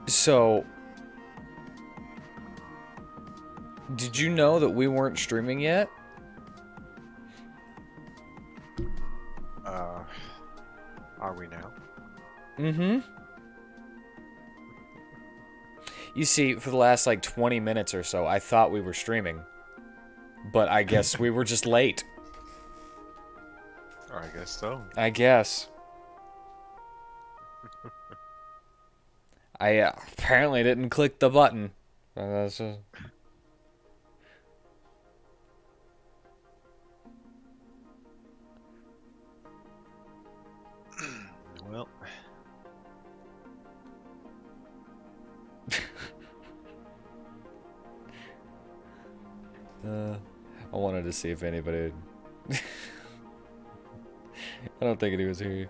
So, did you know that we weren't streaming yet? Uh, are we now? Mm-hmm. You see, for the last, like, 20 minutes or so, I thought we were streaming. But I guess we were just late. I guess so. I guess. I apparently didn't click the button. Well, I wanted to see if anybody... I don't think anyone was here.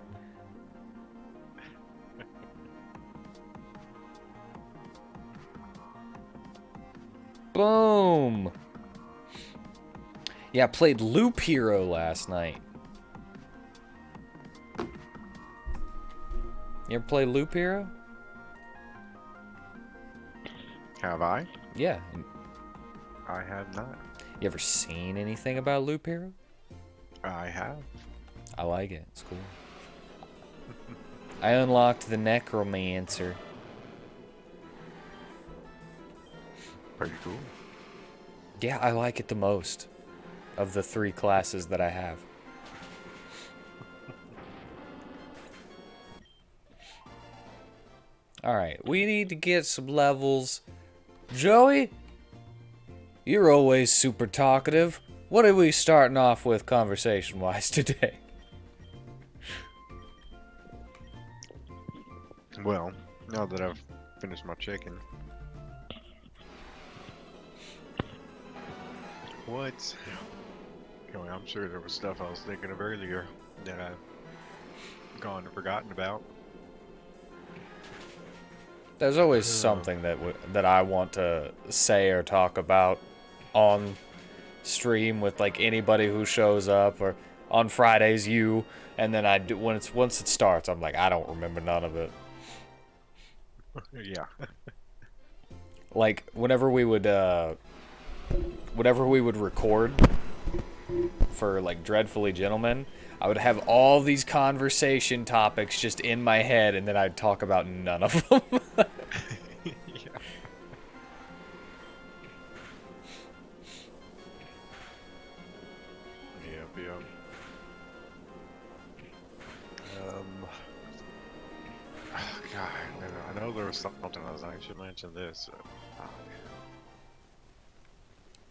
Boom! Yeah, I played Loop Hero last night. You ever play Loop Hero? have I? Yeah. I have not. You ever seen anything about Loop Hero? I have. I like it. It's cool. I unlocked the Necromancer. Pretty cool. Yeah, I like it the most of the 3 classes that I have. Alright, we need to get some levels. Joey? You're always super talkative. What are we starting off with conversation-wise today? Well, now that I've finished my chicken. What? You know, I'm sure there was stuff I was thinking of earlier that I've gone and forgotten about. There's always something that I want to say or talk about on stream with like anybody who shows up, or on Fridays you, and then I do once it starts I'm like I don't remember none of it. Yeah. Like whenever we would record for like Dreadfully Gentlemen, I would have all these conversation topics just in my head, and then I'd talk about none of them. Yeah. Yep, yep. God, I know there was something else. I should mention this.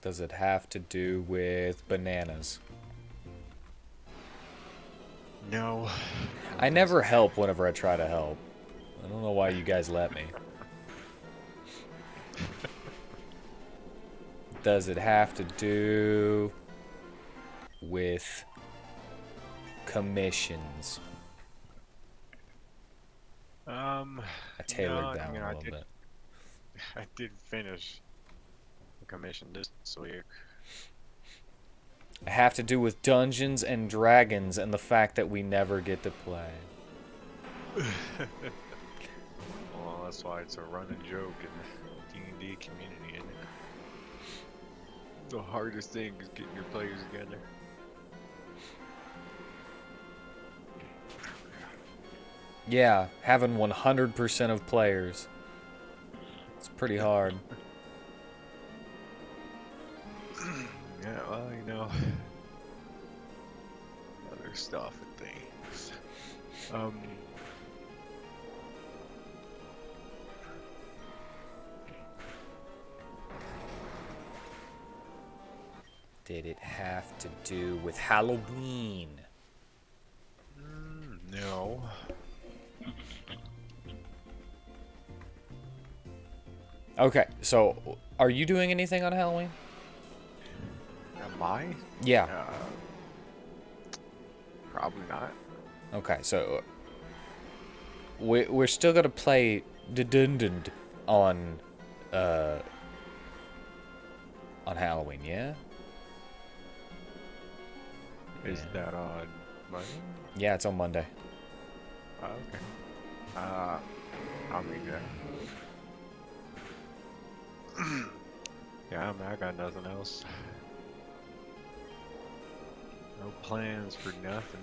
Does it have to do with bananas? No. I never help whenever I try to help. I don't know why you guys let me. Does it have to do with commissions? I tailored that one a little bit. I did finish the commission this week. I have to do with Dungeons and Dragons and the fact that we never get to play. Well, that's why it's a running joke in the D&D community. And the hardest thing is getting your players together. Yeah, having 100% of players. It's pretty hard. Yeah, well, you know, other stuff and things. Did it have to do with Halloween? No. Okay, so are you doing anything on Halloween? Am I? Yeah. Probably not. Okay, so we're still gonna play Dundund on Halloween, yeah? Is that on Monday? Yeah, it's on Monday. Okay. I'll be there. Yeah, I mean, I got nothing else. No plans for nothing.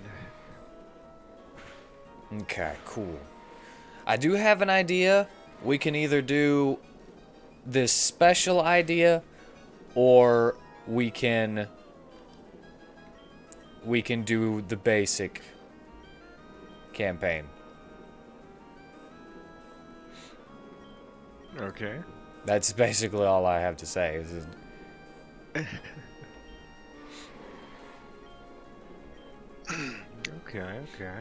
Okay, cool. I do have an idea. We can either do this special idea, or we can do the basic campaign. Okay. That's basically all I have to say. Okay, okay.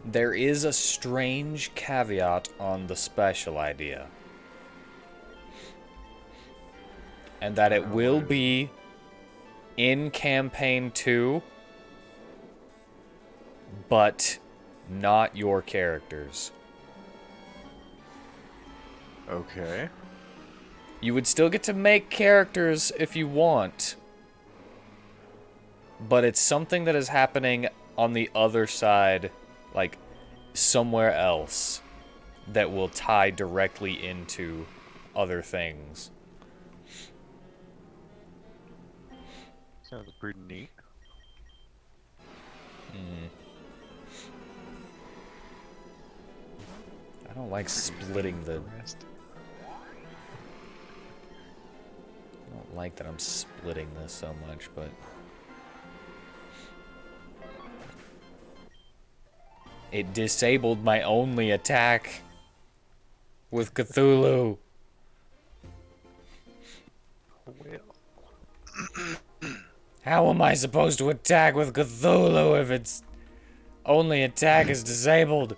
There is a strange caveat on the special idea. And that it will be in campaign 2, but not your characters. Okay. You would still get to make characters if you want, but it's something that is happening on the other side, like somewhere else, that will tie directly into other things. Sounds pretty neat. I don't like splitting the... I don't like that I'm splitting this so much, but... It disabled my only attack with Cthulhu. Well. How am I supposed to attack with Cthulhu if its only attack is disabled?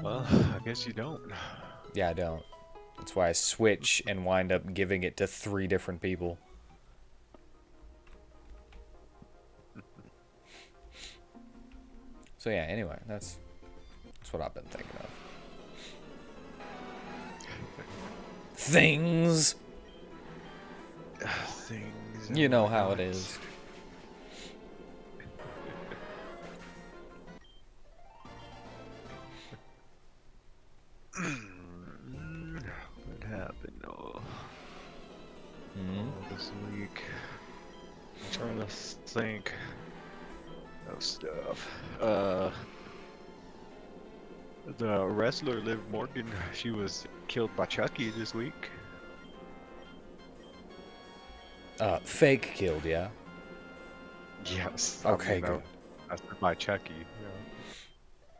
Well, I guess you don't. Yeah, I don't. That's why I switch and wind up giving it to 3 different people. So yeah, anyway, that's what I've been thinking of. Things! Things. You know how it is. What happened this week? I'm trying to think of stuff. The wrestler Liv Morgan, she was killed by Chucky this week. Fake killed, yeah? Yes. Okay, I mean, good. That's by Chucky. Yeah.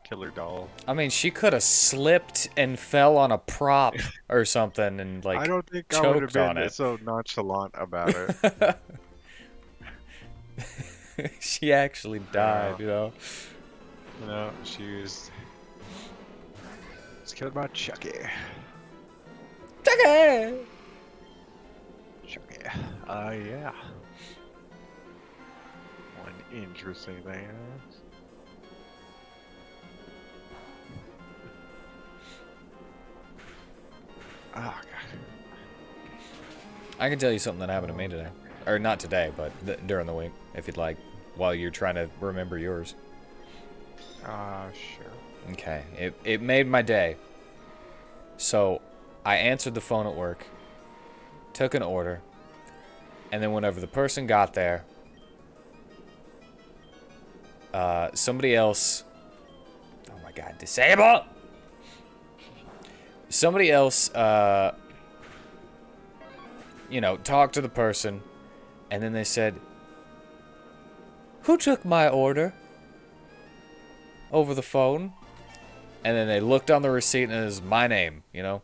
Killer doll. I mean, she could have slipped and fell on a prop or something and, like, I don't think I would have choked on been it. so nonchalant about it. She actually died, you know? No, she was killed by Chucky. Chucky! Chucky. Yeah. One interesting thing. Oh, God. I can tell you something that happened to me today. Or not today, but during the week, if you'd like, while you're trying to remember yours. Sure. Okay, it made my day. So, I answered the phone at work, took an order, and then whenever the person got there, somebody else... Oh my god, disable! Somebody else, talked to the person, and then they said, "Who took my order?" Over the phone. And then they looked on the receipt and it was my name, you know?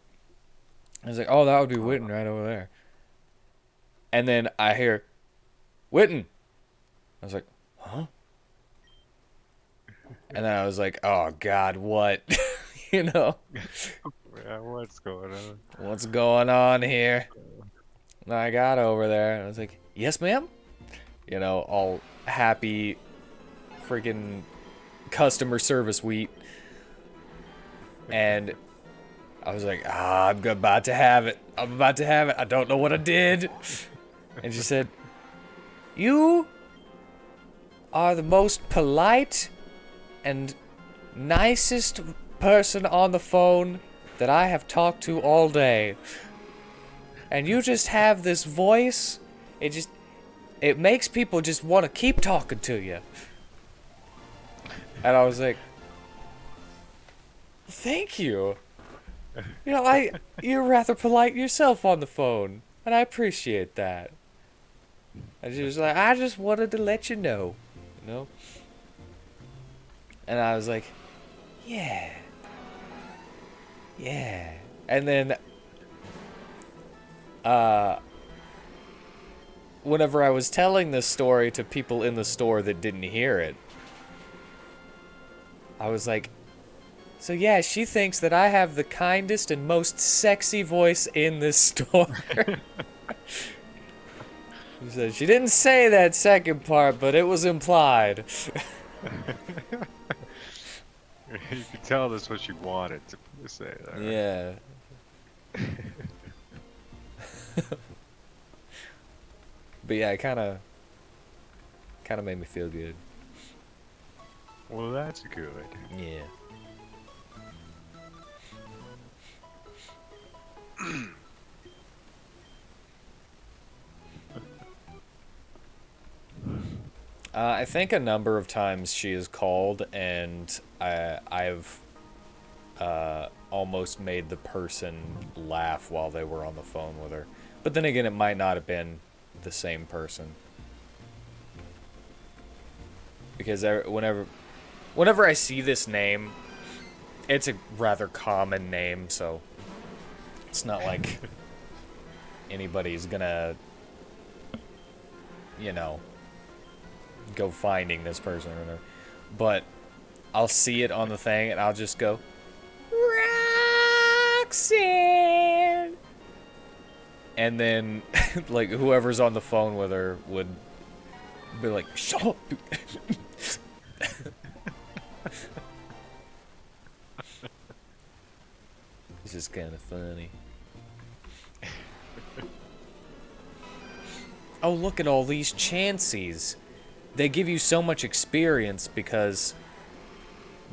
I was like, oh, that would be WheatTon right over there. And then I hear, WheatTon. I was like, huh? And then I was like, oh, God, what? You know? Yeah, what's going on? What's going on here? And I got over there and I was like, yes, ma'am? You know, all happy, freaking customer service wheat. And I was like, I'm about to have it. I'm about to have it. I don't know what I did. And she said, you are the most polite and nicest person on the phone that I have talked to all day. And you just have this voice. It makes people just want to keep talking to you. And I was like, thank you. You know, you're rather polite yourself on the phone, and I appreciate that. And she was like, I just wanted to let you know, you know? And I was like, yeah. Yeah. And then, whenever I was telling this story to people in the store that didn't hear it, I was like, so yeah, she thinks that I have the kindest and most sexy voice in this store. She said she didn't say that second part, but it was implied. You could tell that's what you wanted to say there. Yeah. But yeah, it kind of made me feel good. Well, that's good. Yeah. I think a number of times she has called, and I've almost made the person laugh while they were on the phone with her. But then again, it might not have been the same person. Because whenever I see this name, it's a rather common name, so it's not like anybody's gonna, you know, go finding this person or whatever. But I'll see it on the thing, and I'll just go, Roxanne! And then, like, whoever's on the phone with her would be like, shut up, dude. It's just kind of funny. Oh, look at all these chances. They give you so much experience because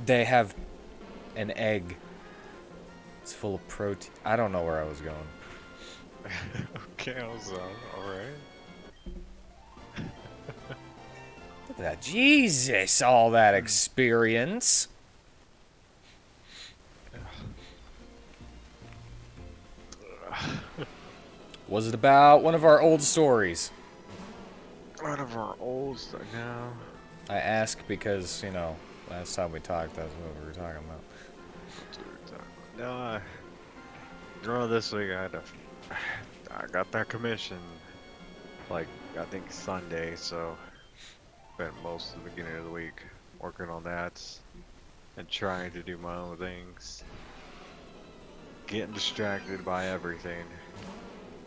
they have an egg. It's full of protein. I don't know where I was going. Okay, alright. Look at that. Jesus, all that experience. Was it about one of our old stories? One of our old stuff now. I ask because, you know, last time we talked, that's what we were talking about. No, this week I got that commission, like, I think Sunday, so spent most of the beginning of the week working on that and trying to do my own things. Getting distracted by everything.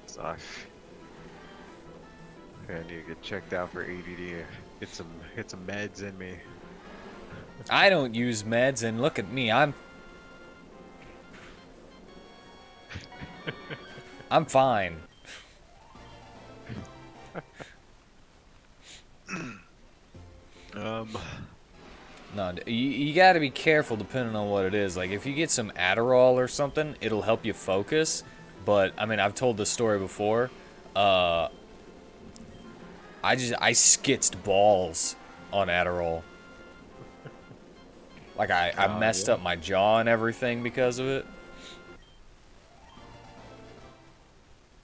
So I need to get checked out for ADD. Get some meds in me. I don't use meds, and look at me, I'm fine. No, you gotta be careful depending on what it is. Like, if you get some Adderall or something, it'll help you focus. But, I mean, I've told this story before. I skitzed balls on Adderall. Like, I messed up my jaw and everything because of it.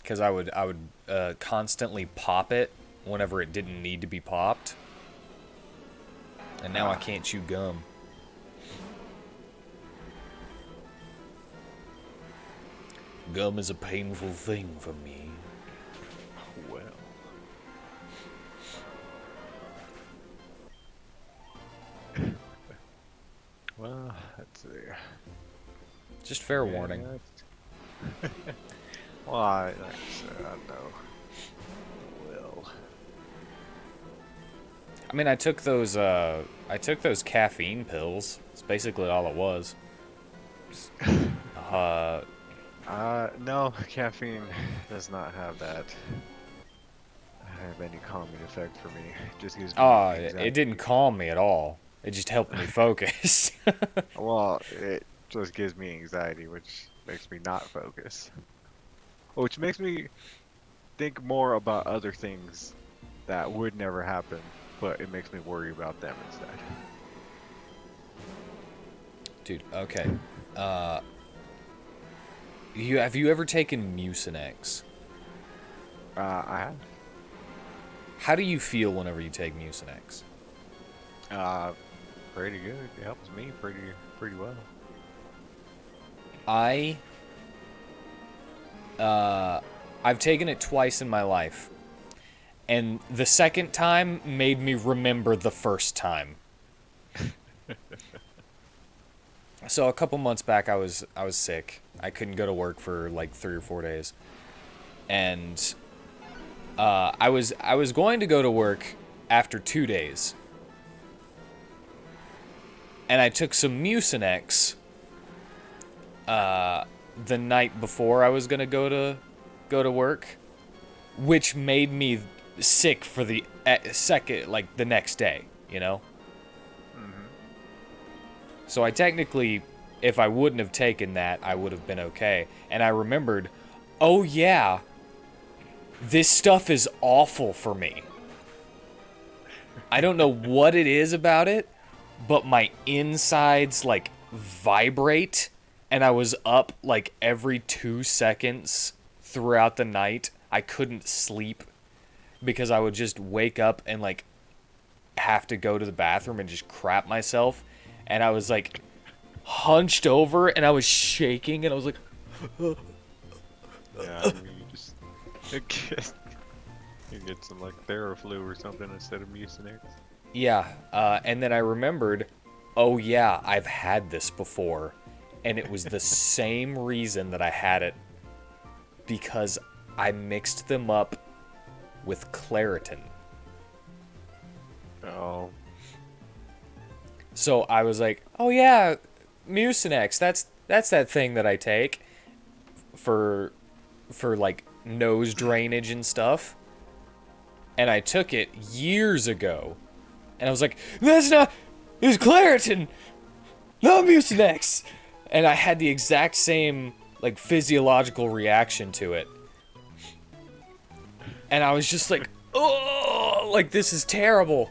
Because I would constantly pop it whenever it didn't need to be popped. And now I can't chew gum. Gum is a painful thing for me. Well. Well, let's see. Just fair warning. Well, like I said, I know. Well. I mean, I took those caffeine pills. It's basically all it was. No, caffeine does not have that. Have any calming effect for me. It just gives me It didn't calm me at all. It just helped me focus. Well, it just gives me anxiety, which makes me not focus. Which makes me think more about other things that would never happen, but it makes me worry about them instead. Dude, okay. Have you ever taken Mucinex? I have. How do you feel whenever you take Mucinex? Pretty good. It helps me pretty well. I've taken it twice in my life. And the second time made me remember the first time. So a couple months back I was sick. I couldn't go to work for like 3 or 4 days. And I was going to go to work after 2 days. And I took some Mucinex the night before I was going to go to work, which made me sick for the second, like the next day, you know? Mm-hmm. So I technically, if I wouldn't have taken that, I would have been okay. And I remembered, oh yeah, this stuff is awful for me. I don't know what it is about it, but my insides like vibrate, and I was up like every 2 seconds throughout the night. I couldn't sleep because I would just wake up and like have to go to the bathroom and just crap myself. And I was like hunched over and I was shaking and I was like, Yeah, I mean, you get some like Theraflu or something instead of Mucinex. yeah. And then I remembered, oh yeah, I've had this before. And it was the same reason that I had it, because I mixed them up with Claritin. Oh. So I was like, oh yeah, Mucinex, that's that thing that I take for like nose drainage and stuff. And I took it years ago. And I was like, it's Claritin, not Mucinex. And I had the exact same like physiological reaction to it. And I was just like, oh, like this is terrible.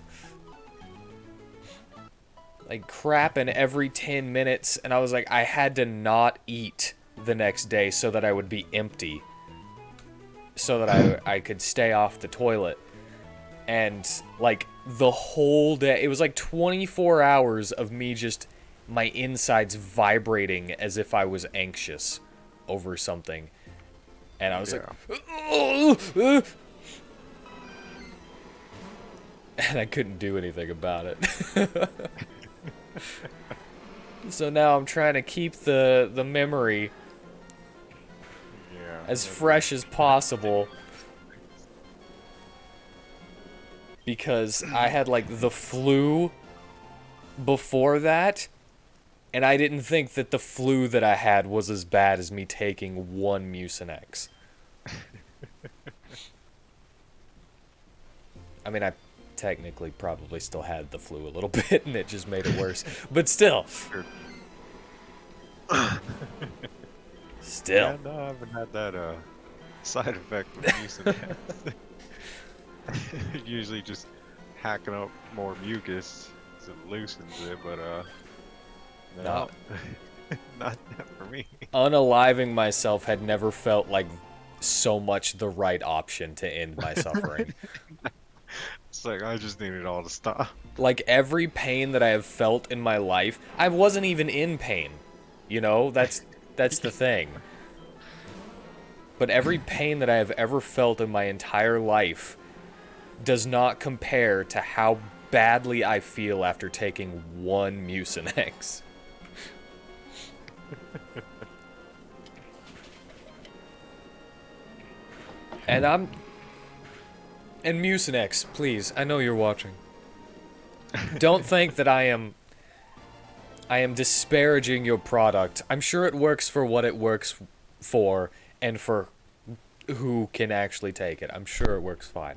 Like crapping every 10 minutes, and I was like, I had to not eat the next day so that I would be empty, so that I could stay off the toilet. And like the whole day, it was like 24 hours of me just, my insides vibrating as if I was anxious over something. And I was like, and I couldn't do anything about it. So now I'm trying to keep the memory as fresh as possible, because I had like the flu before that, and I didn't think that the flu that I had was as bad as me taking 1 Mucinex. I mean, I technically probably still had the flu a little bit, and it just made it worse. But still. Still. Yeah, no, I haven't had that side effect with Mucinex. Usually just hacking up more mucus so it loosens it, but no. Not that for me. Unaliving myself had never felt like so much the right option to end my suffering. It's like I just need it all to stop. Like every pain that I have felt in my life, I wasn't even in pain. You know, that's the thing. But every pain that I have ever felt in my entire life does not compare to how badly I feel after taking 1 Mucinex. And Mucinex, please, I know you're watching. Don't think that I am disparaging your product. I'm sure it works for what it works for, and for who can actually take it. I'm sure it works fine.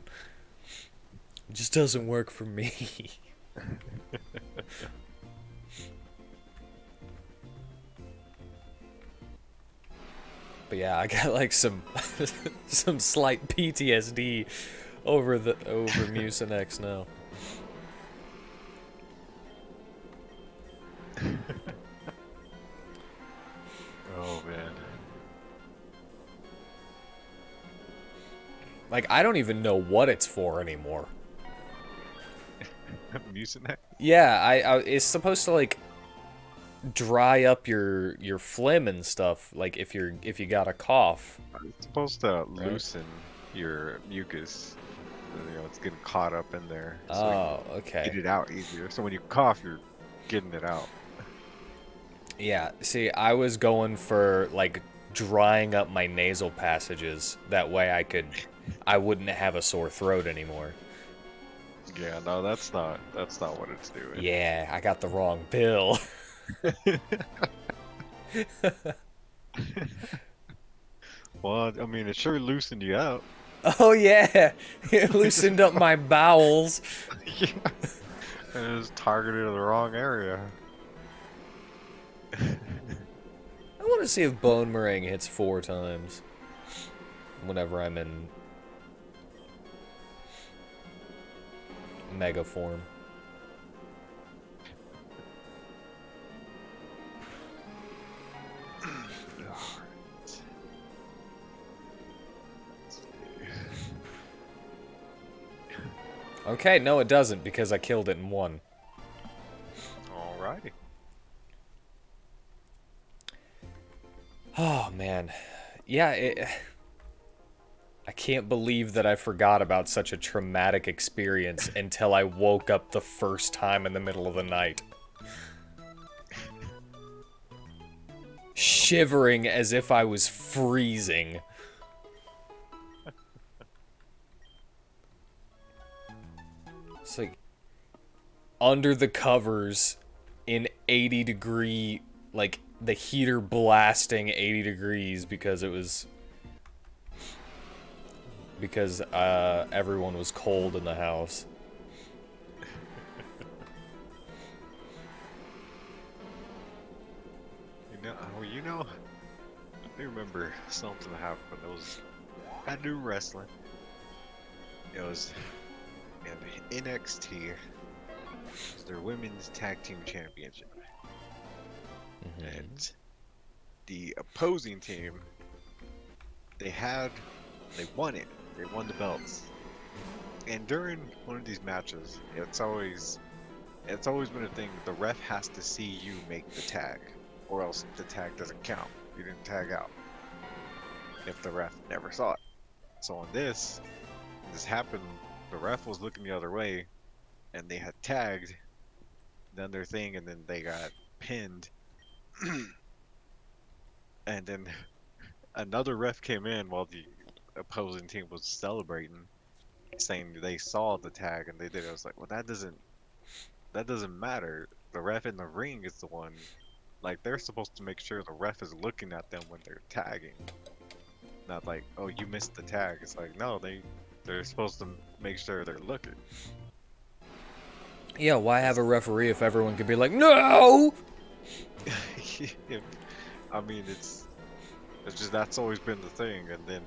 It just doesn't work for me. But yeah, I got like some some slight PTSD over Mucinex now. Oh man. Like I don't even know what it's for anymore. Mucinex? Yeah, I it's supposed to like dry up your phlegm and stuff. Like if you got a cough, It's supposed to right? loosen your mucus. You know, it's getting caught up in there, so you Oh, get okay. it out easier. So when you cough, you're getting it out. Yeah. See, I was going for like drying up my nasal passages. That way I wouldn't have a sore throat anymore. Yeah, no, that's not what it's doing. Yeah, I got the wrong pill. Well, I mean, it sure loosened you out. Oh yeah, it loosened up my bowels. Yeah, and it was targeted the wrong area. I want to see if bone meringue hits 4 times whenever I'm in mega form. Okay, no it doesn't because I killed it in one. Alrighty. Oh man. Yeah, I can't believe that I forgot about such a traumatic experience until I woke up the first time in the middle of the night. Shivering as if I was freezing. It's like under the covers in 80-degree, like the heater blasting 80 degrees because everyone was cold in the house. You know, I remember something that happened. It was I do wrestling. It was in NXT. It was their women's tag team championship, and the opposing team they had they won it. They won the belts. And during one of these matches, it's always been a thing. The ref has to see you make the tag, or else the tag doesn't count. You didn't tag out if the ref never saw it. So on this happened. The ref was looking the other way, and they had tagged, done their thing, and then they got pinned. And then another ref came in while the opposing team was celebrating, saying they saw the tag and they did it. I was like, well, that doesn't matter. The ref in the ring is the one. Like they're supposed to make sure the ref is looking at them when they're tagging. Not like, oh, you missed the tag. It's like, no, they're supposed to make sure they're looking. Yeah, why have a referee if everyone could be like, no? I mean, it's just that's always been the thing, and then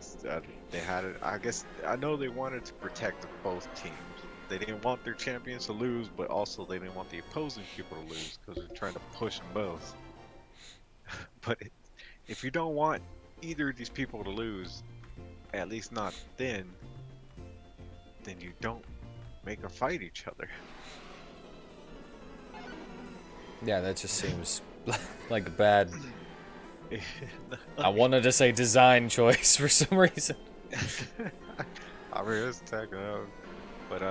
they had it. I guess I know they wanted to protect both teams. They didn't want their champions to lose, but also they didn't want the opposing people to lose because they're trying to push them both. But if you don't want either of these people to lose, at least not then you don't make them fight each other. Yeah, that just seems like a bad... I wanted to say design choice for some reason. I mean, it's tagging out, but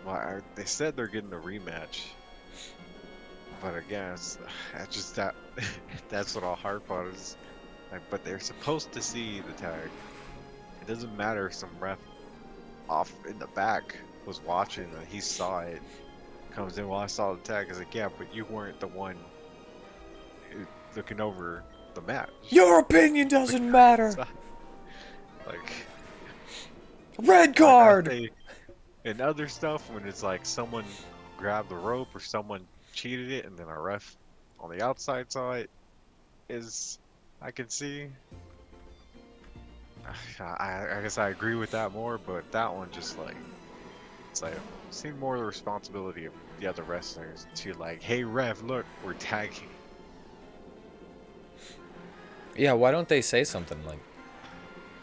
well, they said they're getting a rematch, but again, it's just that that's what I'll harp on is, like, but they're supposed to see the tag. It doesn't matter if some ref off in the back was watching and he saw it, comes in, well, I saw the tag. Is like, yeah, but you weren't the one looking over the match. Your opinion doesn't matter. Like Red card. And other stuff when it's like someone grabbed the rope or someone cheated it and then a ref on the outside saw it is I can see. I guess I agree with that more, but that one just like it's like seemed more the responsibility of the other wrestlers to like, hey ref, look, we're tagging. Yeah, why don't they say something like,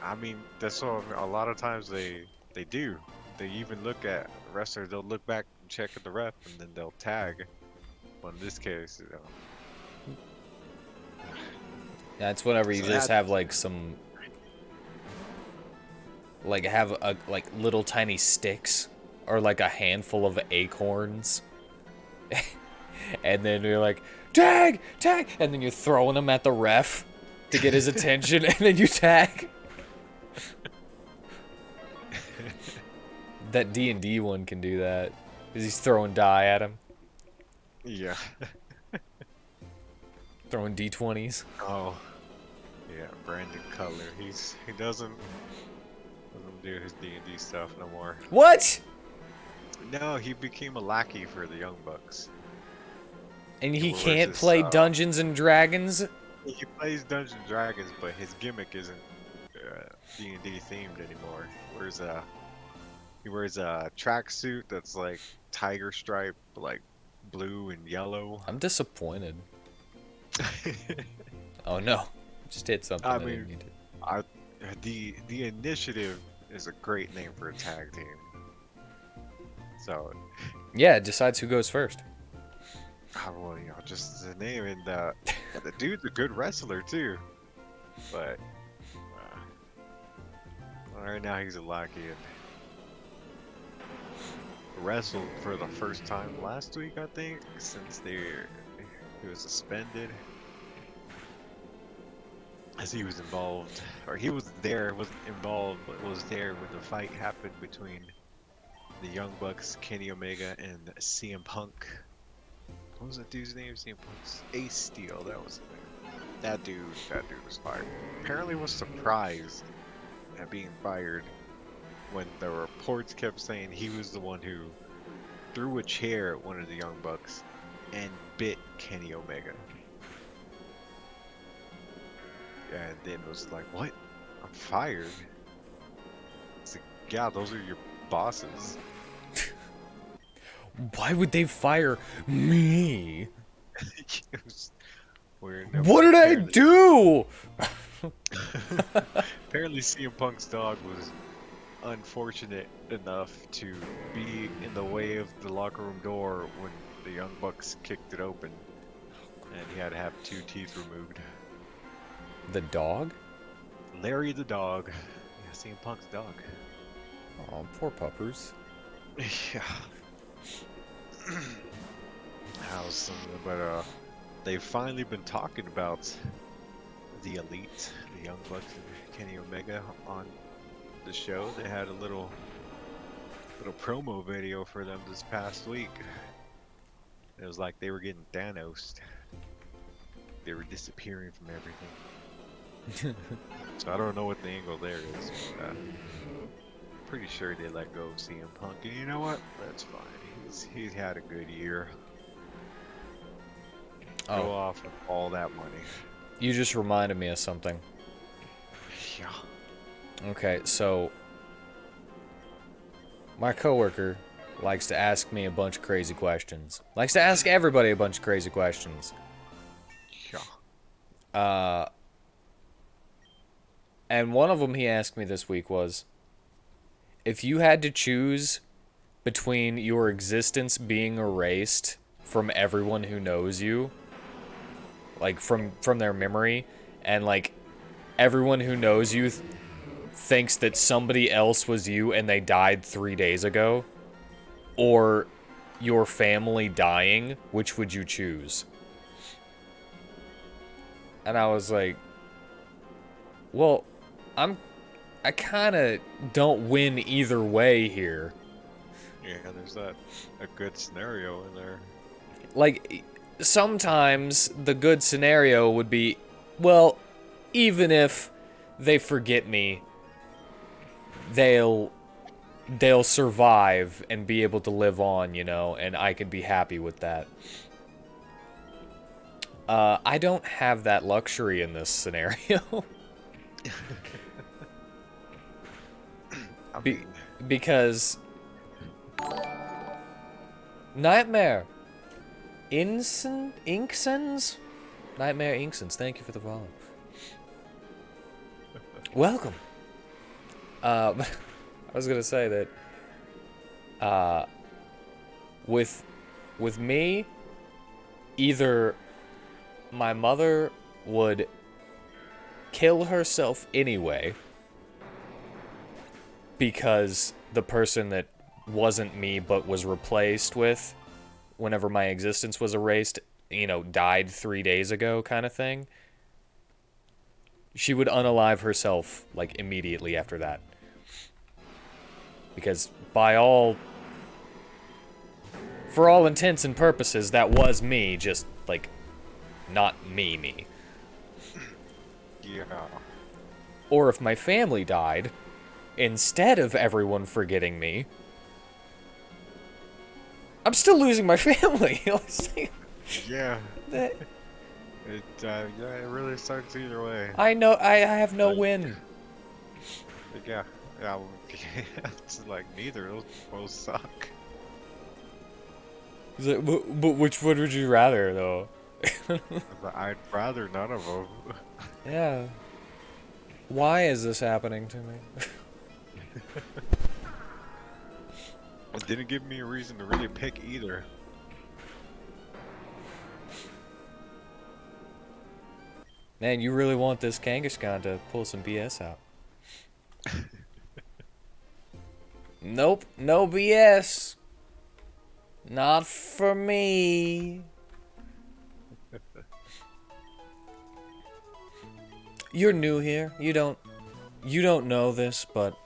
I mean, that's what a lot of times they do. They even look at wrestlers. They'll look back and check at the ref, and then they'll tag. But in this case, yeah, it's whenever you so just that have like some, like have a like little tiny sticks or like a handful of acorns, and then you're like tag, tag, and then you're throwing them at the ref to get his attention, and then you tag. That D&D one can do that because he's throwing die at him, yeah. throwing D20s. Oh, yeah. Brandon Cutler. He doesn't do his D&D stuff no more. What? No, he became a lackey for the Young Bucks. And he Wears can't his, play Dungeons and Dragons? He plays Dungeons and Dragons, but his gimmick isn't D&D themed anymore. He wears a tracksuit that's like tiger stripe, like blue and yellow. I'm disappointed. Oh no, just hit something. I Didn't mean, mean to. the initiative is a great name for a tag team. So, Yeah, it decides who goes first. well, just the name and the dude's a good wrestler too. But right now he's a lackey and wrestled for the first time last week, I think, since he was suspended. As he was involved, or he was involved, but was there when the fight happened between the Young Bucks, Kenny Omega, and CM Punk. What was that dude's name? CM Punk's Ace Steel. That was his name. That dude was fired. Apparently was surprised at being fired when the reports kept saying he was the one who threw a chair at one of the Young Bucks and bit Kenny Omega. And then was like, what? I'm fired? It's like, yeah, those are your bosses. Why would they fire me? It was weird. What did I do? Apparently CM Punk's dog was unfortunate enough to be in the way of the locker room door when the Young Bucks kicked it open. And he had to have 2 teeth removed. The dog? Larry the dog. Yeah, CM Punk's dog. Oh, poor puppers. Yeah. But they've finally been talking about the Elite, the Young Bucks and Kenny Omega on the show. They had a little promo video for them this past week. It was like they were getting Thanos. They were disappearing from everything. So I don't know what the angle there is. But, pretty sure they let go of CM Punk, and you know what? That's fine. He's had a good year. Go off with all that money. You just reminded me of something. Yeah. Okay, so my coworker likes to ask me a bunch of crazy questions. Likes to ask everybody a bunch of crazy questions. Yeah. And one of them he asked me this week was, if you had to choose between your existence being erased from everyone who knows you, like from their memory, and like everyone who knows you thinks that somebody else was you and they died 3 days ago, or your family dying, which would you choose? And I was like, well, I kind of don't win either way here. Yeah, there's a good scenario in there. Like, sometimes the good scenario would be, well, even if they forget me, they'll survive and be able to live on, and I could be happy with that. I don't have that luxury in this scenario. I Be mean, because Nightmare Inksons? Nightmare Inksons, thank you for the follow. Welcome. I was gonna say that with me, either my mother would kill herself anyway because the person that wasn't me but was replaced with whenever my existence was erased, died 3 days ago kind of thing. She would unalive herself like immediately after that. Because for all intents and purposes, that was me, just like not me. yeah. Or if my family died, instead of everyone forgetting me, I'm still losing my family. Yeah. That- Yeah, it really sucks either way. I know I have no Like, win. Yeah, yeah, it's like neither of those both suck. He's like, but which one would you rather, though? But I'd rather none of them. Yeah. Why is this happening to me? It didn't give me a reason to really pick either. Man, you really want this Kangaskhan to pull some BS out. Nope, no BS. Not for me. You're new here. You don't know this, but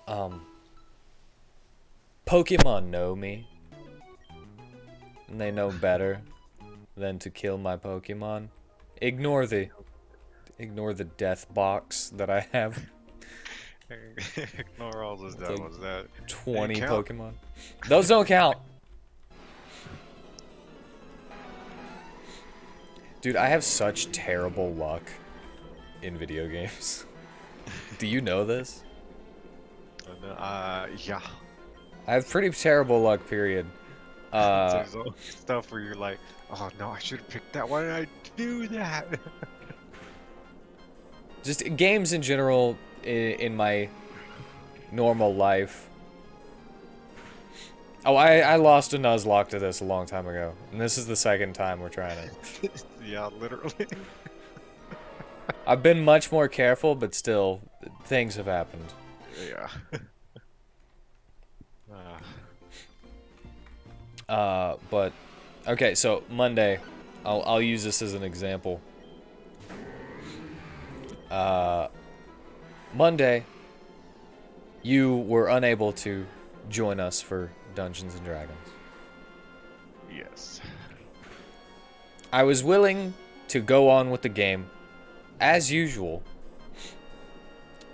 Pokemon know me. And they know better than to kill my Pokemon. Ignore the death box that I have. Ignore all those Like devils. That 20 count. Pokemon. Those don't count. Dude, I have such terrible luck in video games. Do you know this? Yeah. I have pretty terrible luck, period. There's all stuff where you're like, oh no, I should have picked that. Why did I do that? Just games in general in my normal life. Oh, I lost a Nuzlocke to this a long time ago. And this is the second time we're trying it. Yeah, literally. I've been much more careful, but still, things have happened. Yeah. But okay, so Monday, I'll use this as an example. Monday, you were unable to join us for Dungeons and Dragons. Yes. I was willing to go on with the game, as usual.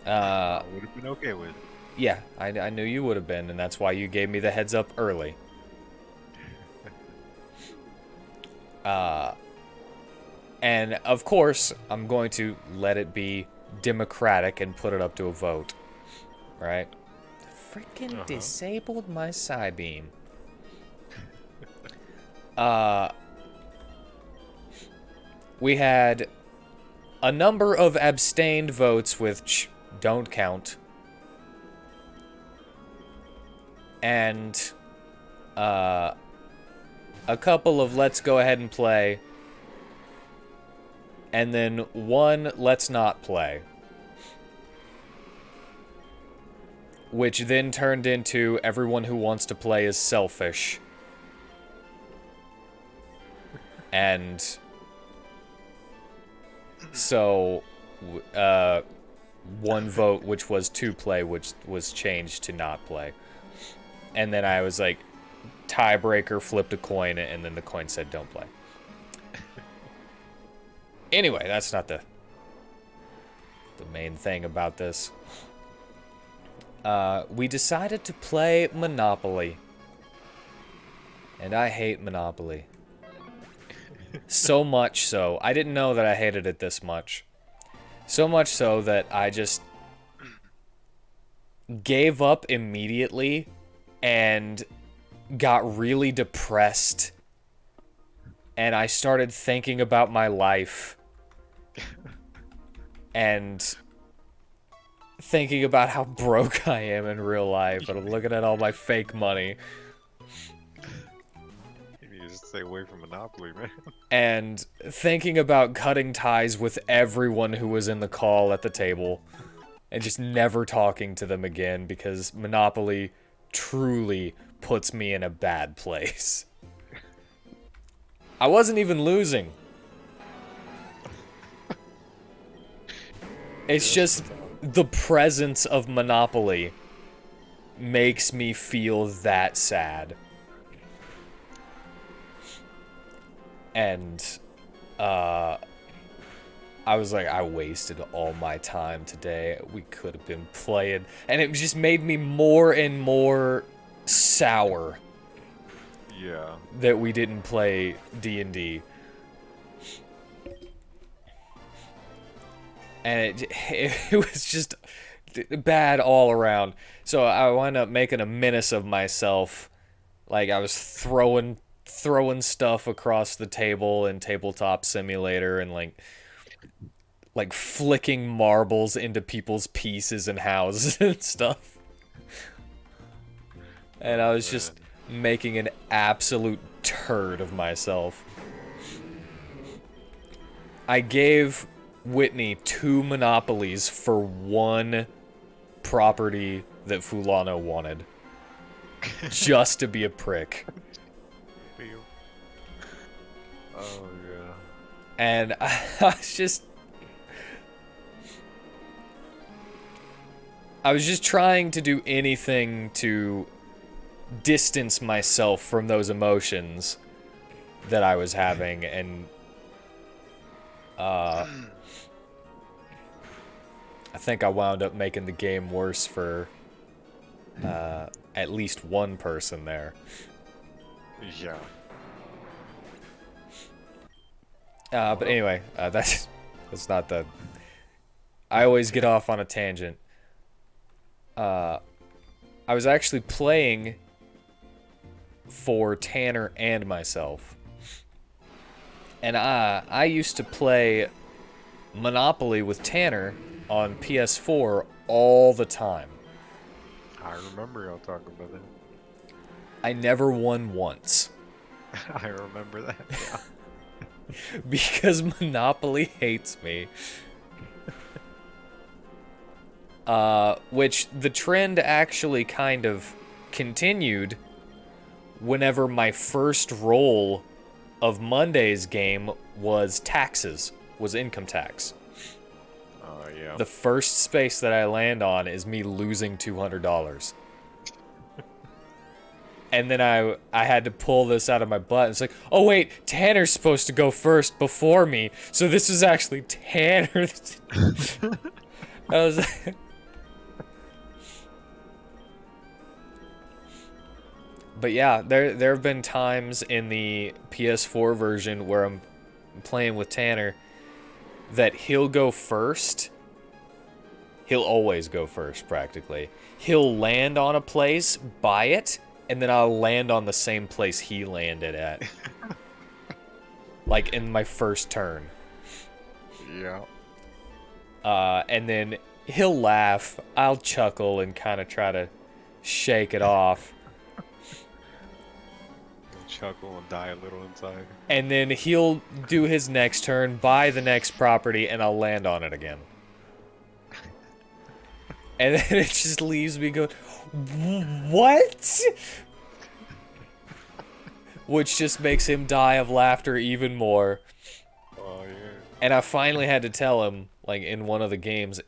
I would have been okay with. Yeah, I knew you would have been, and that's why you gave me the heads up early. And of course, I'm going to let it be democratic and put it up to a vote. Right? Freaking disabled my Psybeam. We had a number of abstained votes which don't count. And a couple of let's go ahead and play. And then one let's not play. Which then turned into everyone who wants to play is selfish. And so one vote which was to play, which was changed to not play. And then I was like, tiebreaker, flipped a coin, and then the coin said don't play. Anyway, that's not the main thing about this. We decided to play Monopoly. And I hate Monopoly. So much so, I didn't know that I hated it this much. So much so that I just gave up immediately and got really depressed. And I started thinking about my life and thinking about how broke I am in real life. And I'm looking at all my fake money. You need to stay away from Monopoly, man. And thinking about cutting ties with everyone who was in the call at the table. And just never talking to them again because Monopoly truly puts me in a bad place. I wasn't even losing. It's just the presence of Monopoly makes me feel that sad. And, I was like, I wasted all my time today. We could have been playing. And it just made me more and more sour. Yeah. That we didn't play D&D. And it was just bad all around. So I wound up making a menace of myself. Like, I was throwing stuff across the table in Tabletop Simulator and, like flicking marbles into people's pieces and houses and stuff. And I was just making an absolute turd of myself. I gave Whitney 2 monopolies for 1 property that Fulano wanted. Just to be a prick. Oh, yeah. And I was just trying to do anything to distance myself from those emotions that I was having, and I think I wound up making the game worse for at least one person there. Yeah. But anyway, that's not the... I always get off on a tangent. I was actually playing for Tanner and myself. And I used to play Monopoly with Tanner on PS4 all the time. I remember y'all talking about that. I never won once. I remember that, yeah. Because Monopoly hates me. Which the trend actually kind of continued whenever my first roll of Monday's game was income tax. Yeah. The first space that I land on is me losing $200. And then I had to pull this out of my butt. It's like, oh wait, Tanner's supposed to go first before me. So this is actually Tanner. I was like... But yeah, there have been times in the PS4 version where I'm playing with Tanner that he'll go first. He'll always go first, practically. He'll land on a place, buy it, and then I'll land on the same place he landed at. Like, in my first turn. Yeah. And then he'll laugh, I'll chuckle, and kind of try to shake it off. Chuckle and die a little inside. And then he'll do his next turn, buy the next property, and I'll land on it again. And then it just leaves me going, what? Which just makes him die of laughter even more. Oh, yeah. And I finally had to tell him, like, in one of the games,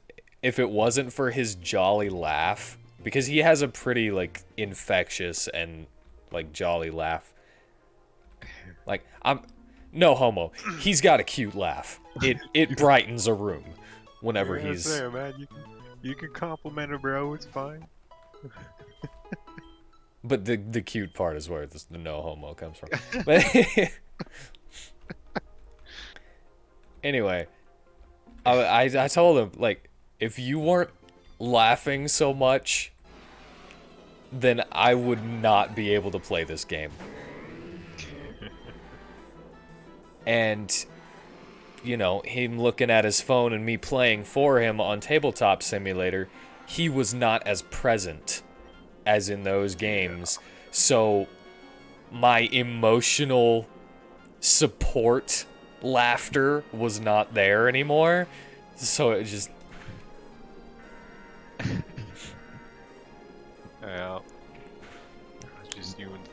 if it wasn't for his jolly laugh, because he has a pretty, like, infectious and, like, jolly laugh. Like, I'm no homo. He's got a cute laugh. It brightens a room whenever he's... There, man. You can compliment him, bro. It's fine. But the cute part is where the no homo comes from. But Anyway, I told him, like, if you weren't laughing so much, then I would not be able to play this game. And, you know, him looking at his phone and me playing for him on Tabletop Simulator, he was not as present as in those games. So, my emotional support laughter was not there anymore. So it just... Yeah. Just you and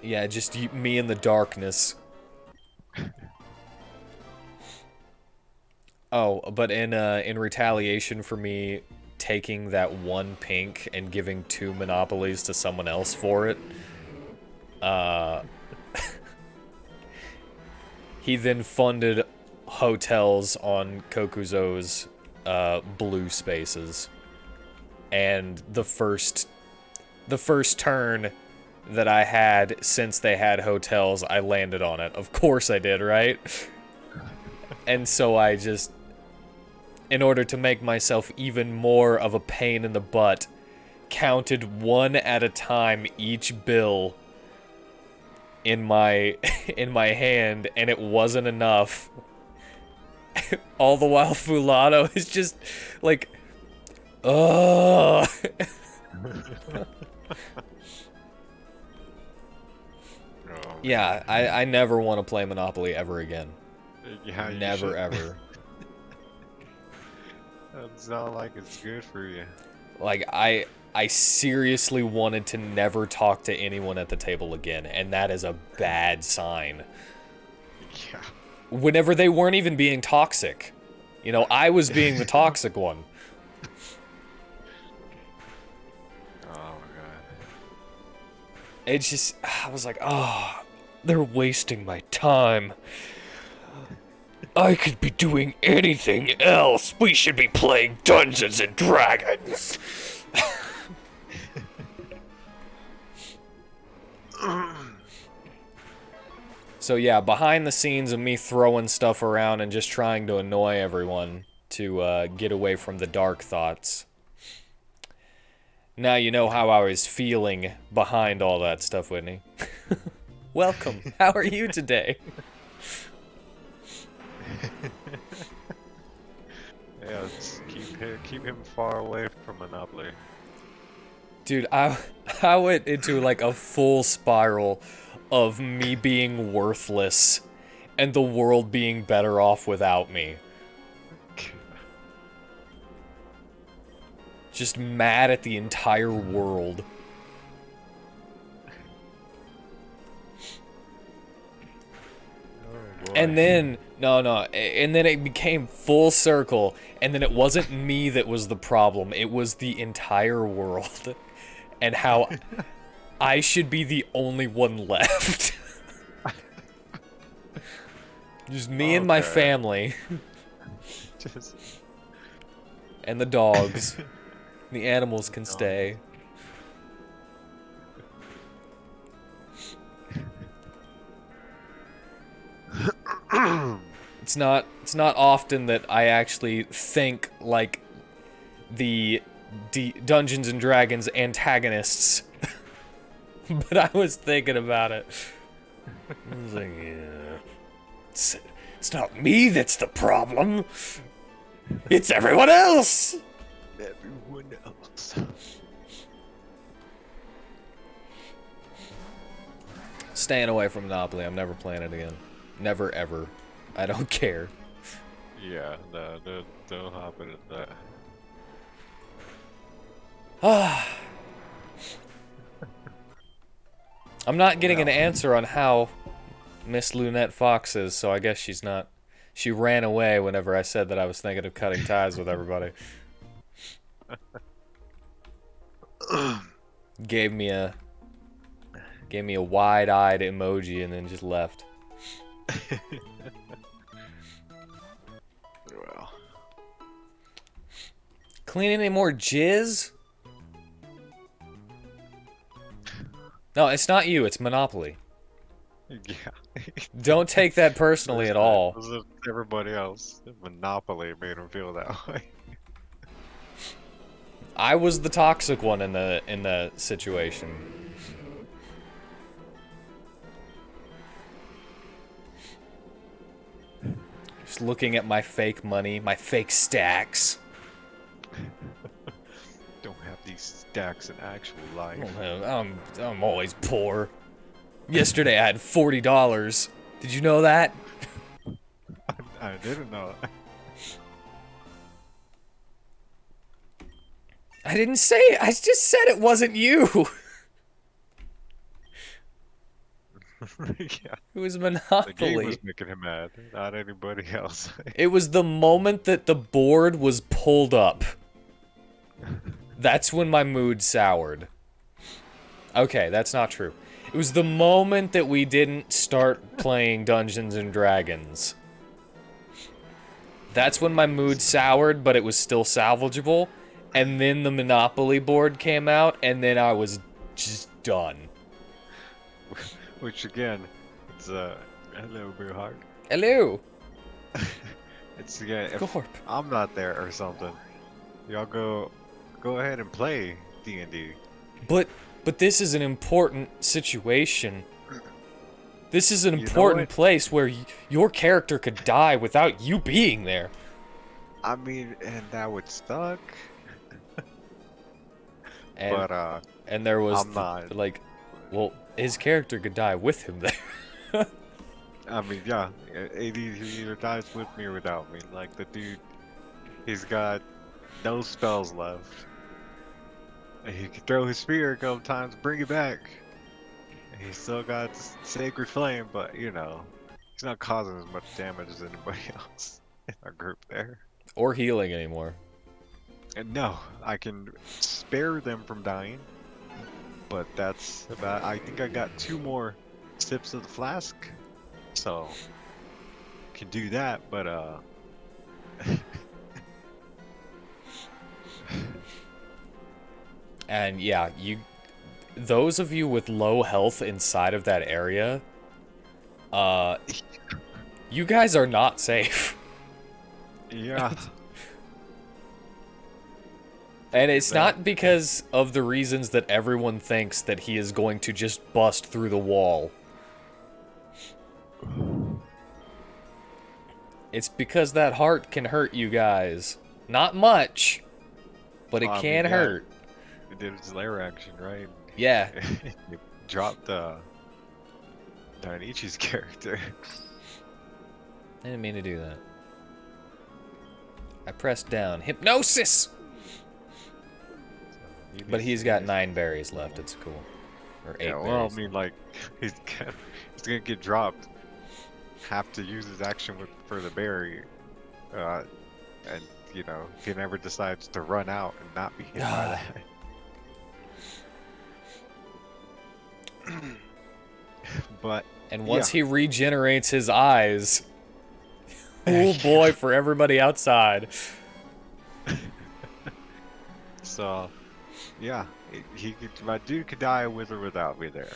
Yeah, just me in the darkness. Oh, but in retaliation for me taking that one pink and giving 2 monopolies to someone else for it, he then funded hotels on Kokuzo's blue spaces. And the first turn that I had since they had hotels, I landed on it. Of course I did, right? And so I just, in order to make myself even more of a pain in the butt, counted one at a time each bill in my hand, and it wasn't enough. All the while Fulano is just like, ugh. Yeah, I never want to play Monopoly ever again. Yeah, never ever. It's not like it's good for you. Like, I seriously wanted to never talk to anyone at the table again, and that is a bad sign. Yeah. Whenever they weren't even being toxic. You know, I was being the toxic one. Oh my god. It's just, I was like, oh, they're wasting my time. I could be doing anything else. We should be playing Dungeons and Dragons. So yeah, behind the scenes of me throwing stuff around and just trying to annoy everyone to get away from the dark thoughts. Now you know how I was feeling behind all that stuff, Whitney. Welcome. How are you today? Yeah, let's keep him far away from Monopoly. Dude, I went into like a full spiral of me being worthless and the world being better off without me. Just mad at the entire world. Oh, boy. And then, and then it became full circle, and then it wasn't me that was the problem, it was the entire world. And how I should be the only one left. Just me and my family. Just... And the dogs. The animals can stay. It's not often that I actually think like the Dungeons and Dragons antagonists. But I was thinking about it. I was like, yeah. It's not me that's the problem. It's everyone else. Everyone else. Staying away from Monopoly. I'm never playing it again. Never, ever. I don't care. Yeah, no, don't hop into that. I'm not getting an answer on how Miss Lunette Fox is, so I guess she's not. She ran away whenever I said that I was thinking of cutting ties with everybody. Gave me a wide-eyed emoji and then just left. Well. Clean any more jizz? No, it's not you, it's Monopoly. Yeah. Don't take that personally at all. It was everybody else. Monopoly made him feel that way. I was the toxic one in the situation. Just looking at my fake money, my fake stacks. Don't have these stacks in actual life. I'm always poor. Yesterday I had $40. Did you know that? I didn't know that. I didn't say it. I just said it wasn't you. Yeah. It was The game Monopoly. was making him mad, not anybody else. It was the moment that the board was pulled up. That's when my mood soured. Okay, that's not true. It was the moment that we didn't start playing Dungeons and Dragons. That's when my mood soured, but it was still salvageable. And then the Monopoly board came out, and then I was just done. Which again, it's hello, Brewhog. Hello. It's again, if Gorp. I'm not there or something, y'all go ahead and play D&D. But this is an important situation. This is an You know important what? place where your character could die without you being there. I mean, and that would suck. And, But and there was I'm not. like, well, his character could die with him there. I mean, yeah, AD either dies with me or without me. Like the dude, he's got no spells left. And he can throw his spear a couple times, bring it back. And he's still got Sacred Flame, but you know, he's not causing as much damage as anybody else in our group there. Or healing anymore. And no, I can spare them from dying, but that's about. I think I got 2 more sips of the flask, so can do that. But And yeah, those of you with low health inside of that area, you guys are not safe. yeah, And it's not because of the reasons that everyone thinks that he is going to just bust through the wall. It's because that heart can hurt you guys. Not much, but it I mean, can yeah. hurt. it did its lair action, right? Yeah. It dropped Dainichi's character. I didn't mean to do that. I pressed down. Hypnosis! But he's got 9 berries left. It's cool. Or 8 Yeah, well, berries. I mean, like, he's gonna get dropped. Have to use his action for the berry, and you know, if he never decides to run out and not be hit by that. But And once he regenerates his eyes, oh boy, for everybody outside. So, yeah, my dude could die with or without me there.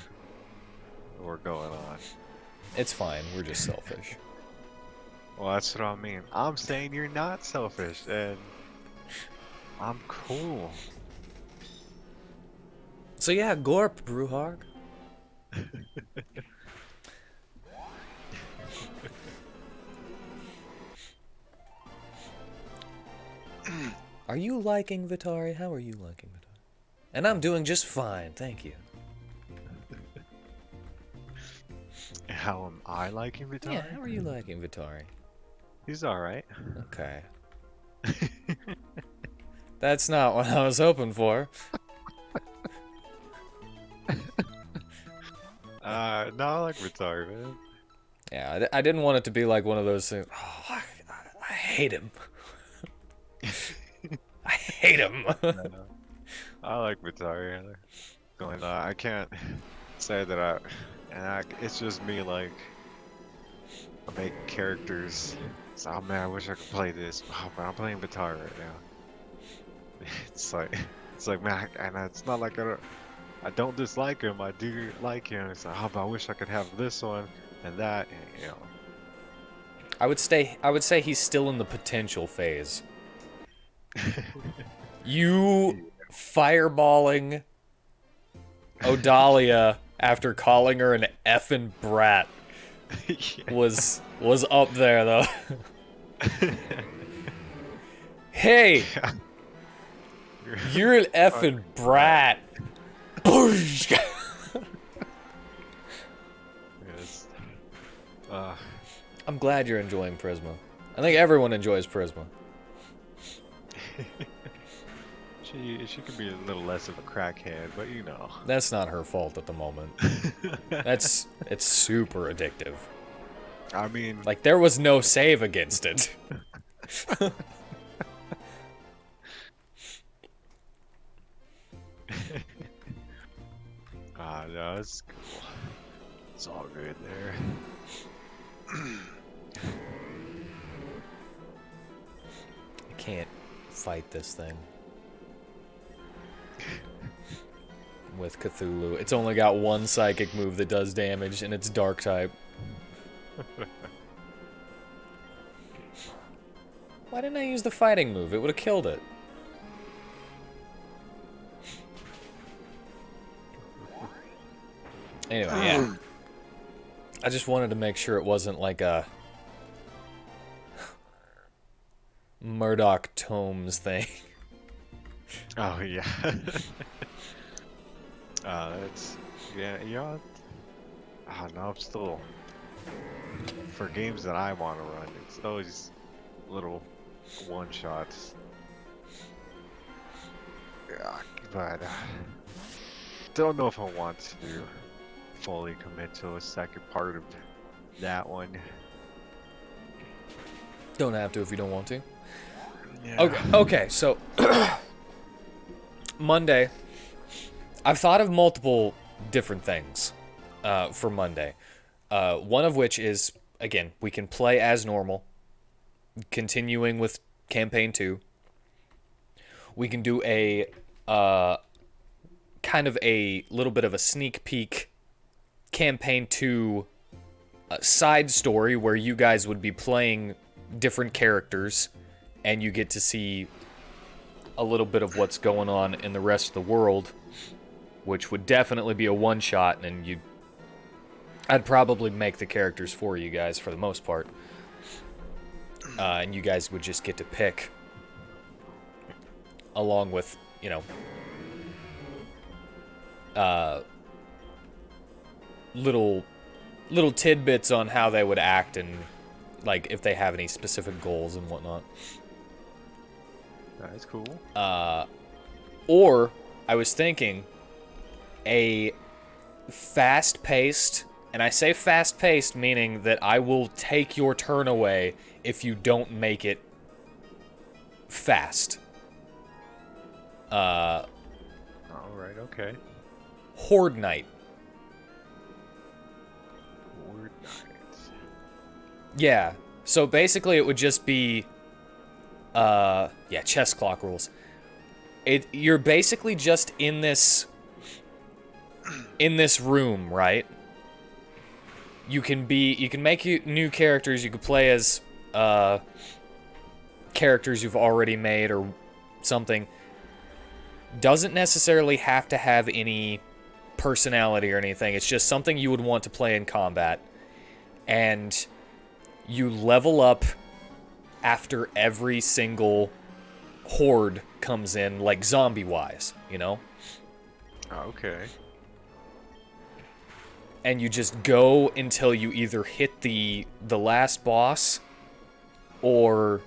We're going on. It's fine. We're just selfish. Well, that's what I mean. I'm saying you're not selfish, and I'm cool. So yeah, Gorp, Brewhog. Are you liking Vitari? How are you liking Vitari? And I'm doing just fine, thank you. How am I liking Vitari? Yeah, how are you liking Vitari? He's alright. Okay. That's not what I was hoping for. No, I like Vitari, man. Yeah, I didn't want it to be like one of those things. Oh, I hate him. I hate him. I like Vitari. Going, I can't say that it's just me, like, I make characters. So, oh man, I wish I could play this. Oh, but I'm playing Vitari right now. It's like, man, and it's not like I I don't dislike him. I do like him. It's like, oh, but I wish I could have this one and that. And, you know. I would say he's still in the potential phase. You fireballing Odalia after calling her an effing brat was up there though. Hey, you're an effing brat. Yes. I'm glad you're enjoying Prisma. I think everyone enjoys Prisma. She could be a little less of a crackhead, but you know. That's not her fault at the moment. It's super addictive. I mean, Like there was no save against it. no, it's cool. It's all good there. I can't fight this thing. With Cthulhu. It's only got one psychic move that does damage, and it's dark type. Why didn't I use the fighting move? It would have killed it. Anyway, yeah. I just wanted to make sure it wasn't like a Murdoch Tomes thing. Oh yeah. That's yeah. Oh no, I'm still for games that I want to run. It's always little one shots. Yeah, but don't know if I want to fully commit to a second part of that one. Don't have to if you don't want to. Yeah. Okay, so Monday, I've thought of multiple different things for Monday. One of which is, again, we can play as normal, continuing with Campaign 2. We can do a kind of a little bit of a sneak peek Campaign 2 side story where you guys would be playing different characters and you get to see a little bit of what's going on in the rest of the world, which would definitely be a one-shot, and I'd probably make the characters for you guys for the most part. And you guys would just get to pick along with, you know, little tidbits on how they would act and, like, if they have any specific goals and whatnot. That's cool. Or, I was thinking, a fast-paced, and I say fast-paced meaning that I will take your turn away if you don't make it fast. Alright, okay. Horde Night. Horde Night. Yeah. So basically it would just be yeah, chess clock rules. You're basically just in this room, right? You can make new characters, you could play as characters you've already made or something. Doesn't necessarily have to have any personality or anything. It's just something you would want to play in combat. And you level up after every single horde comes in, like zombie-wise, you know? Okay. And you just go until you either hit the last boss or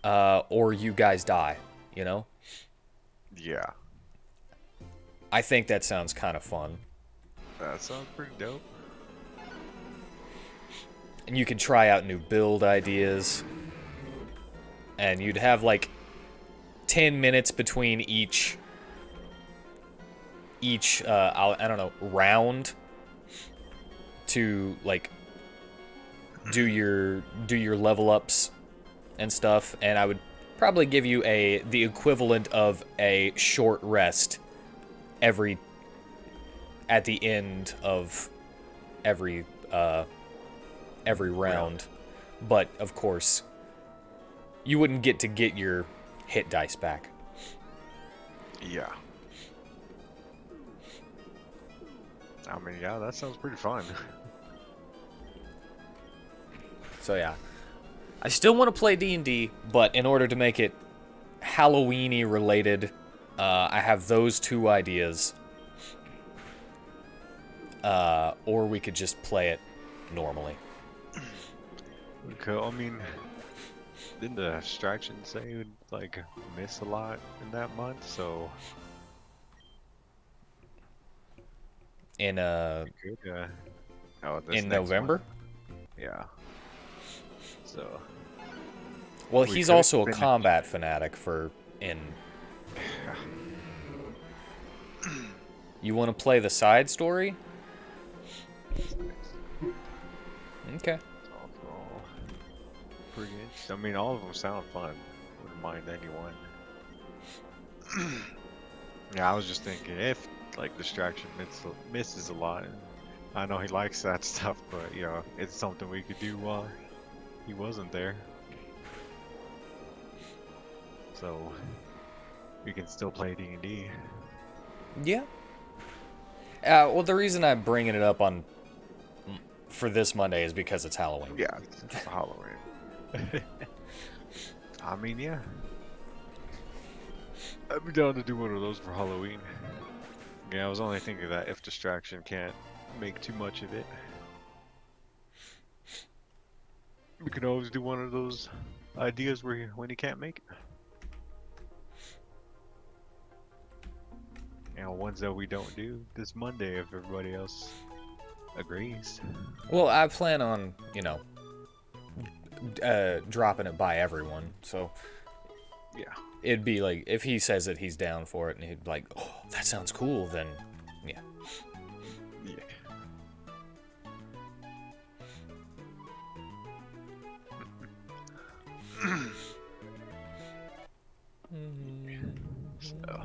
you guys die, you know? Yeah. I think that sounds kind of fun. That sounds pretty dope. And you can try out new build ideas. And you'd have like 10 minutes between each I don't know, round to like do your level ups and stuff, and I would probably give you the equivalent of a short rest every at the end of every round. But of course, you wouldn't get your hit dice back. Yeah. I mean, yeah, that sounds pretty fun. So yeah, I still want to play D&D, but in order to make it Halloween-y related, I have those two ideas. Or we could just play it normally. Okay, I mean, didn't the distraction say you would like miss a lot in that month? So In we could, this in next November? month. Yeah. So Well, we he's could also a finish- combat fanatic in. You want to play the side story? Okay. also pretty interesting. I mean, all of them sound fun. Wouldn't mind anyone. Yeah, I was just thinking if like distraction misses a lot. And I know he likes that stuff, but you know, it's something we could do while he wasn't there. So we can still play D&D. Yeah. Well, the reason I'm bringing it up for this Monday is because it's Halloween. Yeah, it's Halloween. I mean, yeah. I'd be down to do one of those for Halloween. Yeah, I was only thinking that if distraction can't make too much of it, we could always do one of those ideas where when he can't make it. You know, ones that we don't do this Monday if everybody else agrees. Well, I plan on, dropping it by everyone. So Yeah. it'd be like, if he says that he's down for it and he'd be like, oh, that sounds cool, then yeah. Yeah. So.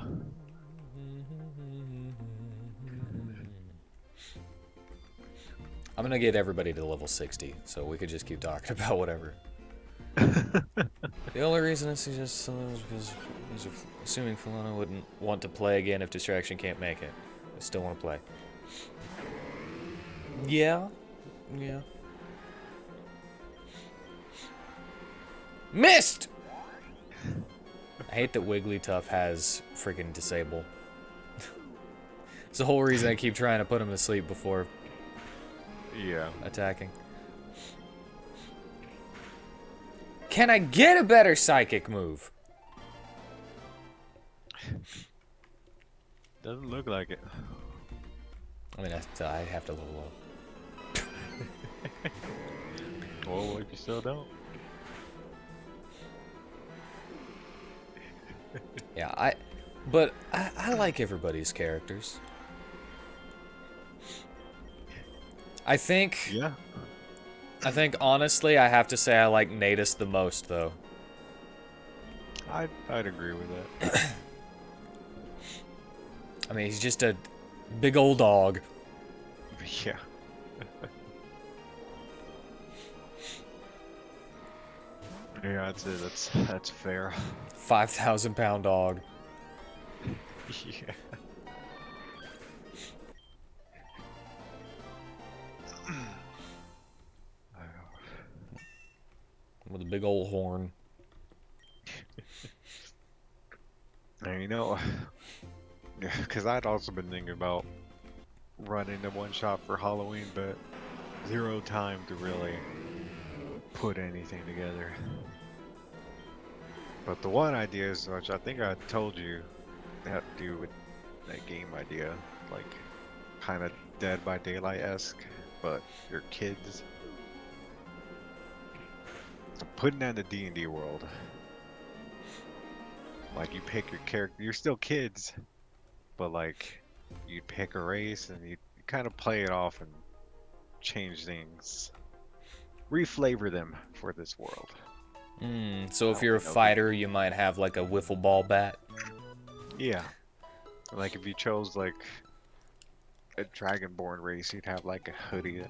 I'm gonna get everybody to level 60, so we could just keep talking about whatever. The only reason is just because he's assuming Falana wouldn't want to play again if distraction can't make it. I still want to play. Yeah. Yeah. Missed! I hate that Wigglytuff has freaking disable. It's the whole reason I keep trying to put him to sleep before Yeah. attacking. Can I get a better psychic move? Doesn't look like it. I mean, I have to level up. Well, if you still don't. Yeah, but I like everybody's characters. I think Yeah. honestly I have to say I like Natus the most though. I'd agree with that. I mean, he's just a big old dog. Yeah. Yeah, that's it. That's fair. 5,000-pound dog. Yeah. With a big old horn. And you know, because I'd also been thinking about running the one shot for Halloween, but zero time to really put anything together. But the one idea is, which I think I told you, had to do with that game idea, like kind of Dead by Daylight-esque, but you're kids. So putting that in the D&D world, like you pick your character, you're still kids, but like you pick a race and you kind of play it off and change things, reflavor them for this world. So if you're a fighter, you might have like a wiffle ball bat. Yeah. Like if you chose like a dragonborn race, you'd have like a hoodie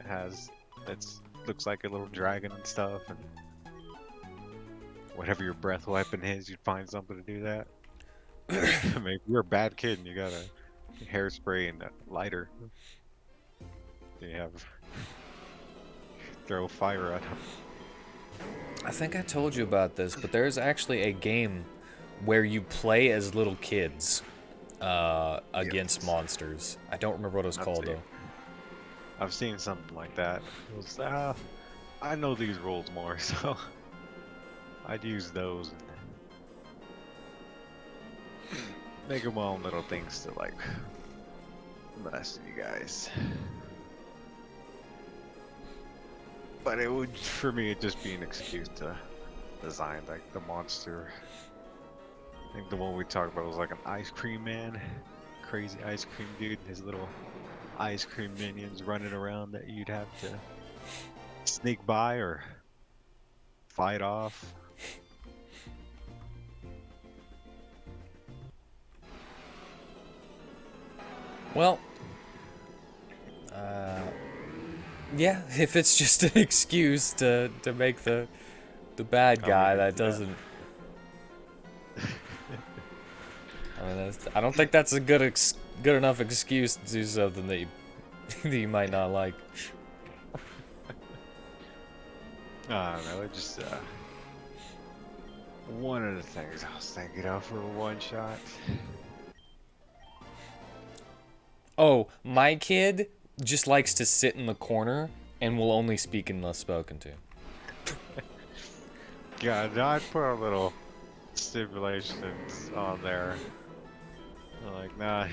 that's looks like a little dragon and stuff, and whatever your breath weapon is, you'd find something to do that. Maybe you're a bad kid and you got a hairspray and a lighter. You have throw fire at them. I think I told you about this, but there's actually a game where you play as little kids against monsters. I don't remember what it was called though. I've seen something like that. It was, I know these rules more, so I'd use those and make them all little things to like mess with you guys. But it would, for me, it'd just be an excuse to design like the monster. I think the one we talked about was like an ice cream man, crazy ice cream dude, and his little ice cream minions running around that you'd have to sneak by or fight off. Well, yeah, if it's just an excuse to make the bad guy, that doesn't. I mean, I don't think that's a good enough excuse to do something that you that you might not like. I don't know, it just one of the things I was thinking of for a one shot. Oh, my kid just likes to sit in the corner and will only speak unless spoken to. God, I'd put a little stipulations on there. I'm like, nah,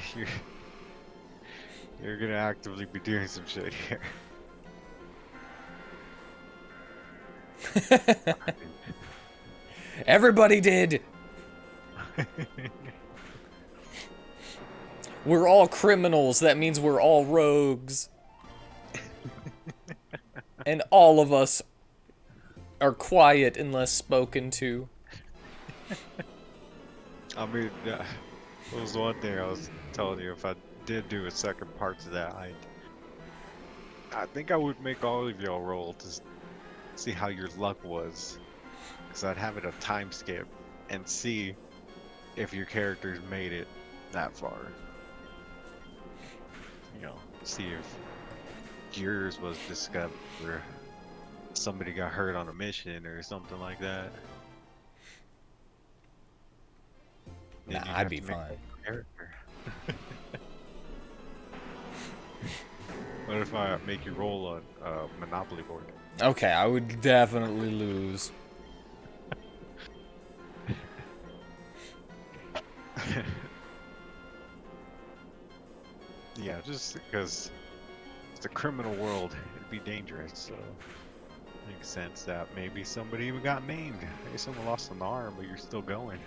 you're gonna actively be doing some shit here. Everybody did. We're all criminals. That means we're all rogues. And all of us are quiet unless spoken to. I mean, it was one thing I was telling you. If I did do a second part to that, I think I would make all of y'all roll to see how your luck was, because I'd have it a time skip and see if your characters made it that far. You know, see if yours was discovered or somebody got hurt on a mission or something like that. Nah, I'd be fine. What if I make you roll on a Monopoly board? Okay, I would definitely lose. Yeah, just because it's a criminal world, it'd be dangerous, so it makes sense that maybe somebody even got maimed. Maybe someone lost an arm, but you're still going.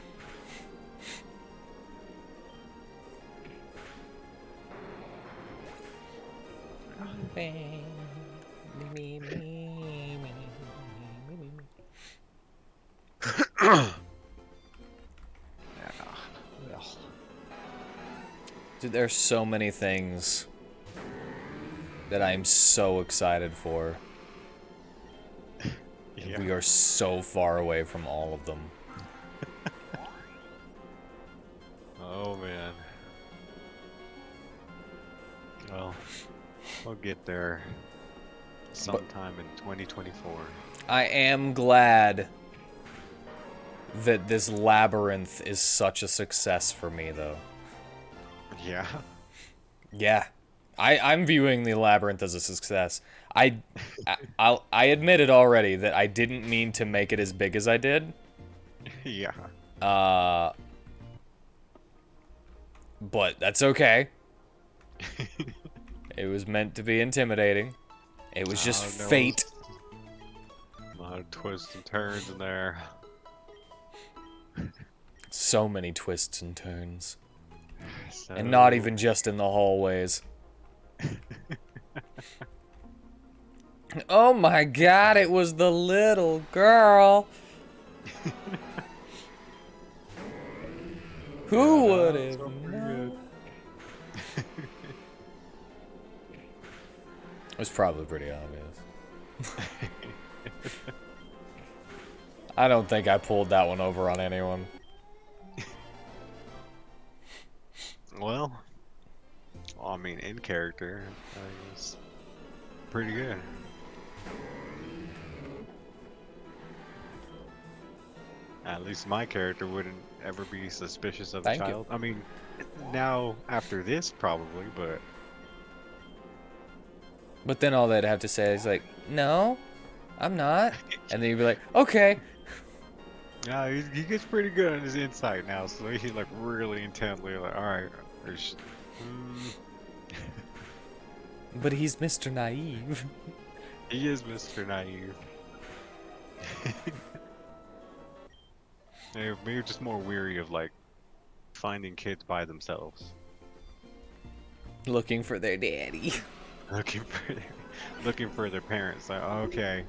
Dude, there's so many things that I'm so excited for. Yeah. We are so far away from all of them. Oh man. Well, I'll get there sometime in 2024. I am glad that this labyrinth is such a success for me, though. Yeah. Yeah. I'm viewing the labyrinth as a success. I admitted already that I didn't mean to make it as big as I did. Yeah. But that's okay. It was meant to be intimidating. It was just fate. A lot of twists and turns in there. So many twists and turns. So... And not even just in the hallways. Oh my god, it was the little girl. Who would have known? was probably pretty obvious. I don't think I pulled that one over on anyone. Well, I mean, in character, it was pretty good. At least my character wouldn't ever be suspicious of a Thank you. child. I mean, now after this, probably, but But then all they'd have to say is like, no, I'm not. And then you'd be like, okay. yeah, he gets pretty good on his insight now. So he's like really intently like, all right, there's. But he's Mr. Naive. He is Mr. Naive. Maybe just more weary of like finding kids by themselves, Looking for their daddy. looking for their parents. Like, okay,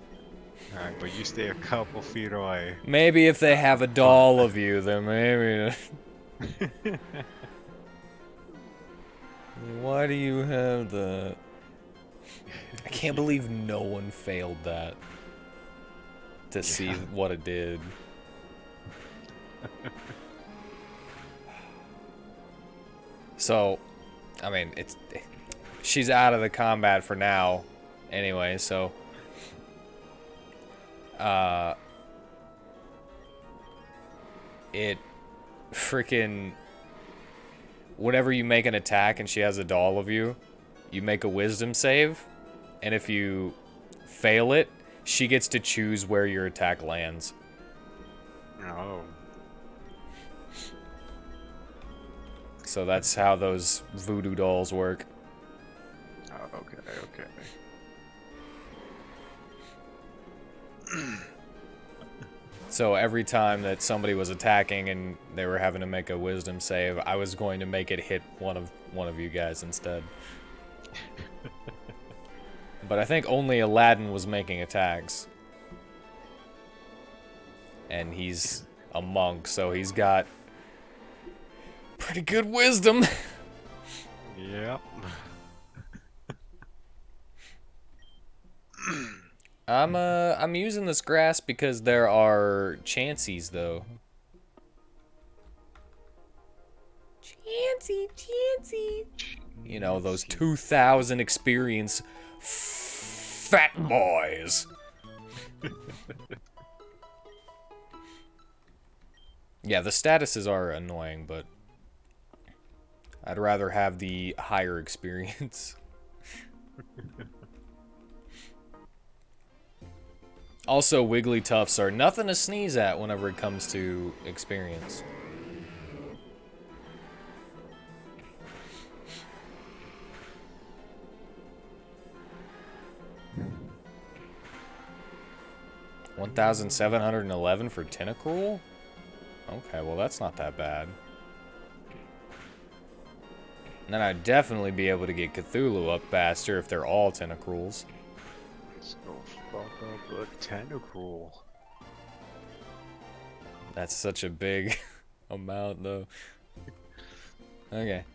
all right, but you stay a couple feet away. Maybe if they have a doll of you, then maybe. Why do you have that? I can't believe no one failed that. To see what it did. So, I mean, she's out of the combat for now, anyway. So, it freaking whenever you make an attack and she has a doll of you, you make a wisdom save, and if you fail it, she gets to choose where your attack lands. Oh. So that's how those voodoo dolls work. Oh, okay, okay. So every time that somebody was attacking and they were having to make a wisdom save, I was going to make it hit one of you guys instead. But I think only Aladdin was making attacks. And he's a monk, so he's got pretty good wisdom. Yep. I'm using this grass because there are chances though. Chansey. You know, those 2,000 experience fat boys. Yeah, the statuses are annoying, but I'd rather have the higher experience. Also, Wigglytuffs are nothing to sneeze at whenever it comes to experience. $1,711 for Tentacruel? Okay, well that's not that bad. And then I'd definitely be able to get Cthulhu up faster if they're all Tentacruels. Let's go fuck up a Tentacruel. That's such a big amount, though. Okay,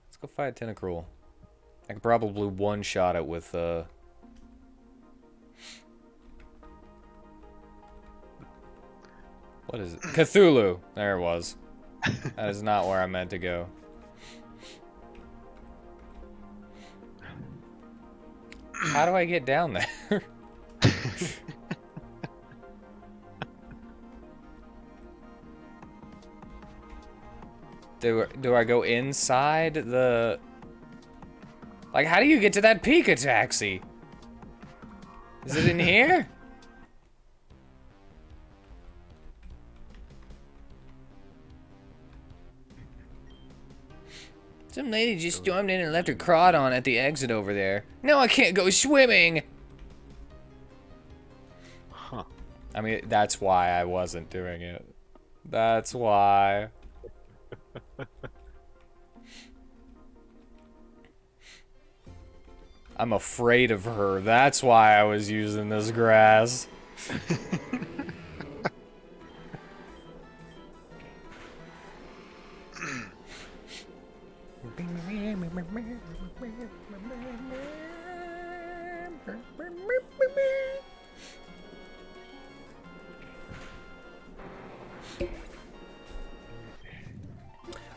let's go fight Tentacruel. I could probably one-shot it with, what is it? Cthulhu! There it was. That is not where I meant to go. How do I get down there? Do I go inside the... Like, how do you get to that Pika taxi? Is it in here? Some lady just stormed in and left her Crawdon at the exit over there. No, I can't go swimming! Huh. I mean, that's why I wasn't doing it. That's why. I'm afraid of her. That's why I was using this grass.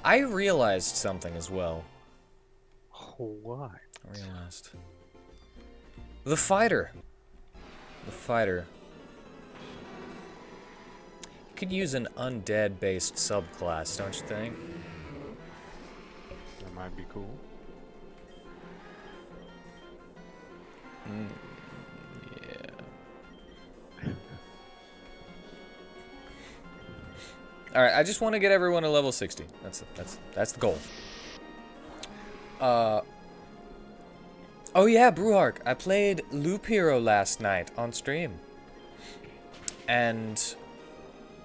I realized something as well. What? I realized. The fighter. The fighter. You could use an undead-based subclass, don't you think? That might be cool. Yeah. All right, I just want to get everyone to level 60. That's the goal. Oh yeah, Brewhark. I played Loop Hero last night on stream. And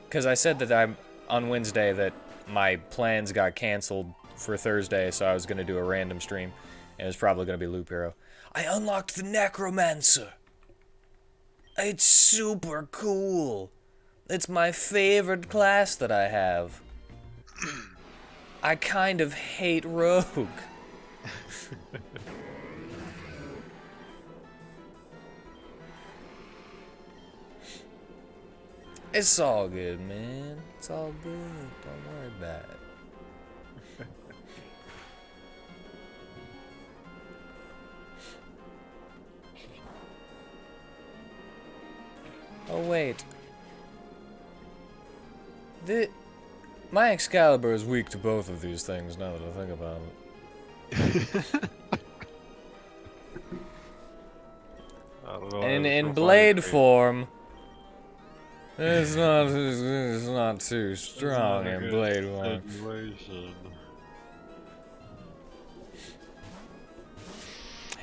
because I said that on Wednesday that my plans got canceled for Thursday, so I was going to do a random stream, and it was probably going to be Loop Hero. I unlocked the Necromancer. It's super cool. It's my favorite class that I have. I kind of hate Rogue. It's all good, man. It's all good. Don't worry about it. Oh, wait. My Excalibur is weak to both of these things, now that I think about it. I don't know. In blade form, it's not too strong in blade form.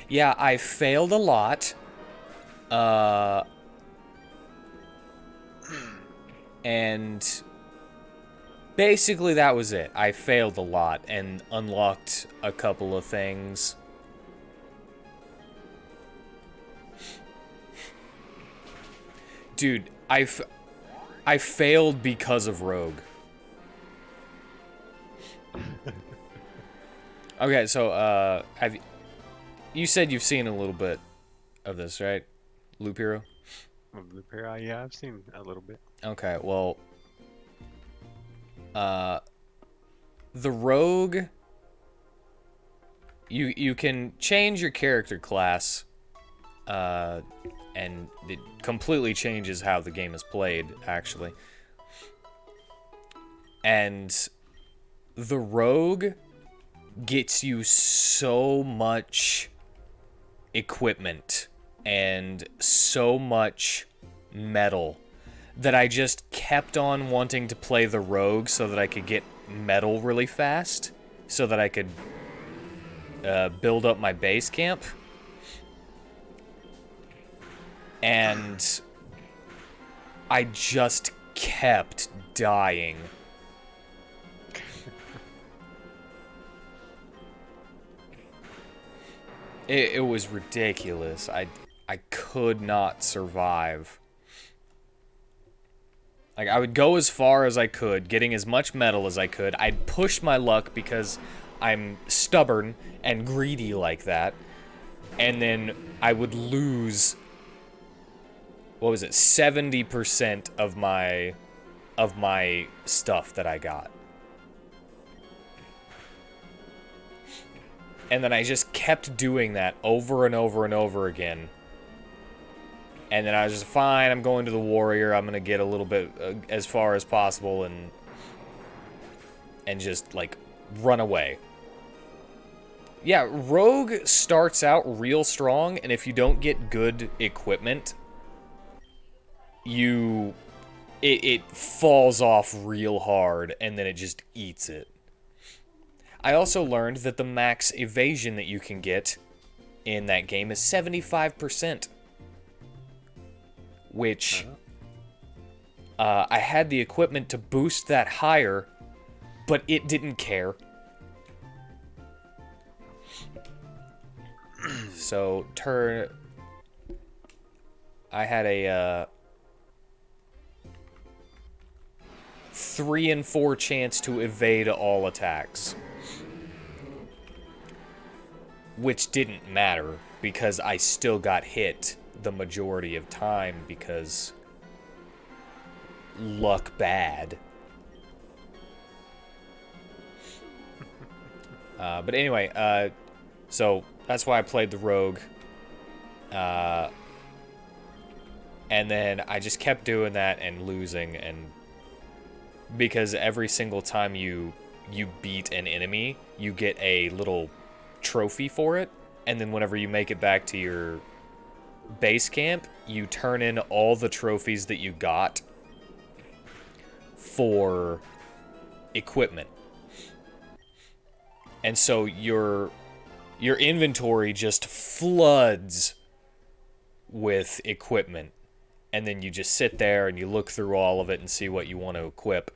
Yeah, I failed a lot. And basically that was it. I failed a lot and unlocked a couple of things. Dude, I failed because of Rogue. Okay, so you said you've seen a little bit of this, right? Loop Hero? Loop Hero, yeah, I've seen a little bit. Okay, well, the Rogue, you can change your character class, and it completely changes how the game is played, actually. And the Rogue gets you so much equipment and so much metal that I just kept on wanting to play the Rogue so that I could get metal really fast, so that I could build up my base camp. And I just kept dying. It was ridiculous. I could not survive. Like, I would go as far as I could, getting as much metal as I could. I'd push my luck because I'm stubborn and greedy like that. And then I would lose, what was it, 70% of my stuff that I got. And then I just kept doing that over and over and over again. And then I was just, fine, I'm going to the warrior. I'm going to get a little bit as far as possible and just, like, run away. Yeah, Rogue starts out real strong, and if you don't get good equipment, it falls off real hard, and then it just eats it. I also learned that the max evasion that you can get in that game is 75%. Which, I had the equipment to boost that higher, but it didn't care. So, I had a 3 in 4 chance to evade all attacks. which didn't matter because I still got hit the majority of time because luck bad. But anyway, so that's why I played the rogue. And then I just kept doing that and losing, and because every single time you beat an enemy, you get a little trophy for it, and then whenever you make it back to your base camp, you turn in all the trophies that you got for equipment. And so your inventory just floods with equipment. And then you just sit there and you look through all of it and see what you want to equip.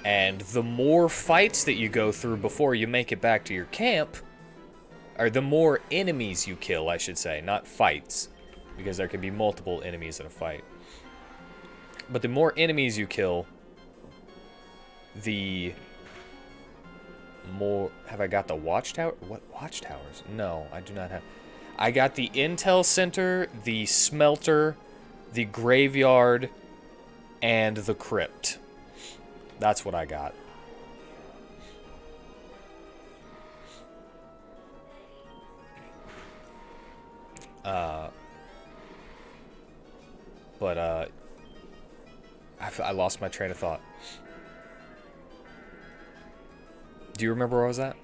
And the more fights that you go through before you make it back to your camp, or the more enemies you kill, I should say, not fights, because there can be multiple enemies in a fight. But the more enemies you kill, the more... Have I got the watchtower? What watchtowers? No, I do not have... I got the Intel Center, the Smelter, the Graveyard, and the Crypt. That's what I got. I lost my train of thought. Do you remember where I was at?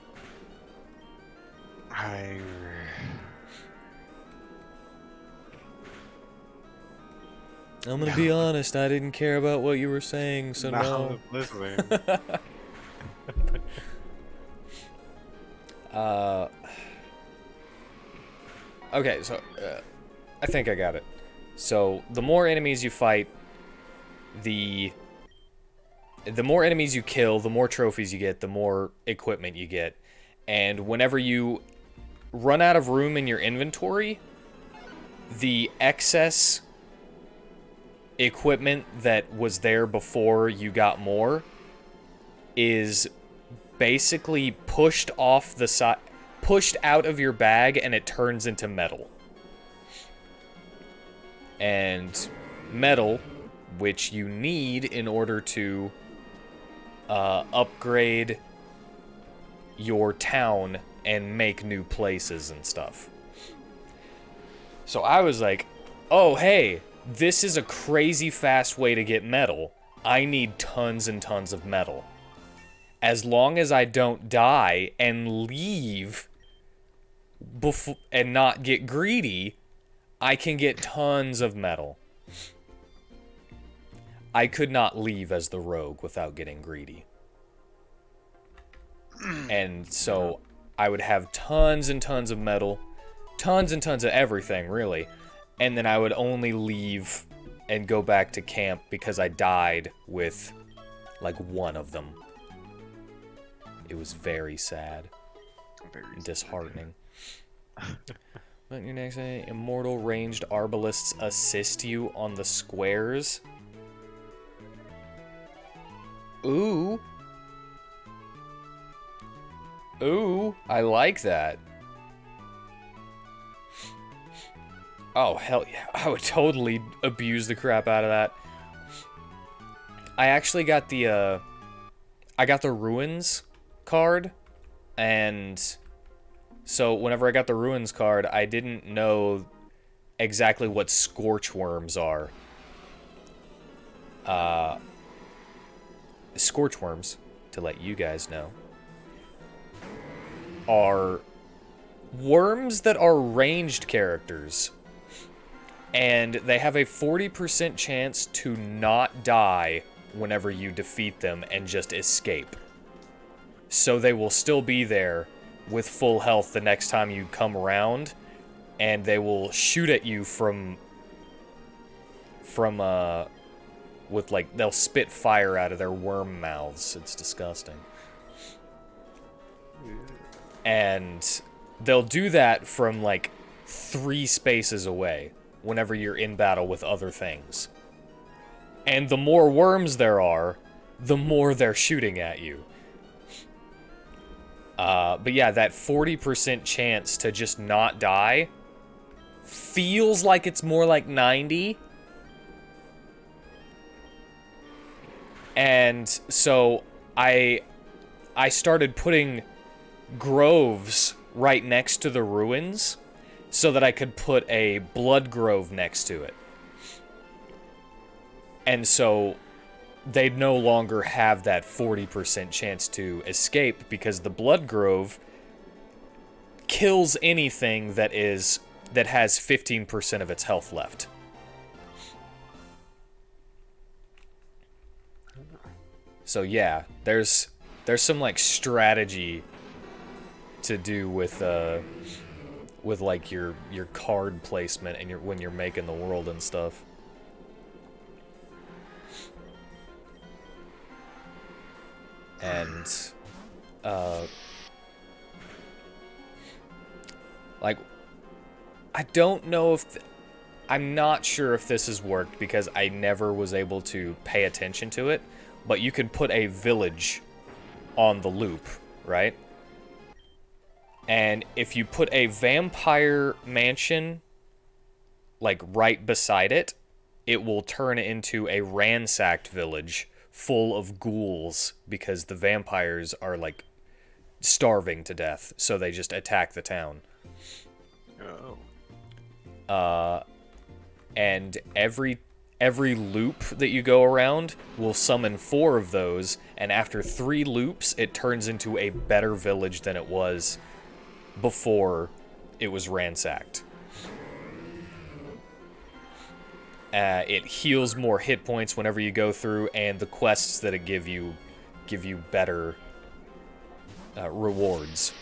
I'm gonna be honest, I didn't care about what you were saying, so no. Listening. Okay, so I think I got it. So the more enemies you fight, the more enemies you kill, the more trophies you get, the more equipment you get. And whenever you run out of room in your inventory, the excess equipment that was there before you got more is basically pushed off the side, pushed out of your bag, and it turns into metal. And metal, which you need in order to upgrade your town and make new places and stuff. So I was like, oh hey, this is a crazy fast way to get metal. I need tons and tons of metal. As long as I don't die and leave and not get greedy, I can get tons of metal. I could not leave as the rogue without getting greedy. And so I would have tons and tons of metal, tons and tons of everything, really. And then I would only leave and go back to camp because I died with, like, one of them. It was very sad. Very disheartening. But your next day, immortal ranged arbalists assist you on the squares. Ooh. Ooh, I like that. Oh, hell yeah. I would totally abuse the crap out of that. I actually got the, I got the Ruins card, and so whenever I got the Ruins card, I didn't know exactly what Scorchworms are. Scorchworms, to let you guys know, are worms that are ranged characters. And they have a 40% chance to not die whenever you defeat them and just escape. So they will still be there with full health the next time you come around, and they will shoot at you from with, like, they'll spit fire out of their worm mouths. It's disgusting. And they'll do that from, like, 3 spaces away whenever you're in battle with other things. And the more worms there are, the more they're shooting at you. But yeah, that 40% chance to just not die feels like it's more like 90. And so I started putting groves right next to the ruins so that I could put a blood grove next to it. And so they'd no longer have that 40% chance to escape because the blood grove kills anything that has 15% of its health left. So yeah, there's some like strategy to do with like your card placement and when you're making the world and stuff. And like I don't know if I'm not sure if this has worked because I never was able to pay attention to it, but you can put a village on the loop, right? And if you put a vampire mansion like right beside it, it will turn into a ransacked village full of ghouls because the vampires are like starving to death, so they just attack the town. Oh. And every loop that you go around will summon 4 of those, and after 3 loops, it turns into a better village than it was before it was ransacked. It heals more hit points whenever you go through, and the quests that it give you better rewards.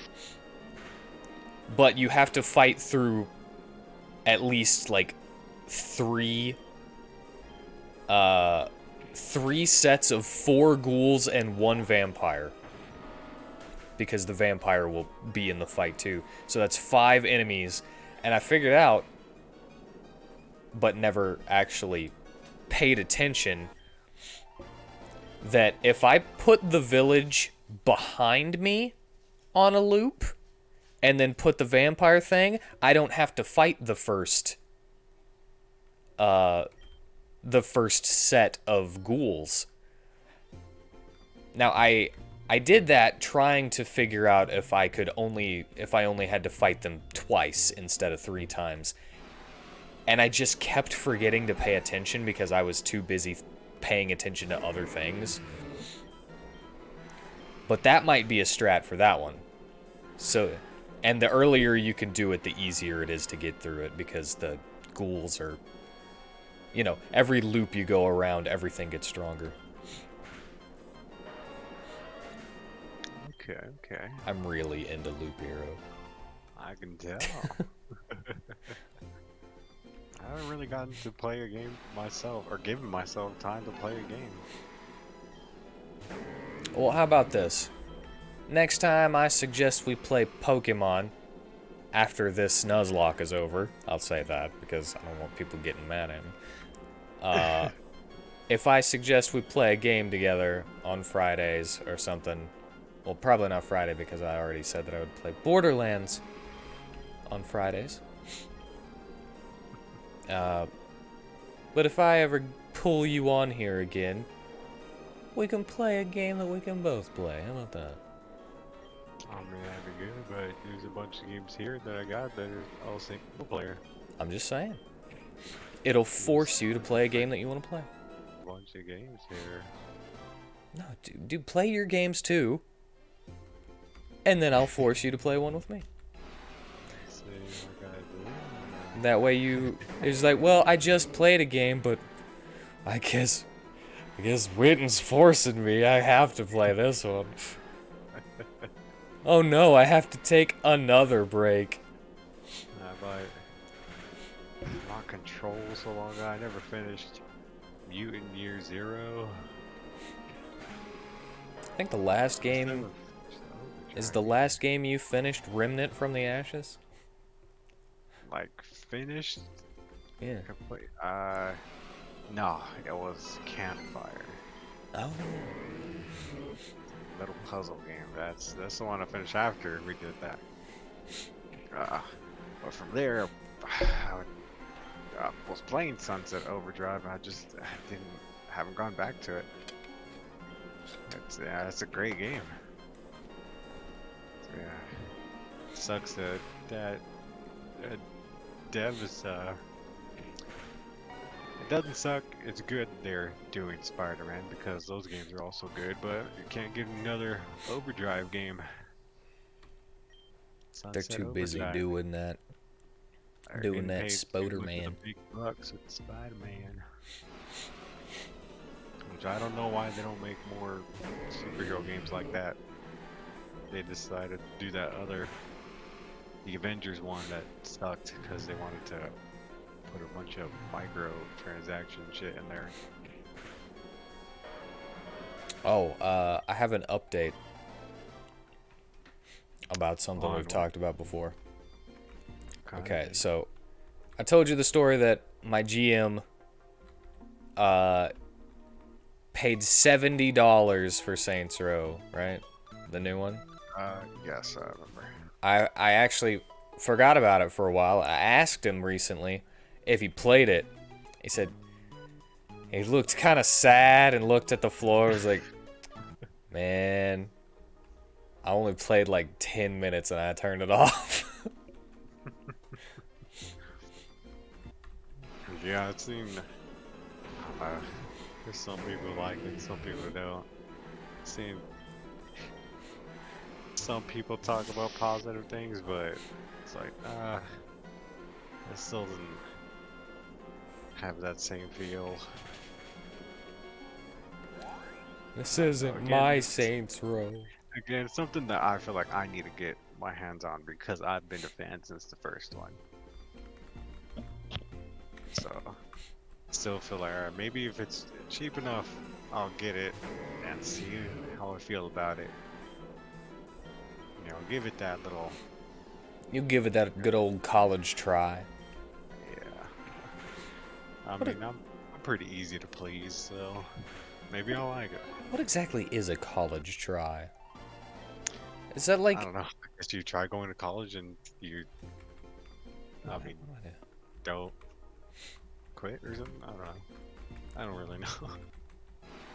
But you have to fight through at least like 3 sets of 4 ghouls and 1 vampire, because the vampire will be in the fight too. So that's 5 enemies, and I figured out, but never actually paid attention, that if I put the village behind me on a loop and then put the vampire thing, I don't have to fight the first set of ghouls. Now I did that trying to figure out if I only had to fight them twice instead of 3 times. And I just kept forgetting to pay attention because I was too busy paying attention to other things. But that might be a strat for that one. So, and the earlier you can do it, the easier it is to get through it, because the ghouls are, you know, every loop you go around, everything gets stronger. Okay. I'm really into Loop Hero. I can tell. I haven't really gotten to play a game myself, or given myself time to play a game. Well, how about this? Next time I suggest we play Pokémon after this Nuzlocke is over. I'll say that because I don't want people getting mad at me. If I suggest we play a game together on Fridays or something, well, probably not Friday because I already said that I would play Borderlands on Fridays. But if I ever pull you on here again, we can play a game that we can both play. How about that? I mean, that'd be good, but there's a bunch of games here that I got that are all single player. I'm just saying. It'll force you to play a game that you want to play. A bunch of games here. No, dude, play your games too. And then I'll force you to play one with me. See what I do. That way it's like, well, I just played a game, but I guess WheatTon's forcing me. I have to play this one. Oh no, I have to take another break. My control so long ago, I never finished Mutant Year Zero. I think the last game is the last game you finished Remnant from the Ashes? Like finished? Yeah. Complete. No, it was Campfire. Oh. little puzzle game. That's the one I finished after we did that. But from there, I was playing Sunset Overdrive. And haven't gone back to it. It's a great game. Yeah, sucks that dev is It doesn't suck. It's good they're doing Spider-Man because those games are also good, but you can't get another Overdrive game. They're Sunset too busy Overdrive. doing that. They're Doing getting that paid too much of Spoder-Man. the big bucks with Spider-Man. Which I don't know why they don't make more superhero games like that. They decided to do that the Avengers one that sucked because they wanted to put a bunch of micro-transaction shit in there. Oh, I have an update about something On we've what? talked about before. Kinda. Okay, so I told you the story that my GM paid $70 for Saints Row, right? The new one. Yes, I remember. I actually forgot about it for a while. I asked him recently if he played it. He said he looked kind of sad and looked at the floor. He was like, man, I only played like 10 minutes and I turned it off. Yeah, I've seen. There's some people like it, some people don't. Seen some people talk about positive things, but it's like, it still doesn't have that same feel. This isn't Again, my it's- Saints Row. Again, it's something that I feel like I need to get my hands on because I've been a fan since the first one. So, still feel like, alright, maybe if it's cheap enough, I'll get it and see how I feel about it. You know, give it that little, You give it that good old college try. yeah. I mean, I'm pretty easy to please, so maybe I'll like it. What exactly is a college try? Is that like... I don't know. I guess you try going to college and you, I mean, don't quit or something? I don't know. I don't really know.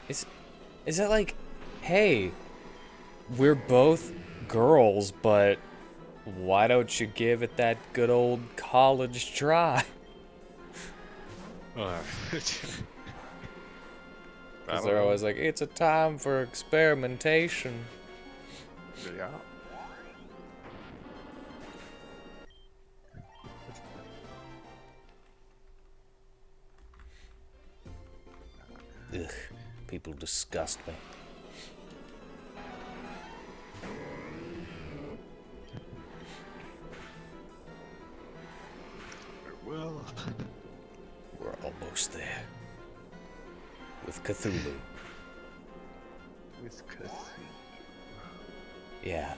Is that like, hey, we're both girls, but why don't you give it that good old college try? Because they're always like, it's a time for experimentation. Yeah. Ugh, people disgust me. Well, We're almost there. With Cthulhu. with Yeah.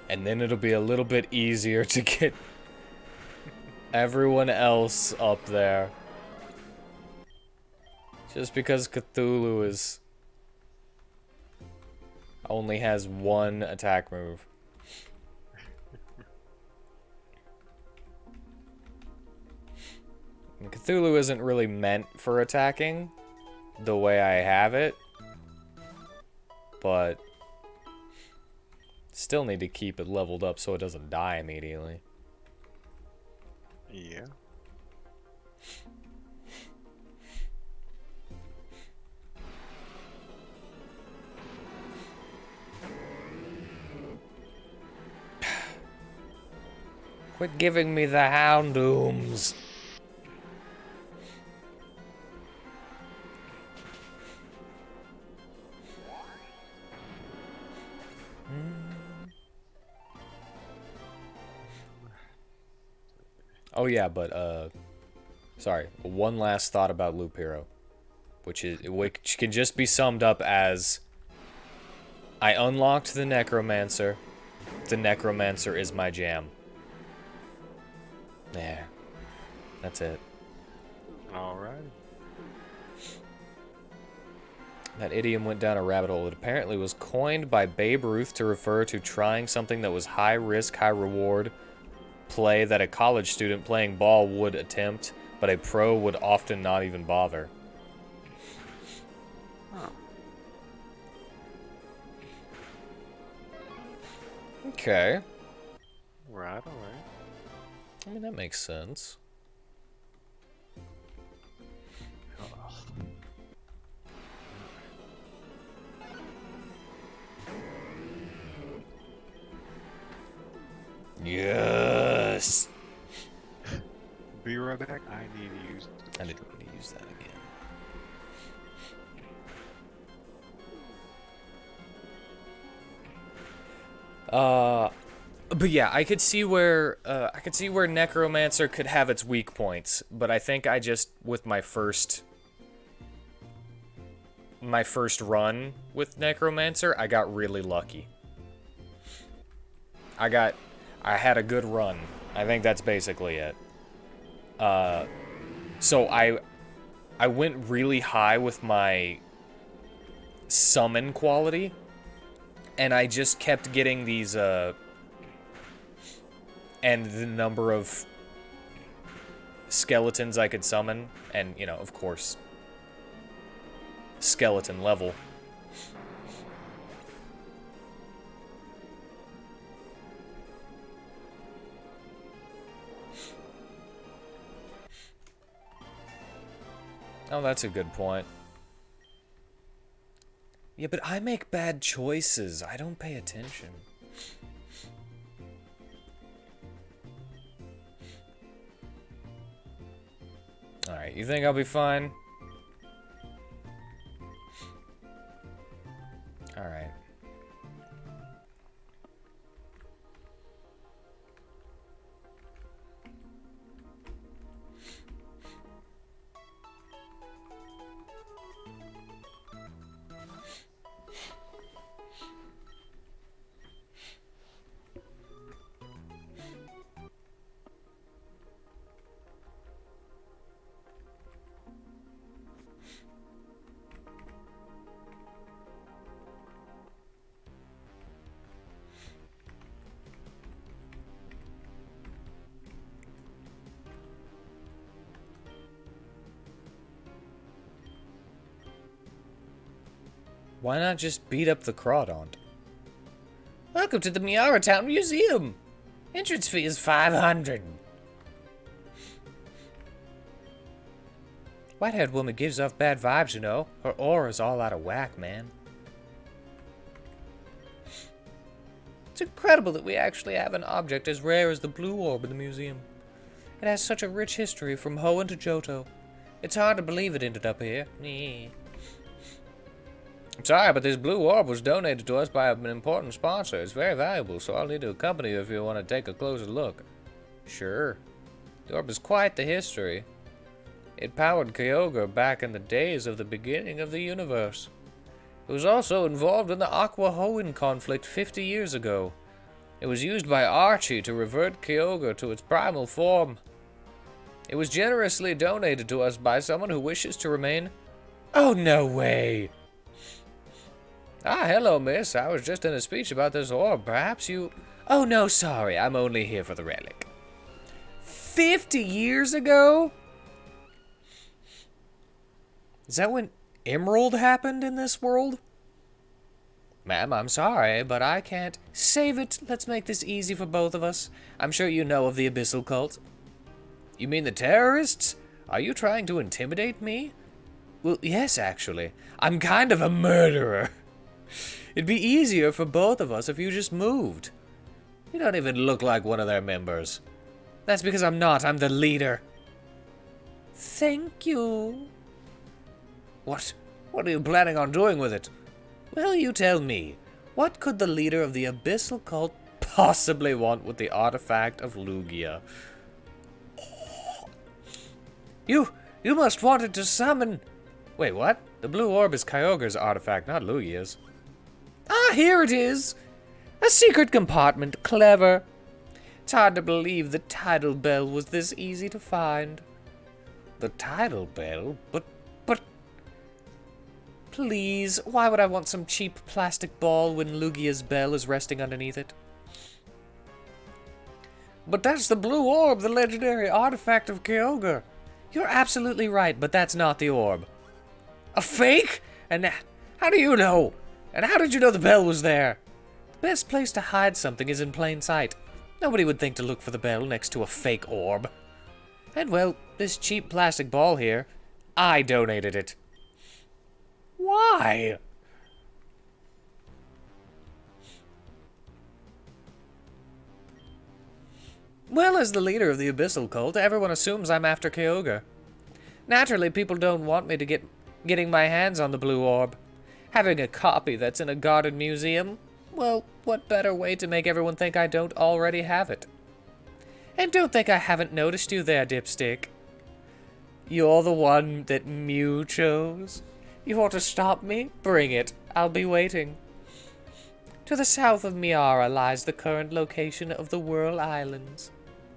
And then it'll be a little bit easier to get everyone else up there. Just because Cthulhu is... only has one attack move. And Cthulhu isn't really meant for attacking the way I have it. But still need to keep it leveled up so it doesn't die immediately. Yeah. Quit giving me the Houndooms. Oh yeah, but sorry. One last thought about Loop Hero, which can just be summed up as I unlocked the Necromancer. The Necromancer is my jam. There. That's it. All right. That idiom went down a rabbit hole. It apparently was coined by Babe Ruth to refer to trying something that was high risk, high reward play that a college student playing ball would attempt, but a pro would often not even bother. Oh. Okay. Right, alright. I mean, that makes sense. Yes! Be right back. I need to use... I didn't need to use that again. But yeah, I could see where Necromancer could have its weak points, but I think I just, with my first run with Necromancer, I got really lucky. I had a good run. I think that's basically it. So I went really high with my summon quality, and I just kept getting these, and the number of skeletons I could summon, and, you know, of course, skeleton level. Oh, that's a good point. Yeah, but I make bad choices. I don't pay attention. Alright, you think I'll be fine? Alright. Why not just beat up the Crawdont? Welcome to the Miara Town Museum! Entrance fee is 500. White-haired woman gives off bad vibes, you know. Her aura's all out of whack, man. It's incredible that we actually have an object as rare as the blue orb in the museum. It has such a rich history from Hoenn to Johto. It's hard to believe it ended up here. I'm sorry, but this blue orb was donated to us by an important sponsor. It's very valuable, so I'll need to accompany you if you want to take a closer look. Sure. The orb is quite the history. It powered Kyogre back in the days of the beginning of the universe. It was also involved in the Aqua Hoenn conflict 50 years ago. It was used by Archie to revert Kyogre to its primal form. It was generously donated to us by someone who wishes to remain... Oh, no way! Ah, hello, miss. I was just in a speech about this orb. Perhaps you... Oh, no, sorry. I'm only here for the relic. 50 years ago? Is that when Emerald happened in this world? Ma'am, I'm sorry, but I can't. Save it. Let's make this easy for both of us. I'm sure you know of the Abyssal Cult. You mean the terrorists? Are you trying to intimidate me? Well, yes, actually. I'm kind of a murderer. It'd be easier for both of us if you just moved. You don't even look like one of their members. That's because I'm not. I'm the leader. Thank you. What? What are you planning on doing with it? Well, you tell me. What could the leader of the Abyssal Cult possibly want with the artifact of Lugia? You must want it to summon... Wait, what? The blue orb is Kyogre's artifact, not Lugia's. Ah, here it is! A secret compartment. Clever. It's hard to believe the tidal bell was this easy to find. The tidal bell? But... Please, why would I want some cheap plastic ball when Lugia's bell is resting underneath it? But that's the blue orb, the legendary artifact of Kyogre. You're absolutely right, but that's not the orb. A fake? And how do you know? And how did you know the bell was there? The best place to hide something is in plain sight. Nobody would think to look for the bell next to a fake orb. And well, this cheap plastic ball here, I donated it. Why? Well, as the leader of the Abyssal cult, everyone assumes I'm after Kyogre. Naturally, people don't want me to getting my hands on the blue orb. Having a copy that's in a guarded museum, well, what better way to make everyone think I don't already have it? And don't think I haven't noticed you there, Dipstick. You're the one that Mew chose? You want to stop me? Bring it. I'll be waiting. To the south of Miara lies the current location of the Whirl Islands.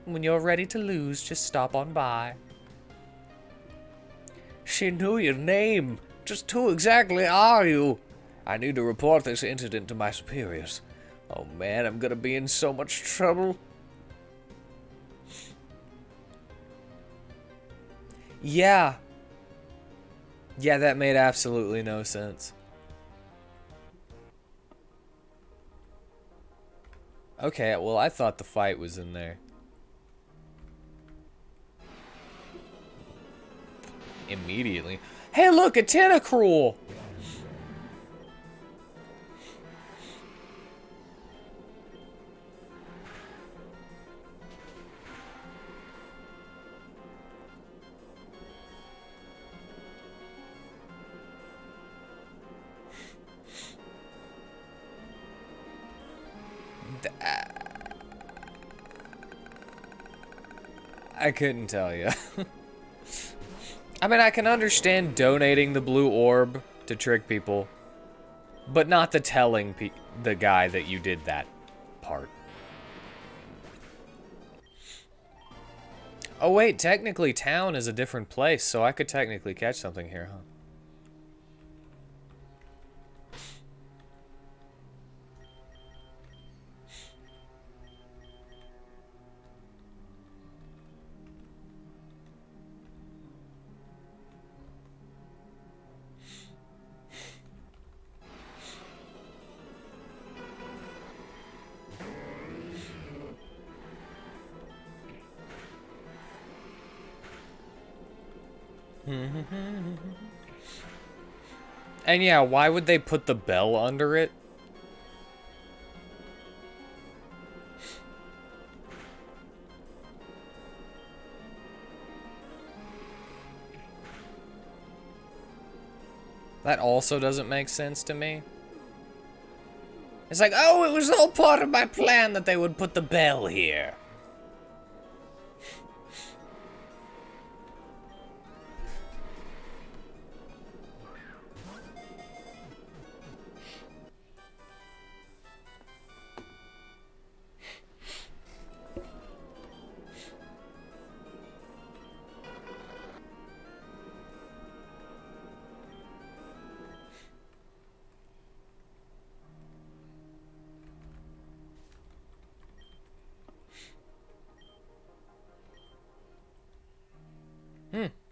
When you're ready to lose, just stop on by. She knew your name. Just who exactly are you? I need to report this incident to my superiors. Oh man, I'm gonna be in so much trouble. Yeah. Yeah, that made absolutely no sense. Okay, well, I thought the fight was in there. Immediately. Hey, look, a Tentacruel! I couldn't tell you. I mean, I can understand donating the blue orb to trick people, but not the telling the guy that you did that part. Oh wait, technically town is a different place, so I could technically catch something here, huh? And yeah, why would they put the bell under it? That also doesn't make sense to me. It's like, oh, it was all part of my plan that they would put the bell here.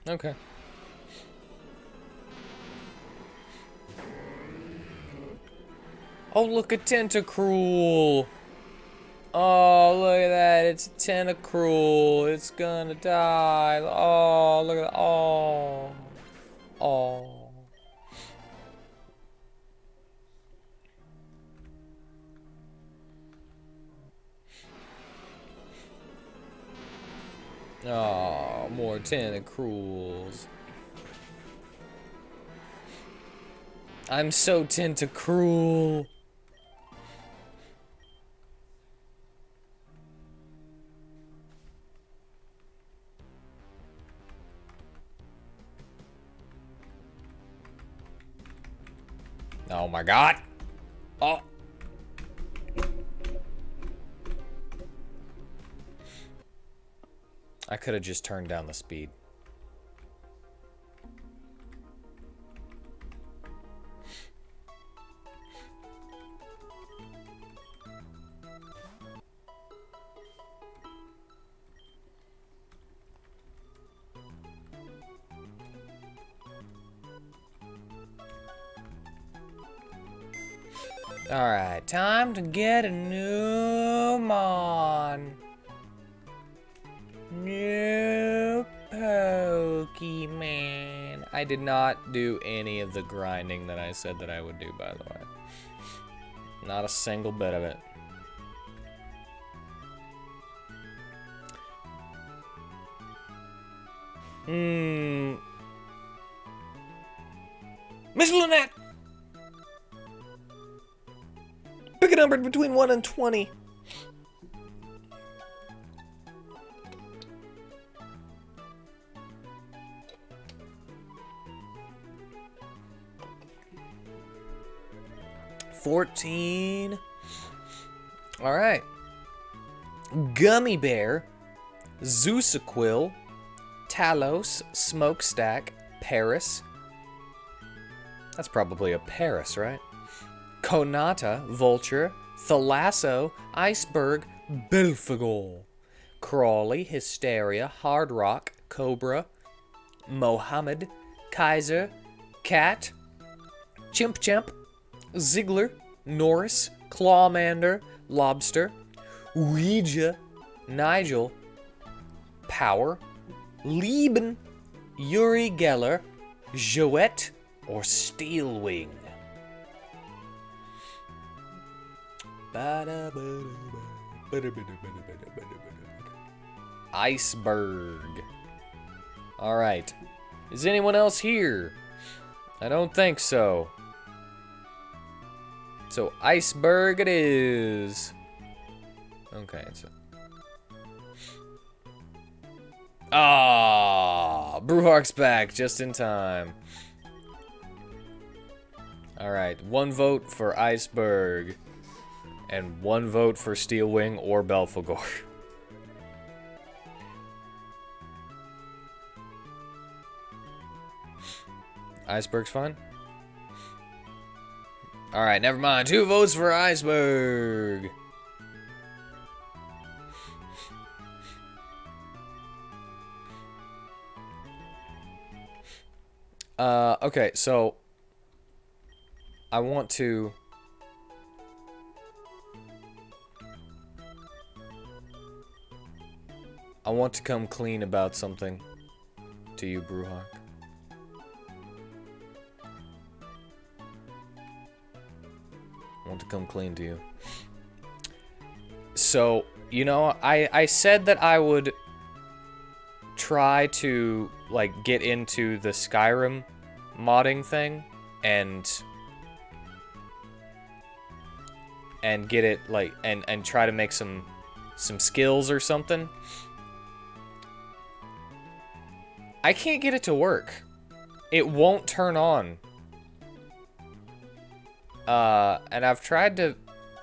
Okay. Oh, look, a Tentacruel. Oh, look at that. It's a Tentacruel. It's gonna die. Oh, look at that. Oh. Oh. Oh, more Tentacruels. I'm so Tentacruel. Oh my god. Oh. I could have just turned down the speed. Alright, time to get a new Mon. New Pokemon. I did not do any of the grinding that I said that I would do, by the way. Not a single bit of it. Miss Lynette! Pick a number between 1 and 20. $14. All right. Gummy Bear, Zeusaquil, Talos, Smokestack, Paris. That's probably a Paris, right? Konata, Vulture, Thalasso, Iceberg, Belphegor, Crawley, Hysteria, Hard Rock, Cobra, Mohammed, Kaiser, Cat, Chimp, Ziggler, Norris, Clawmander, Lobster, Ouija, Nigel, Power, Lieben, Uri Geller, Jouette, or Steelwing. Iceberg. Alright. Is anyone else here? I don't think so. So, Iceberg it is. Okay, so. Ah, Brewhawk's back just in time. Alright, 1 vote for Iceberg. And 1 vote for Steelwing or Belphegor. Iceberg's fine? Alright, never mind. 2 votes for Iceberg. Okay, so I want to come clean about something to you, Brewhawk. I want to come clean to you. So, you know, I said that I would try to, like, get into the Skyrim modding thing and get it, like, and try to make some skills or something. I can't get it to work. It won't turn on. And I've tried to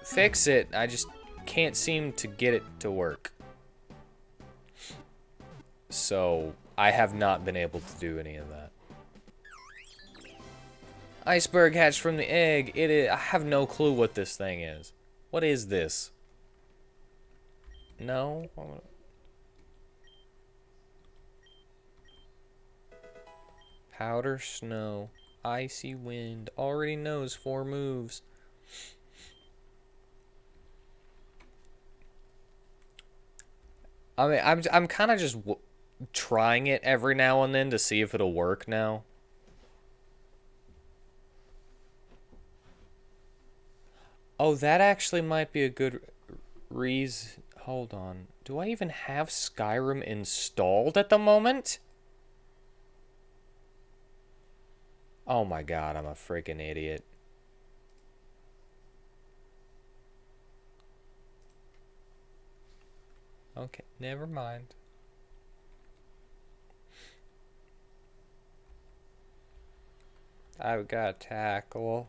fix it, I just can't seem to get it to work. So, I have not been able to do any of that. Iceberg hatched from the egg. It is, I have no clue what this thing is. What is this? No? Powder snow. Icy wind. Already knows 4 moves. I mean, I'm kind of just trying it every now and then to see if it'll work now. Oh, that actually might be a good reason. Hold on. Do I even have Skyrim installed at the moment? Oh my god, I'm a freaking idiot. Okay, never mind. I've got tackle.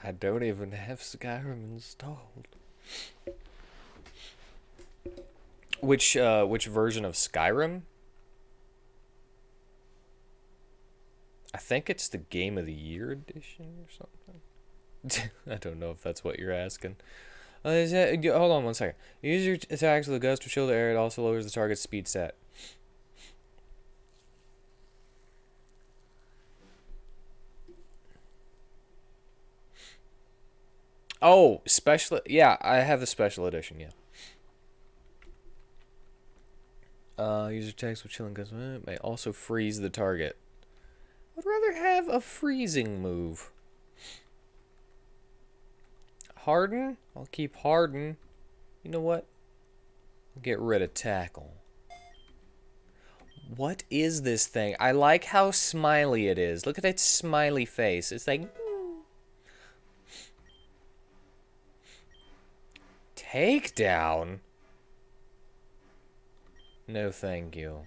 I don't even have Skyrim installed. Which version of Skyrim? I think it's the Game of the Year edition or something. I don't know if that's what you're asking. Hold on 1 second. Use your attacks with a gust or chill to air. It also lowers the target's speed stat. Oh, special. Yeah, I have the special edition. Yeah. User attacks with chilling gust may also freeze the target. I'd rather have a freezing move. Harden? I'll keep Harden. You know what? I'll get rid of Tackle. What is this thing? I like how smiley it is. Look at its smiley face. It's like... Takedown? No thank you.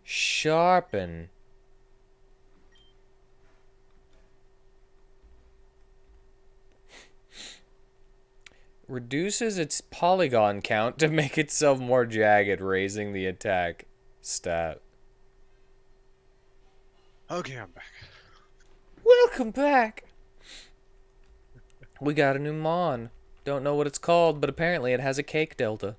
Sharpen. Reduces its polygon count to make itself more jagged, raising the attack stat. Okay, I'm back. Welcome back! We got a new Mon. Don't know what it's called, but apparently it has a cake delta.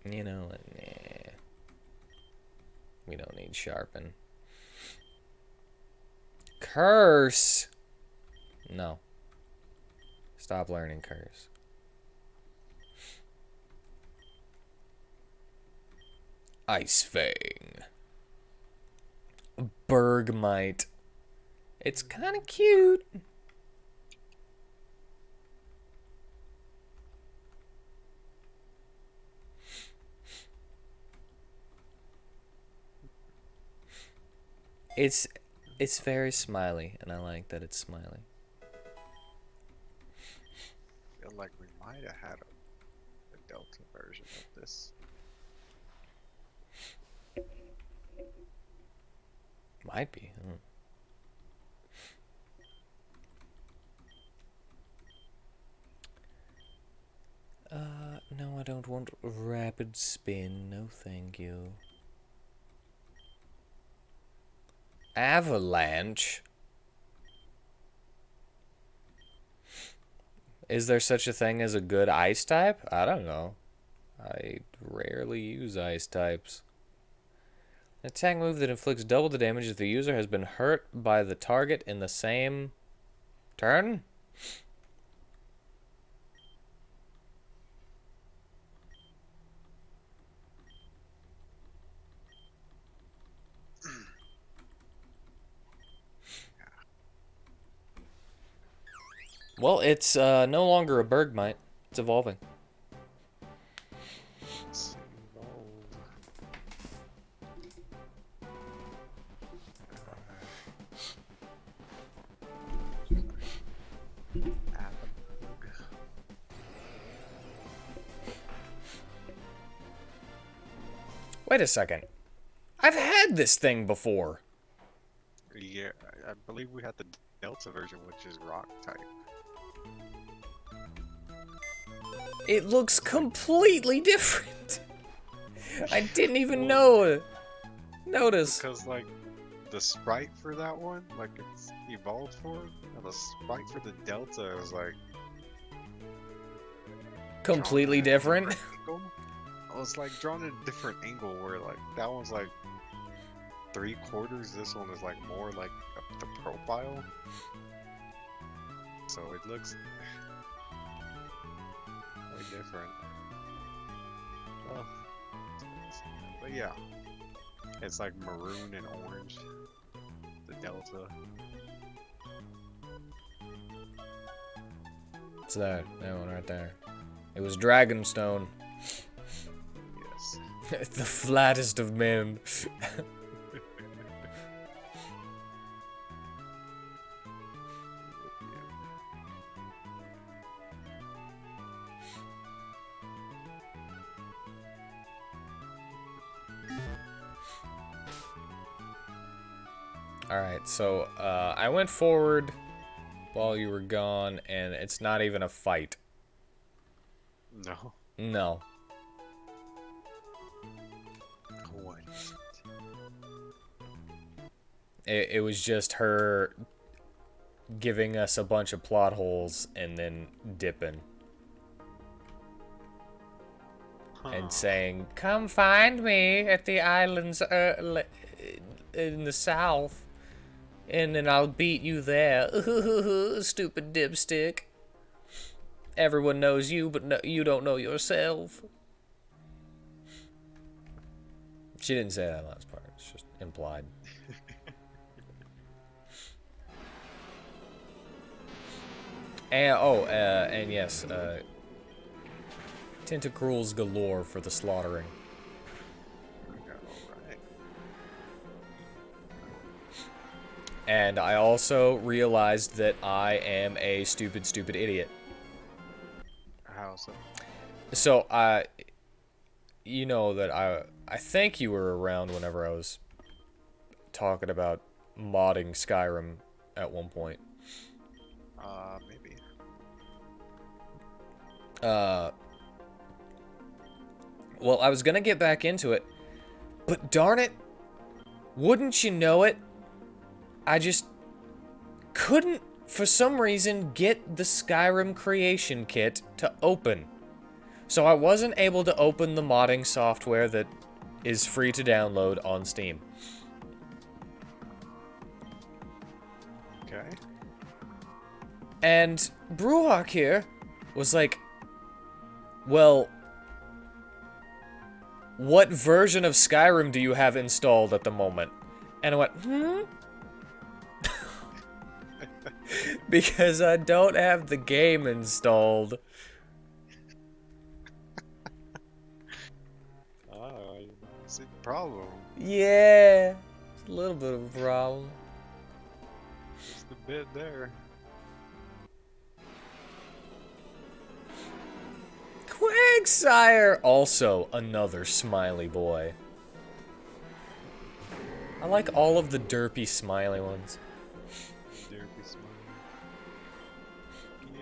You know, nah. We don't need Sharpen. Curse! No. Stop learning Curse. Ice Fang. Bergmite. It's kind of cute. It's very smiley, and I like that it's smiley. I feel like we might have had a Delta version of this. Might be. No, I don't want rapid spin. No, thank you. Avalanche? Is there such a thing as a good ice type? I don't know. I rarely use ice types. An attack move that inflicts double the damage if the user has been hurt by the target in the same turn? Well, it's no longer a Bergmite. It's evolving. Wait a second. I've had this thing before. Yeah, I believe we had the Delta version, which is rock type. It looks completely different. I didn't even notice. Because, like, the sprite for that one, like, it's evolved for, and the sprite for the Delta is, like... Completely different? Oh, it's, like, drawn at a different angle, where, like, that one's, like, 3/4, this one is, like, more, like, up the profile. So it looks... way different. Well, but yeah. It's like maroon and orange. The Delta. It's that one right there. It was Dragonstone. Yes. The flattest of men. Alright, so I went forward while you were gone, and it's not even a fight. No. No. What? It was just her giving us a bunch of plot holes and then dipping. And saying, "Come find me at the islands in the south, and then I'll beat you there." Stupid dipstick. Everyone knows you, but no, you don't know yourself. She didn't say that last part. It's just implied. And yes, tentacles galore for the slaughtering. Alright. And I also realized that I am a stupid, stupid idiot. How so? So, you know that I think you were around whenever I was talking about modding Skyrim at one point. Maybe. Well, I was gonna get back into it, but darn it, wouldn't you know it, I just couldn't, for some reason, get the Skyrim creation kit to open. So I wasn't able to open the modding software that is free to download on Steam. Okay. And Brewhawk here was like, well, what version of Skyrim do you have installed at the moment? And I went, because I don't have the game installed. Oh, I see the problem. Yeah, it's a little bit of a problem. Just a bit there. Quagsire, also another smiley boy. I like all of the derpy smiley ones. Derpy smile. Yeah.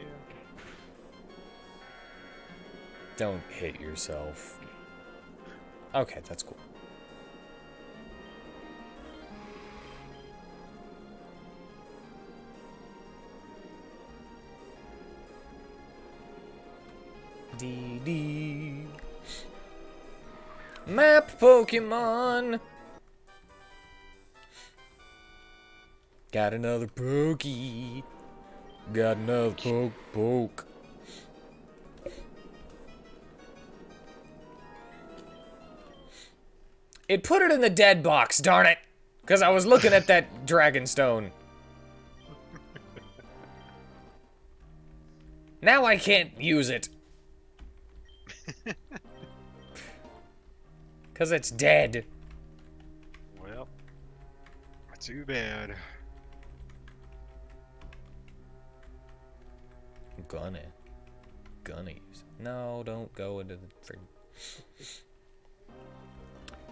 Don't hit yourself. Okay, that's cool. DD. Map Pokemon. Got another Pokey. Got another poke. It put it in the dead box, darn it! Because I was looking at that Dragonstone. Now I can't use it. Because it's dead. Well, too bad. I'm gonna use it. No, don't go into the frig.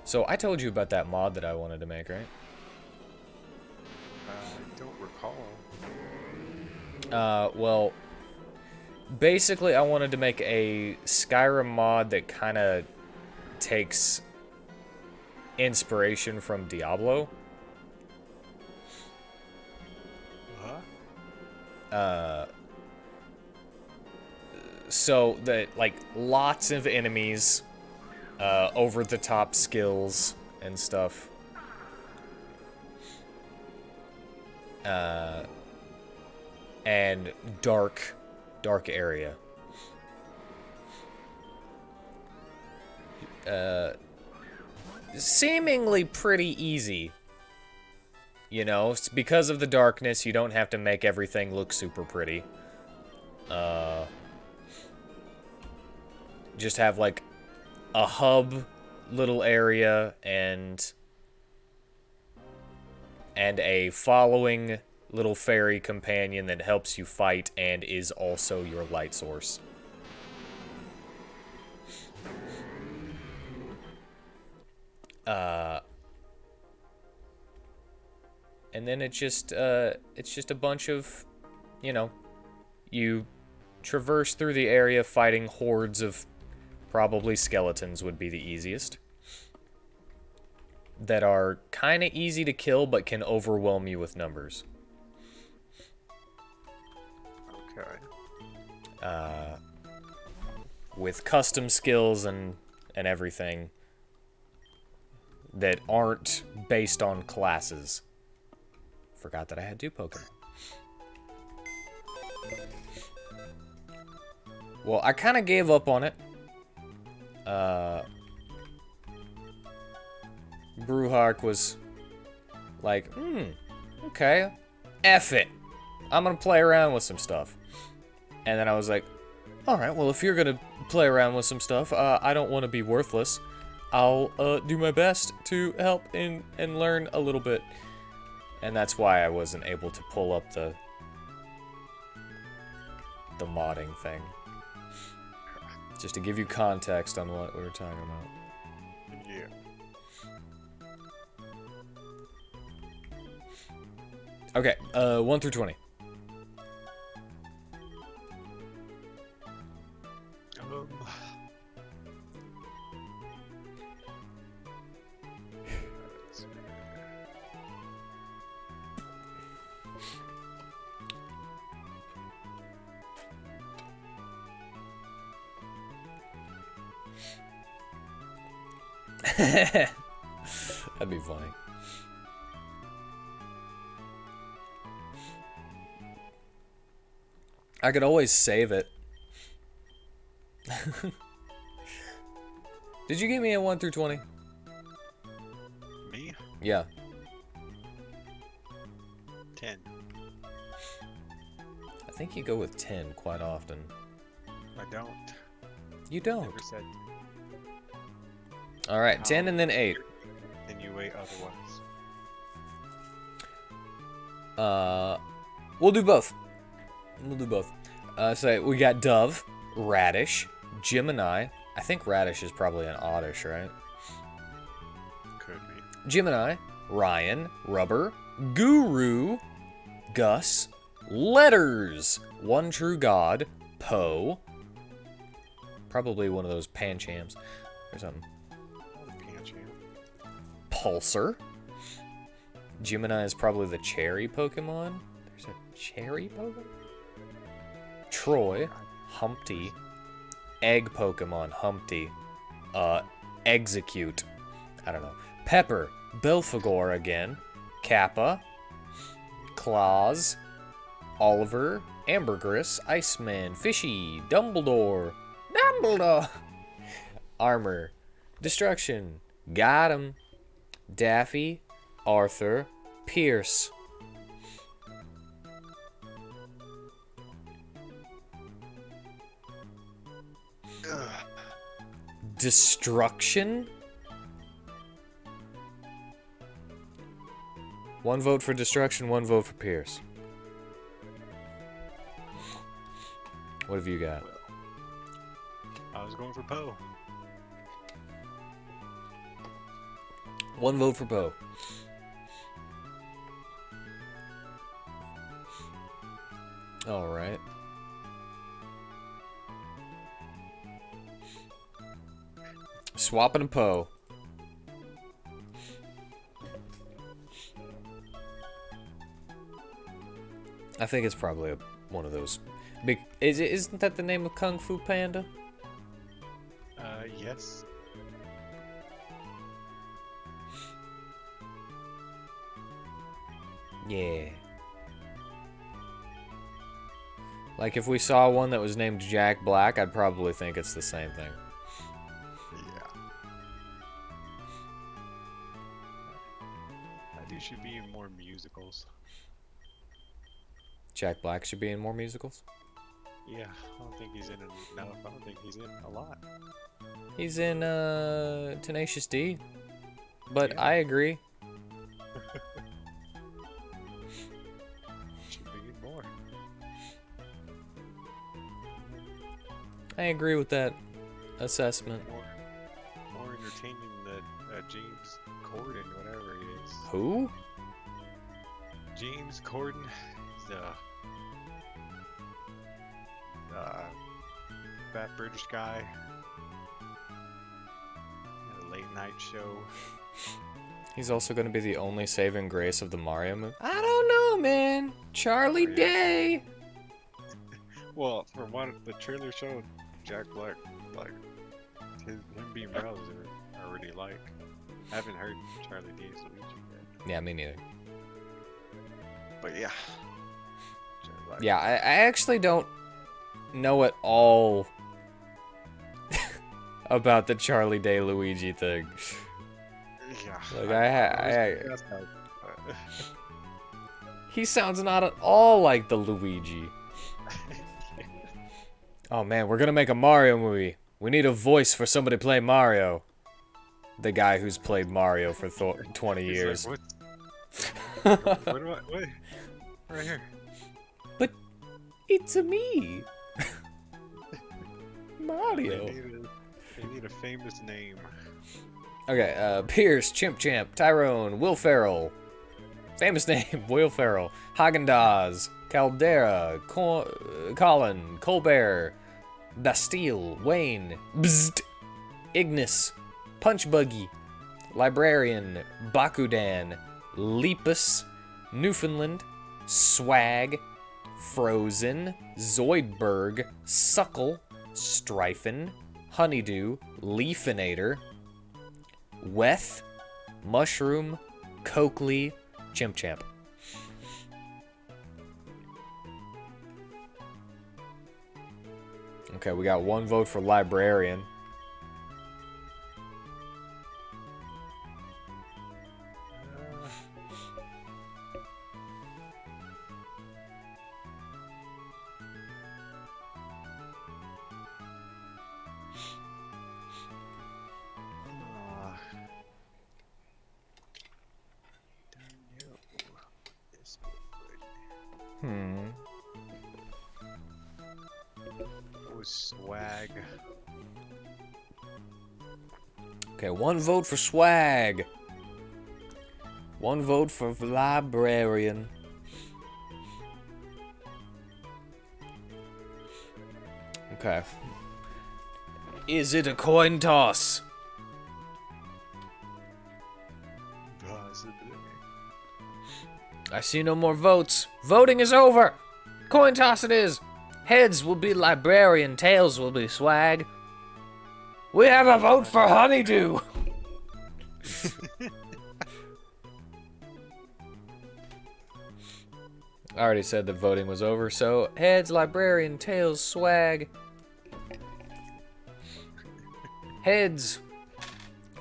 So I told you about that mod that I wanted to make, right? I don't recall. Well, basically I wanted to make a Skyrim mod that kind of takes inspiration from Diablo. So that, like, lots of enemies, over-the-top skills and stuff. And dark area. Seemingly pretty easy. You know, because of the darkness, you don't have to make everything look super pretty. Just have, like, a hub little area and a following little fairy companion that helps you fight and is also your light source. And then it's just a bunch of, you know, you traverse through the area fighting hordes of probably skeletons would be the easiest. that are kind of easy to kill but can overwhelm you with numbers. Okay. With custom skills and everything that aren't based on classes. Forgot that I had 2 Pokemon. Well, I kind of gave up on it. Brewhark was like, okay, F it. I'm gonna play around with some stuff. And then I was like, alright, well, if you're gonna play around with some stuff, I don't want to be worthless. I'll do my best to help and learn a little bit. And that's why I wasn't able to pull up the modding thing. Just to give you context on what we were talking about. Yeah. Okay, 1 through 20. That'd be funny. I could always save it. Did you give me a 1 through 20? Me? Yeah. 10. I think you go with 10 quite often. I don't. You don't. Never said. Alright, 10 and then 8. Insinuate otherwise. We'll do both. We'll do both. So we got Dove, Radish, Gemini. I think Radish is probably an Oddish, right? Could be. Gemini, Ryan, Rubber, Guru, Gus, Letters, One True God, Poe. Probably one of those Panchams or something. Pulsar. Gemini is probably the cherry Pokemon. There's a cherry Pokemon? Troy, Humpty, Egg Pokemon, Humpty, Execute. I don't know. Pepper, Belphegor again, Kappa, Claus, Oliver, Ambergris, Iceman, Fishy, Dumbledore, Armor, Destruction, got him, Daffy, Arthur, Pierce. Destruction? 1 vote for Destruction, 1 vote for Pierce. What have you got? I was going for Poe. 1 vote for Poe. Alright. Swapping a Poe. I think it's probably one of those big. Isn't that the name of Kung Fu Panda? Yes. Yeah. Like if we saw one that was named Jack Black, I'd probably think it's the same thing. Yeah. I think should be in more musicals. Jack Black should be in more musicals? Yeah, I don't think he's in enough. I don't think he's in a lot. He's in Tenacious D. But Yeah. I agree. Should be in more. I agree with that assessment. More entertaining than James Corden, whatever he is. Who? James Corden, he's the fat British guy. Had a late night show. He's also going to be the only saving grace of the Mario movie. I don't know, man. Charlie Oh, yeah. Day. Well, from what the trailer showed, Jack Black, like, him being Bowser, I already like. I haven't heard Charlie Day's Luigi yet. Yeah, me neither. But yeah. Jack Black. Yeah, I actually don't know at all about the Charlie Day Luigi thing. Yeah. Like, he sounds not at all like the Luigi. Oh man, we're gonna make a Mario movie. We need a voice for somebody to play Mario. The guy who's played Mario for 20 years. Like, what? Wait. Right here. But it's a me. Mario. They need a famous name. Okay, Pierce, Chimp Champ, Tyrone, Will Ferrell. Famous name, Will Ferrell. Haagen-Dazs, Caldera, Colin, Colbert, Bastille, Wayne, Bzzzt, Ignis, Punch Buggy, Librarian, Bakudan, Lepus, Newfoundland, Swag, Frozen, Zoidberg, Suckle, Strifen, Honeydew, Leafinator, Weth, Mushroom, Coakley, Chimp Champ. Okay, we got one vote for Librarian. It was Swag. Okay, one vote for Swag. One vote for Librarian. Okay. Is it a coin toss? I see no more votes. Voting is over. Coin toss it is. Heads will be Librarian, tails will be Swag. We have a vote for Honeydew. I already said that voting was over, so heads, Librarian, tails, Swag. Heads,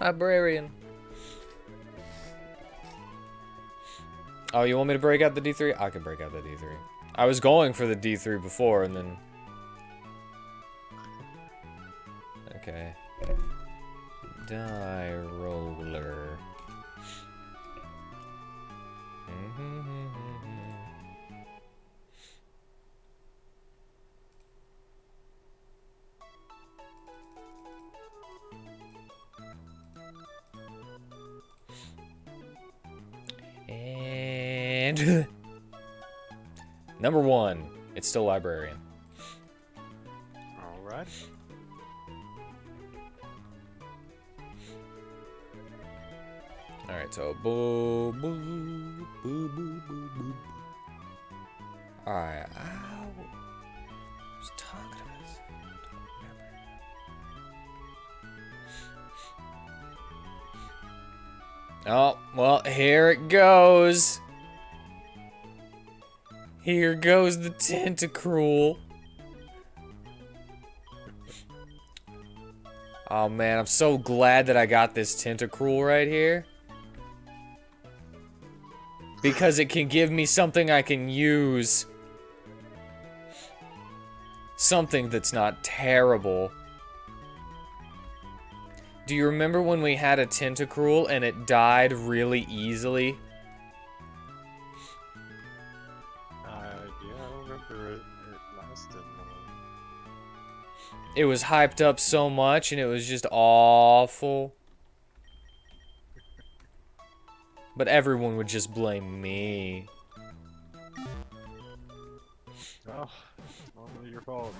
Librarian. Oh, you want me to break out the D3? I can break out the D3. I was going for the D3 before, and then... Okay. Die roller. And number one, it's still Librarian. All right. All right, so boo, boo, boo, boo, boo, boo. All right, I was talking about this. Oh, well, here it goes. Here goes the Tentacruel. Oh man, I'm so glad that I got this Tentacruel right here. Because it can give me something I can use. Something that's not terrible. Do you remember when we had a Tentacruel and it died really easily? Yeah, I don't remember it lasted long. It was hyped up so much and it was just awful. But everyone would just blame me. Oh, it's not really your fault,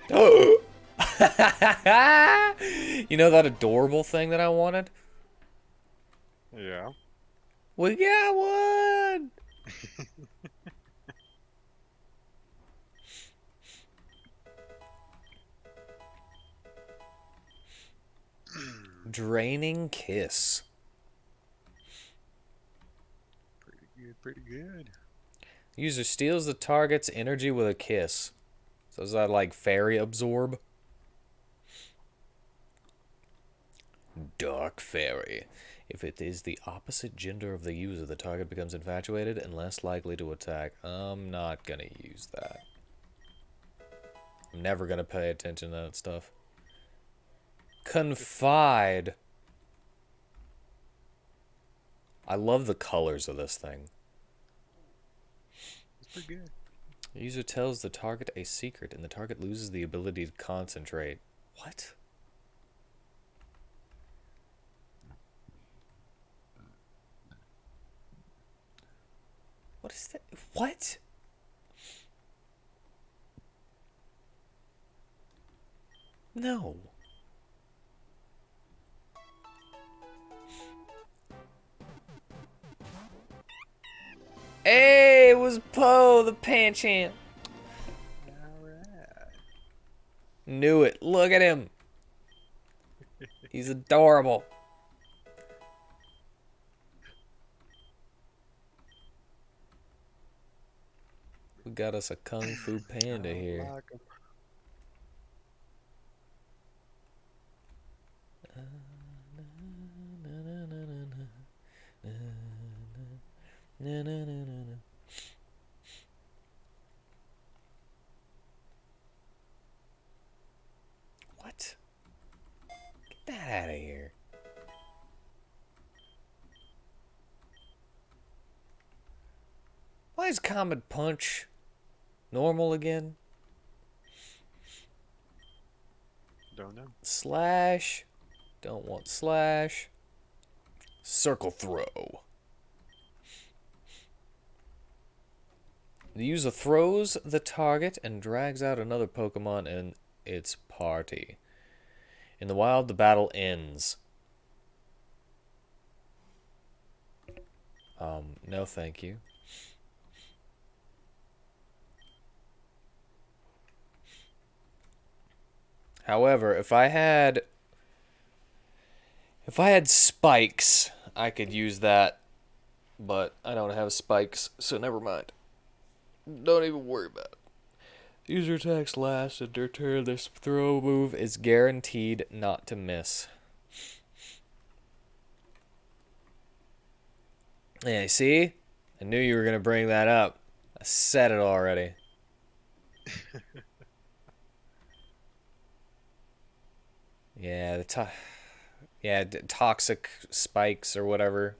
you know. You know that adorable thing that I wanted? Yeah. We got one! Draining Kiss. Pretty good, pretty good. User steals the target's energy with a kiss. So is that like Fairy Absorb? Dark Fairy. If it is the opposite gender of the user, the target becomes infatuated and less likely to attack. I'm not gonna use that. I'm never gonna pay attention to that stuff. Confide. I love the colors of this thing. It's pretty good. The user tells the target a secret, and the target loses the ability to concentrate. What? What is that? What? No. Hey, it was Poe, the Panchant. Alright. Knew it. Look at him. He's adorable. We got us a Kung Fu Panda here. Like 'em. What? Get that out of here. Why is Comet Punch normal again? Don't know. Slash. Don't want slash. Circle throw. The user throws the target and drags out another Pokemon in its party. In the wild, the battle ends. No thank you. However, if I had spikes, I could use that, but I don't have spikes, so never mind. Don't even worry about it. User attacks last and their turn. This throw move is guaranteed not to miss. Yeah, see? I knew you were going to bring that up. I said it already. Yeah, toxic spikes or whatever.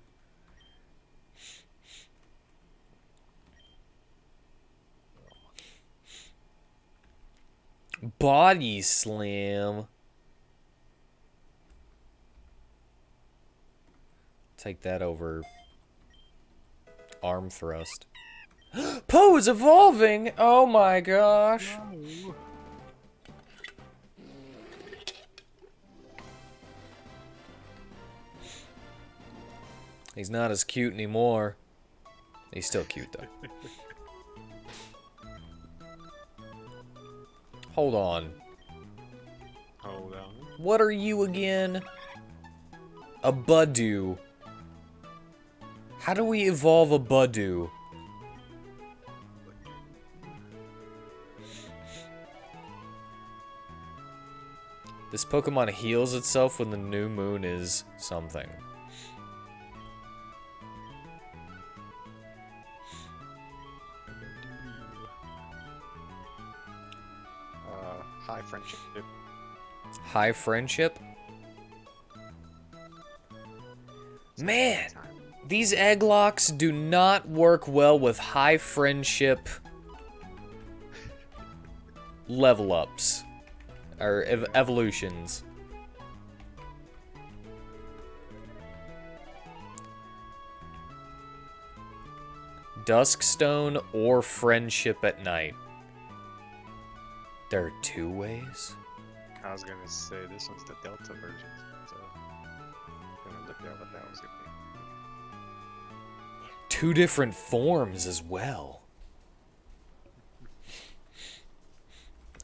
Body slam. Take that over arm thrust. Poe is evolving! Oh my gosh. No. He's not as cute anymore. He's still cute though. Hold on. Hold on. What are you again? A Budew. How do we evolve a Budew? This Pokemon heals itself when the new moon is something. High friendship. High friendship? Man, these Egglocks do not work well with high friendship level ups. Or evolutions. Duskstone or Friendship at Night. There are 2 ways? I was gonna say this one's the Delta version, so I'm gonna look at what that was gonna be. 2 different forms as well.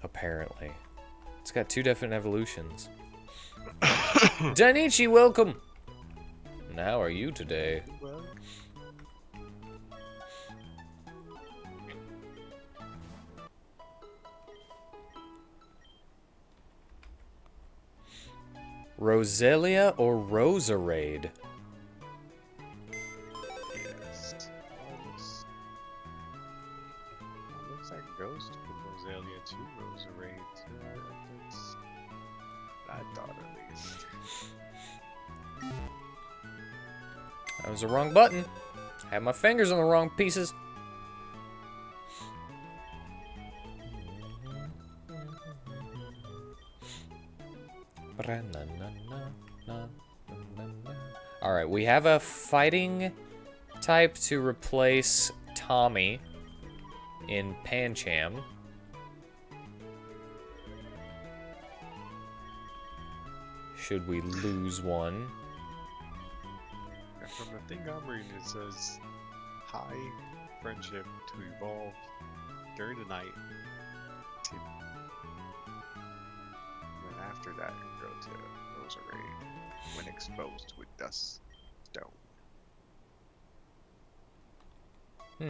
Apparently. It's got 2 different evolutions. Dainichi, welcome! How are you today? Well, Roselia or Roserade? yes. Looks like Ghost with Roselia too, Roserade too. That's what I thought at least. That was the wrong button. Had my fingers on the wrong pieces. Alright, we have a fighting type to replace Tommy in Pancham. Should we lose one? And from the thing I'm reading, it says high friendship to evolve during the night. And then after that, you go to Roserade when exposed with dust stone. I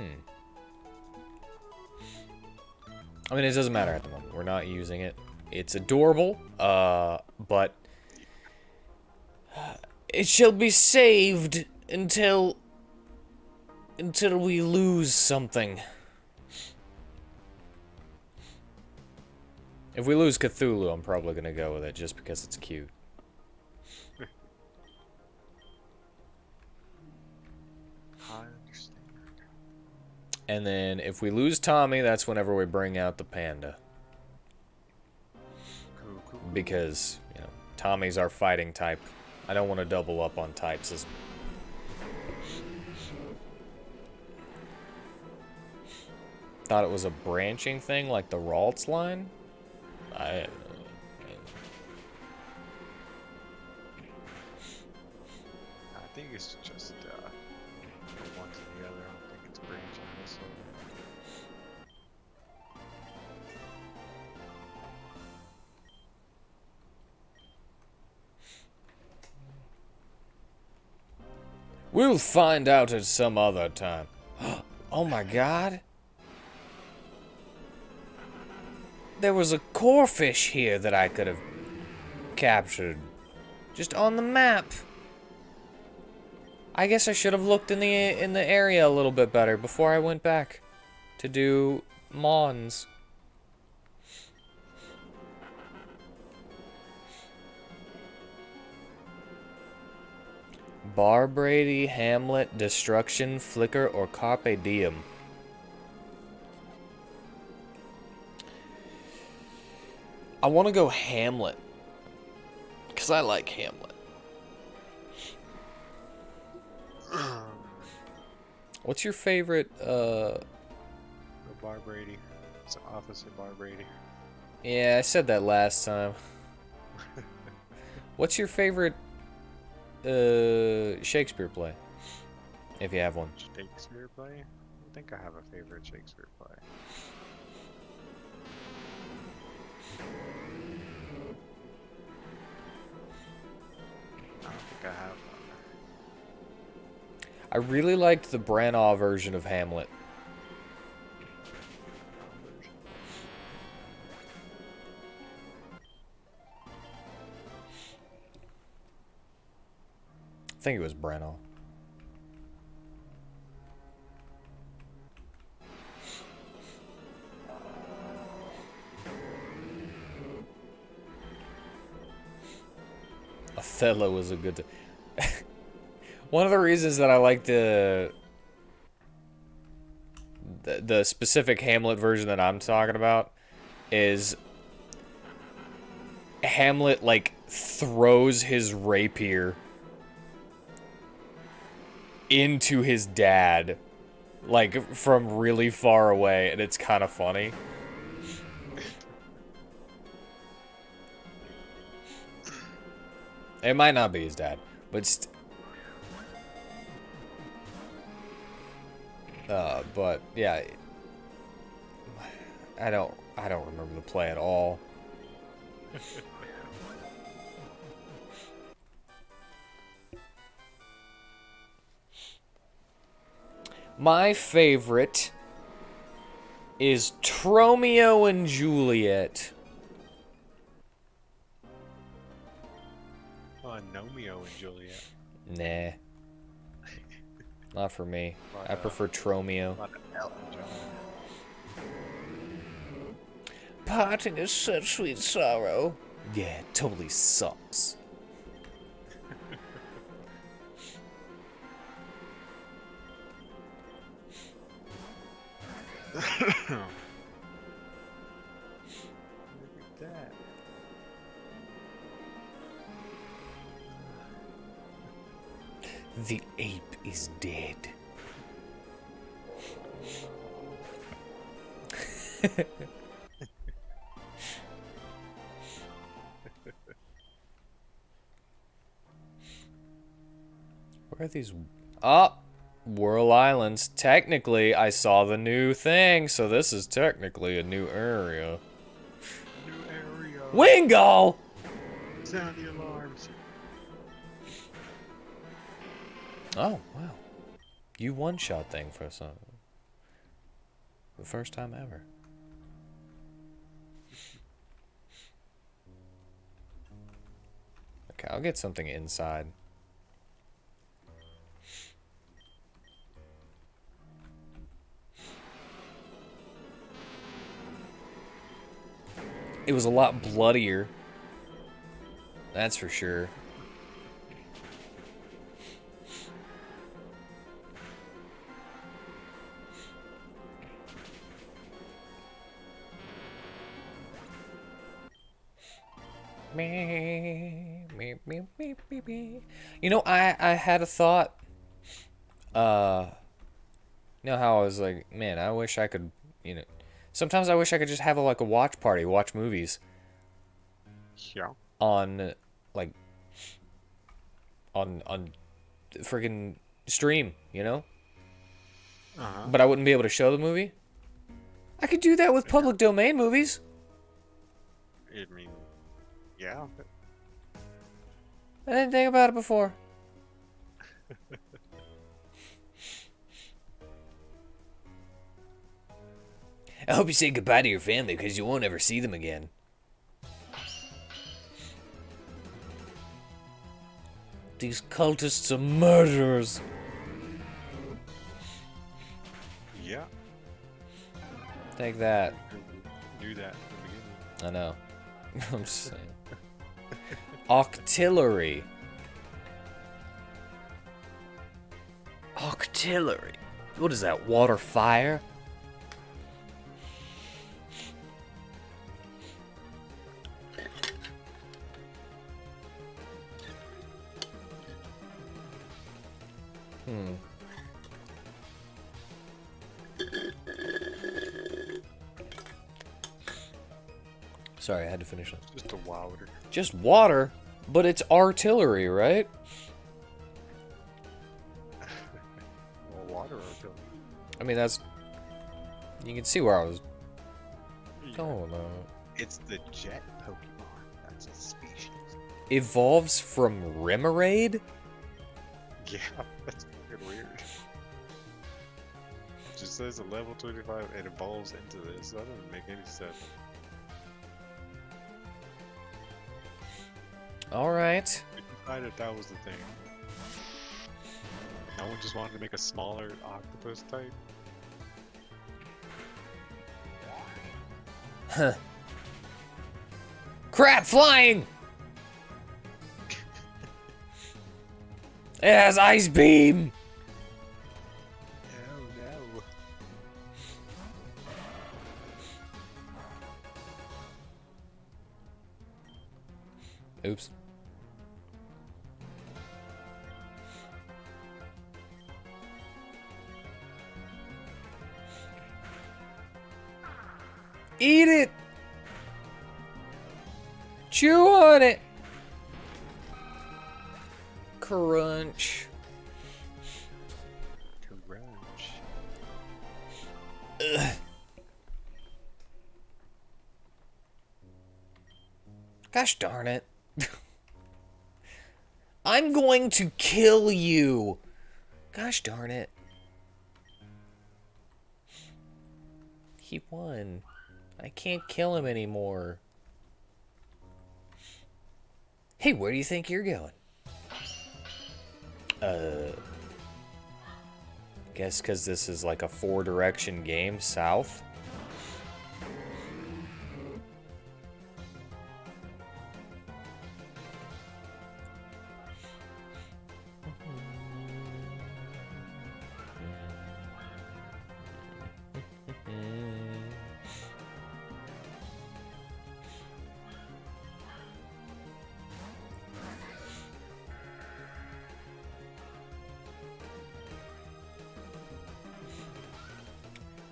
mean, it doesn't matter at the moment. We're not using it. It's adorable, but it shall be saved until we lose something. If we lose Cthulhu, I'm probably gonna go with it just because it's cute. I understand. And then if we lose Tommy, that's whenever we bring out the panda. Cool. Because, you know, Tommy's our fighting type. I don't want to double up on types. Thought it was a branching thing like the Ralts line? I think it's just one to the other. I don't think it's branching this way. We'll find out at some other time. Oh my god. There was a corefish here that I could have captured. Just on the map. I guess I should have looked in the area a little bit better before I went back to do Mons. Bar Brady, Hamlet, Destruction, Flicker, or Carpe Diem. I want to go Hamlet. Because I like Hamlet. What's your favorite, Bar Brady. It's Officer Bar Brady. Yeah, I said that last time. What's your favorite, Shakespeare play? If you have one. Shakespeare play? I don't think I have a favorite Shakespeare play. I don't think I have one. I really liked the Branagh version of Hamlet. I think it was Branagh. Othello was a good... One of the reasons that I like the specific Hamlet version that I'm talking about is Hamlet, like, throws his rapier into his dad, like, from really far away, and it's kind of funny. It might not be his dad, but But yeah, I don't remember the play at all. My favorite is Tromeo and Juliet. Nomeo and Juliet. Nah. Not for me. But, I prefer Tromeo. Parting is such sweet sorrow. Yeah, it totally sucks. The ape is dead. Where are these? Oh, Whirl Islands. Technically, I saw the new thing, so this is technically a new area. New area. Wingull! Sound the alarms. Oh, wow. You one-shot thing for some. The first time ever. Okay, I'll get something inside. It was a lot bloodier. That's for sure. You know, I had a thought. You know how I was like, man, I wish I could, you know, sometimes I wish I could just have like a watch party, watch movies. Yeah. On, like, on friggin' stream, you know? But I wouldn't be able to show the movie. I could do that with public domain movies. I mean, yeah. I didn't think about it before. I hope you say goodbye to your family because you won't ever see them again. These cultists are murderers. Yeah. Take that. Knew that at the beginning. I know. I'm just saying. Octillery. Octillery. What is that? Water fire? Sorry, I had to finish it. Just a water. Just water? But it's artillery, right? Well, water artillery. I mean, that's... You can see where I was going. It's the jet Pokemon. That's a species. Evolves from Remoraid? Yeah, that's fucking weird. Just says a level 25 and evolves into this. That doesn't make any sense. Alright. We decided that was the thing. No one just wanted to make a smaller octopus type. Huh. Crap flying! It has Ice Beam! Oh no. Oops. Eat it! Chew on it! Crunch. Crunch. Gosh darn it. I'm going to kill you. Gosh darn it. He won. I can't kill him anymore. Hey, where do you think you're going? Guess because this is like a 4-direction game, south.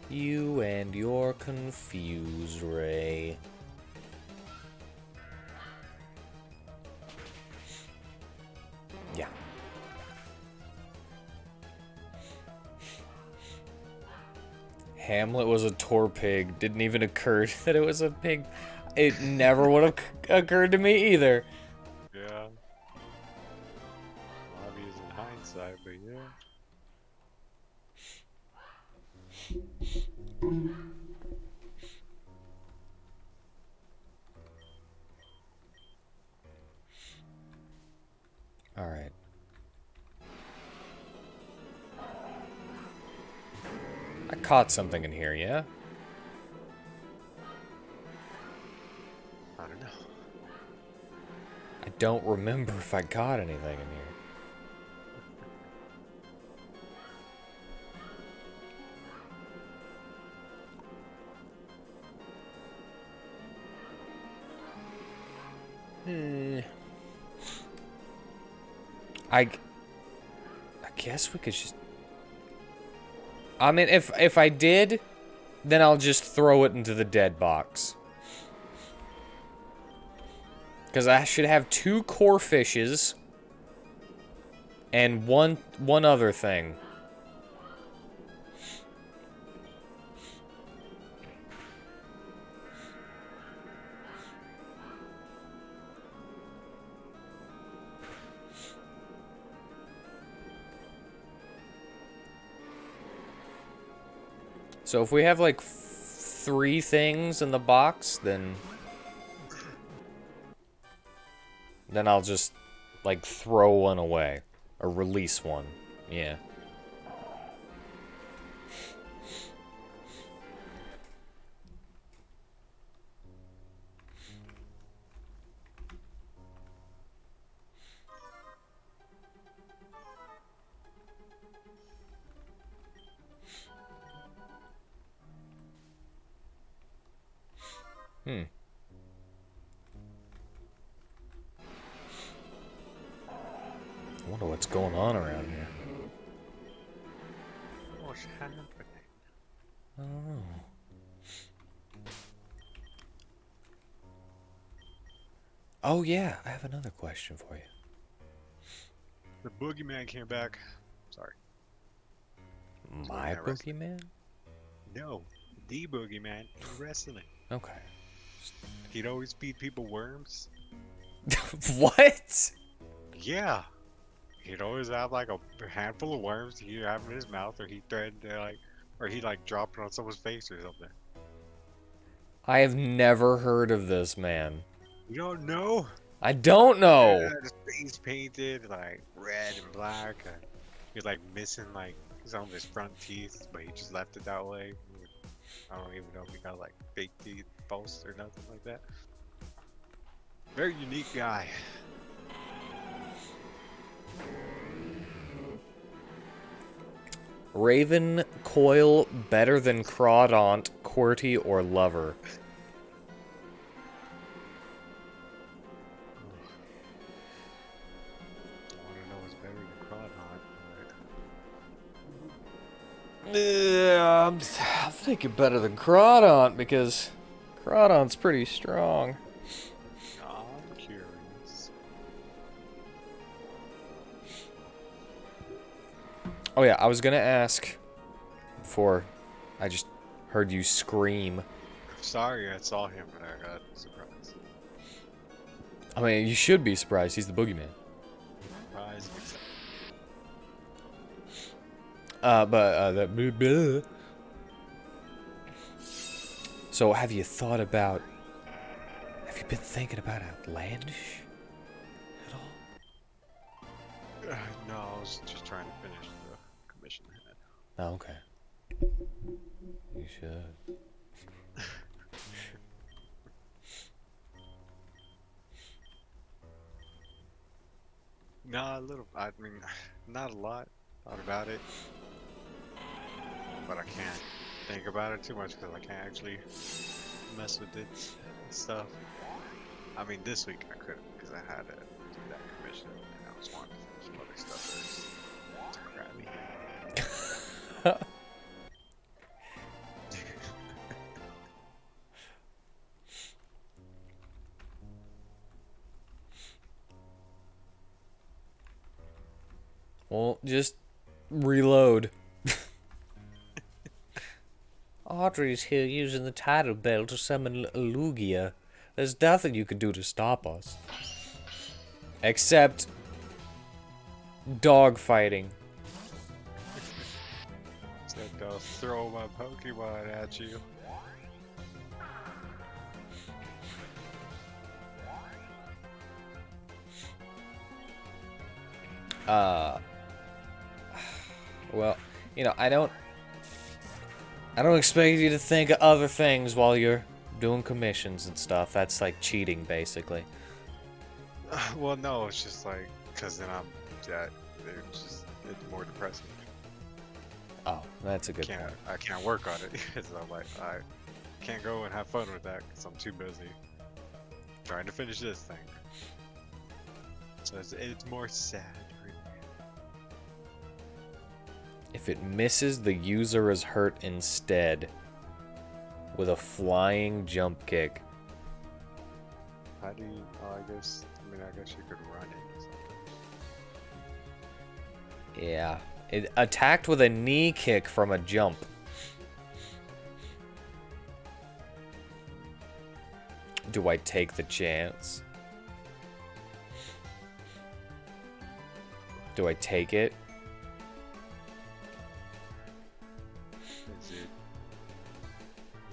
You and your confused Ray. Yeah. Hamlet was a tour pig. Didn't even occur that it was a pig. It never would have occurred to me either. Yeah. Obvious in hindsight, but yeah. All right. I caught something in here, yeah? I don't know. I don't remember if I caught anything in here. I guess we could just... I mean, if I did, then I'll just throw it into the dead box. Because I should have 2 core fishes and one other thing. So if we have like 3 things in the box, then I'll just like throw one away or release one. Yeah. I wonder what's going on around here. What's happening? I don't know. Oh yeah, I have another question for you. The boogeyman came back. Sorry. My boogeyman? No, the boogeyman in wrestling. Okay. He'd always feed people worms. What? Yeah. He'd always have like a handful of worms he'd have in his mouth, or he'd threaten to or he'd like drop it on someone's face or something. I have never heard of this man. You don't know? I don't know. Yeah, his face painted like red and black. He's like missing like some of his front teeth, but he just left it that way. I don't even know if he got like fake teeth, false or nothing like that. Very unique guy. Raven Coil better than Crawdaunt, Qwerty, or Lover? I want to know what's better than Crawdaunt. Yeah, I'm thinking better than Crawdaunt because Crawdaunt's pretty strong. I'm curious. Oh yeah, I was gonna ask before I just Heard you scream. Sorry, I saw him and I got surprised. I mean, you should be surprised. He's the boogeyman. Surprised. That. So, have you thought about? Have you been thinking about Outlandish at all? No, I was just trying to finish the commission I had. Oh, okay. You should. No, a little. I mean, not a lot. Thought about it, but I can't think about it too much because I can't actually mess with it stuff. I mean, this week I couldn't because I had to do that commission and I was wanting to finish some other stuff that's crappy. Well, just reload. Audrey's here using the tidal bell to summon Lugia. There's nothing you can do to stop us. Except dog fighting. Except I'll throw my Pokemon at you. Well, you know, I don't expect you to think of other things while you're doing commissions and stuff. That's like cheating, basically. Well, no, it's just like, because then it's more depressing. Oh, that's a good point. I can't work on it because I'm like, I can't go and have fun with that because I'm too busy trying to finish this thing. So it's more sad, really. If it misses, the user is hurt instead with a flying jump kick. How do you? Oh, I guess you could run it or something. Yeah. It attacked with a knee kick from a jump. Do I take the chance? Do I take it? Is it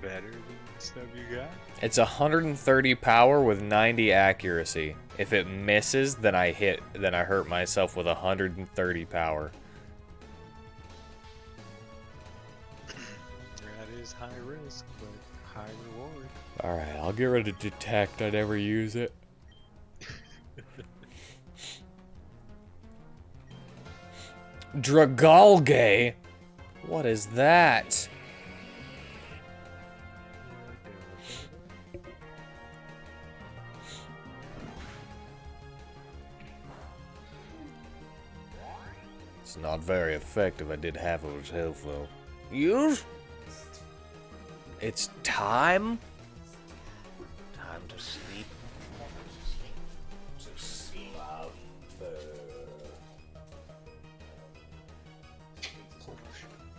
better than the stuff you got? It's 130 power with 90 accuracy. If it misses, then I hurt myself with 130 power. That is high risk, but high reward. Alright, I'll get rid of detect. I never use it. Dragalge? What is that? It's not very effective. I did half of its health though. Use? It's time? Time to sleep. To slumber.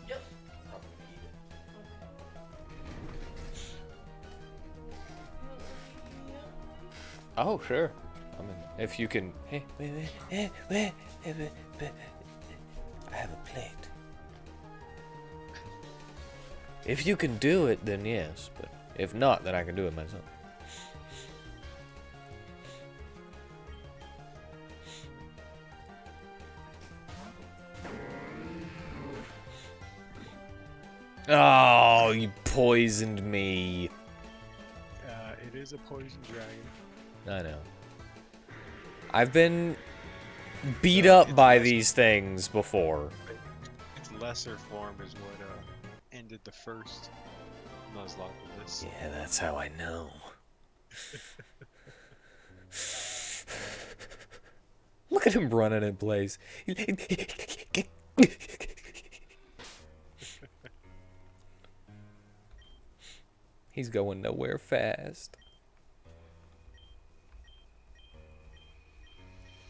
Yep. Oh, sure. I mean, if you can. Hey, wait. I have a plate. If you can do it, then yes. But if not, then I can do it myself. Oh, you poisoned me. It is a poison dragon. I know. I've been beat up by these things before. Its lesser form is what ended the first Nuzlocke of this. Yeah, that's how I know. Look at him running in place. He's going nowhere fast.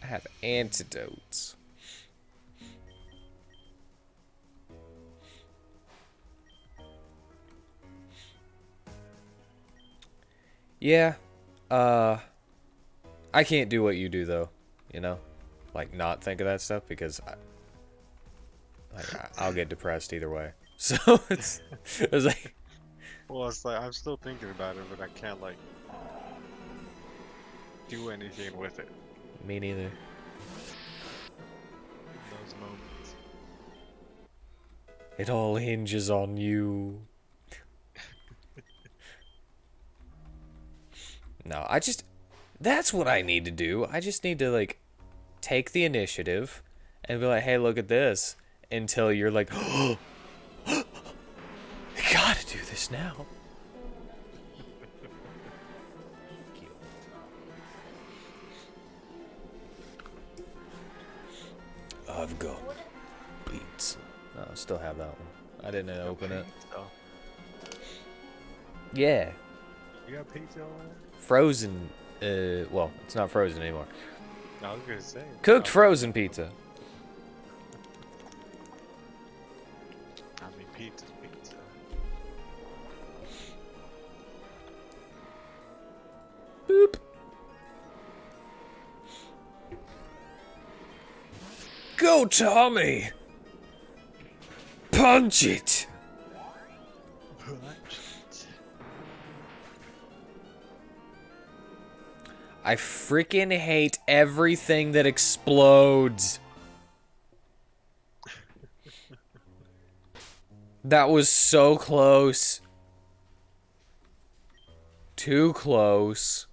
I have antidotes. Yeah. Uh, I can't do what you do though. You know, like not think of that stuff because I'll get depressed either way. So it's like Well, it's like I'm still thinking about it, but I can't like do anything with it me neither. in those moments. It all hinges on you. No, that's what I need to do. I just need to like take the initiative and be like, hey, look at this, until you're like, oh, I gotta do this now. I've got beats. No, I still have that one. I didn't open it. So, Yeah. you got pizza on? Frozen. Well, it's not frozen anymore. I was gonna say. Cooked frozen pizza. I mean, pizza's pizza. Boop. Go, Tommy! Punch it! I freaking hate everything that explodes. That was so close. Too close.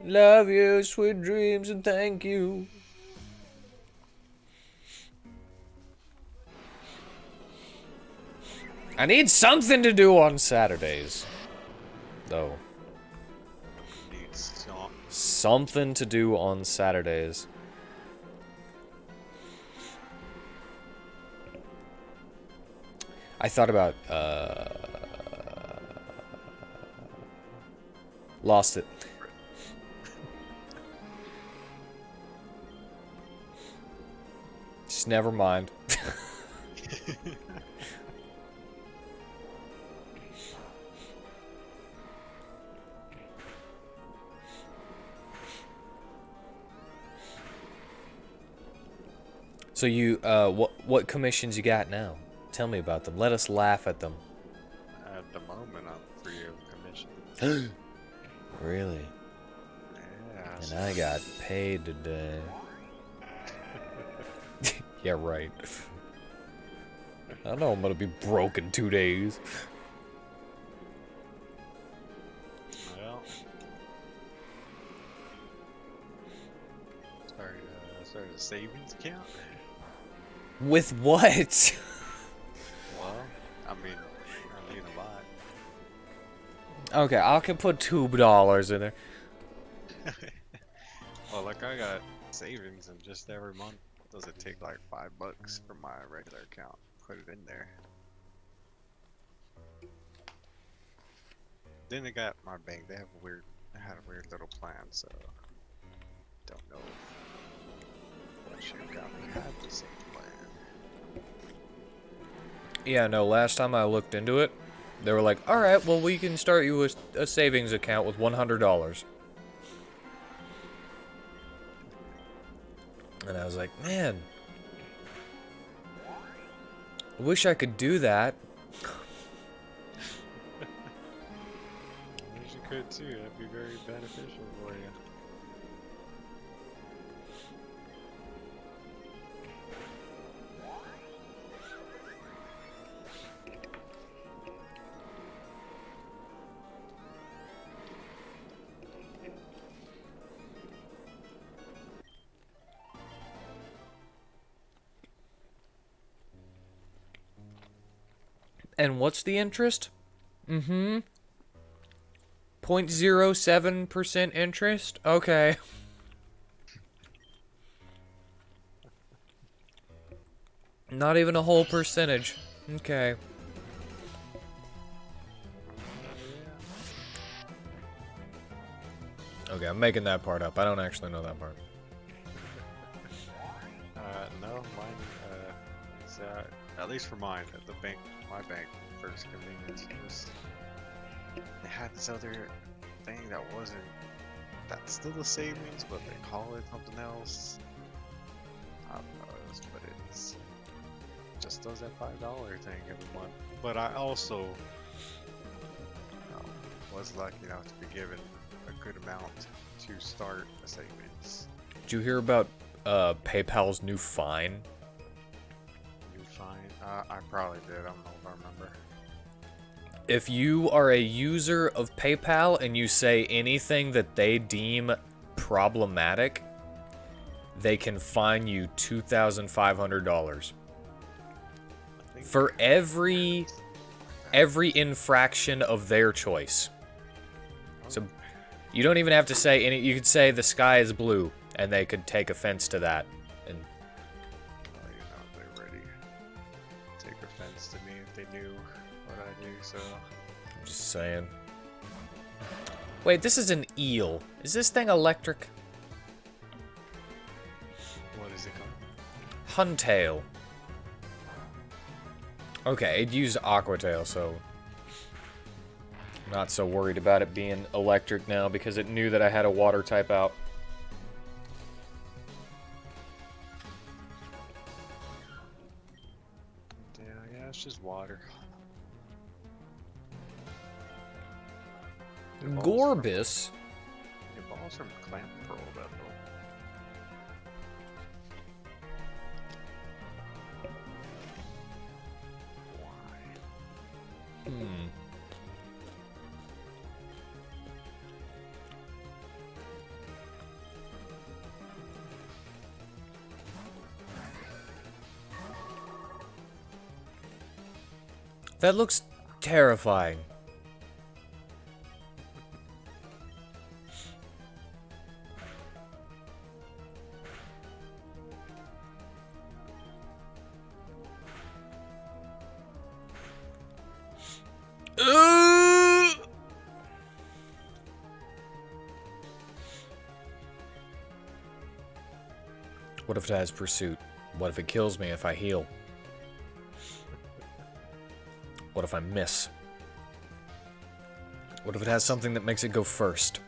Love you, sweet dreams, and thank you. I need something to do on Saturdays, though. Need some. Something to do on Saturdays. I thought about, lost it. Just never mind. So you, what commissions you got now? Tell me about them. Let us laugh at them. At the moment, I'm free of commission. Really? Yeah. And I got paid today. Yeah, right. I know I'm gonna be broke in 2 days. Well, started a savings account. With what? Well, I mean, I need a lot. Okay, I can put $2 in there. Well, like I got savings, and just every month, does it take like $5 from my regular account? Put it in there. Then I got my bank. They had a weird little plan, so don't know what you got me had the same plan. Yeah, no, last time I looked into it, they were like, alright, well, we can start you with a savings account with $100. And I was like, man, I wish I could do that. I wish you could too. That'd be very beneficial for you. And what's the interest? 0.07% interest? Okay. Not even a whole percentage. Okay. Okay, I'm making that part up. I don't actually know that part. No, mine, At least for mine, at the bank, my bank, first convenience. They had this other thing that wasn't. That's still the savings, but they call it something else. I don't know, but it's just does that $5 thing every month. But I also, was lucky enough to be given a good amount to start a savings. Did you hear about PayPal's new fine? New fine? I probably did. I don't know if I remember. If you are a user of PayPal and you say anything that they deem problematic, they can fine you $2,500 for every infraction of their choice. So you don't even have to say any. You could say the sky is blue, and they could take offense to that. And they're ready to take offense to me if they knew what I do. So I'm just saying. Wait, this is an eel. Is this thing electric? what is it called? Huntail. Okay, it used Aquatail, so I'm not so worried about it being electric now because it knew that I had a water type out. Yeah, it's just water. Gorbis? It balls from clamp pearl, that though. Hmm. That looks terrifying. What if it has pursuit? What if it kills me if I heal? What if I miss? What if it has something that makes it go first?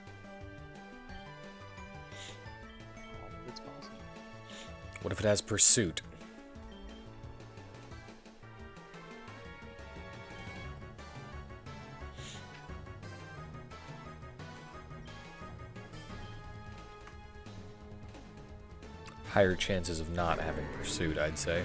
It's possible. What if it has pursuit? Higher chances of not having pursuit, I'd say.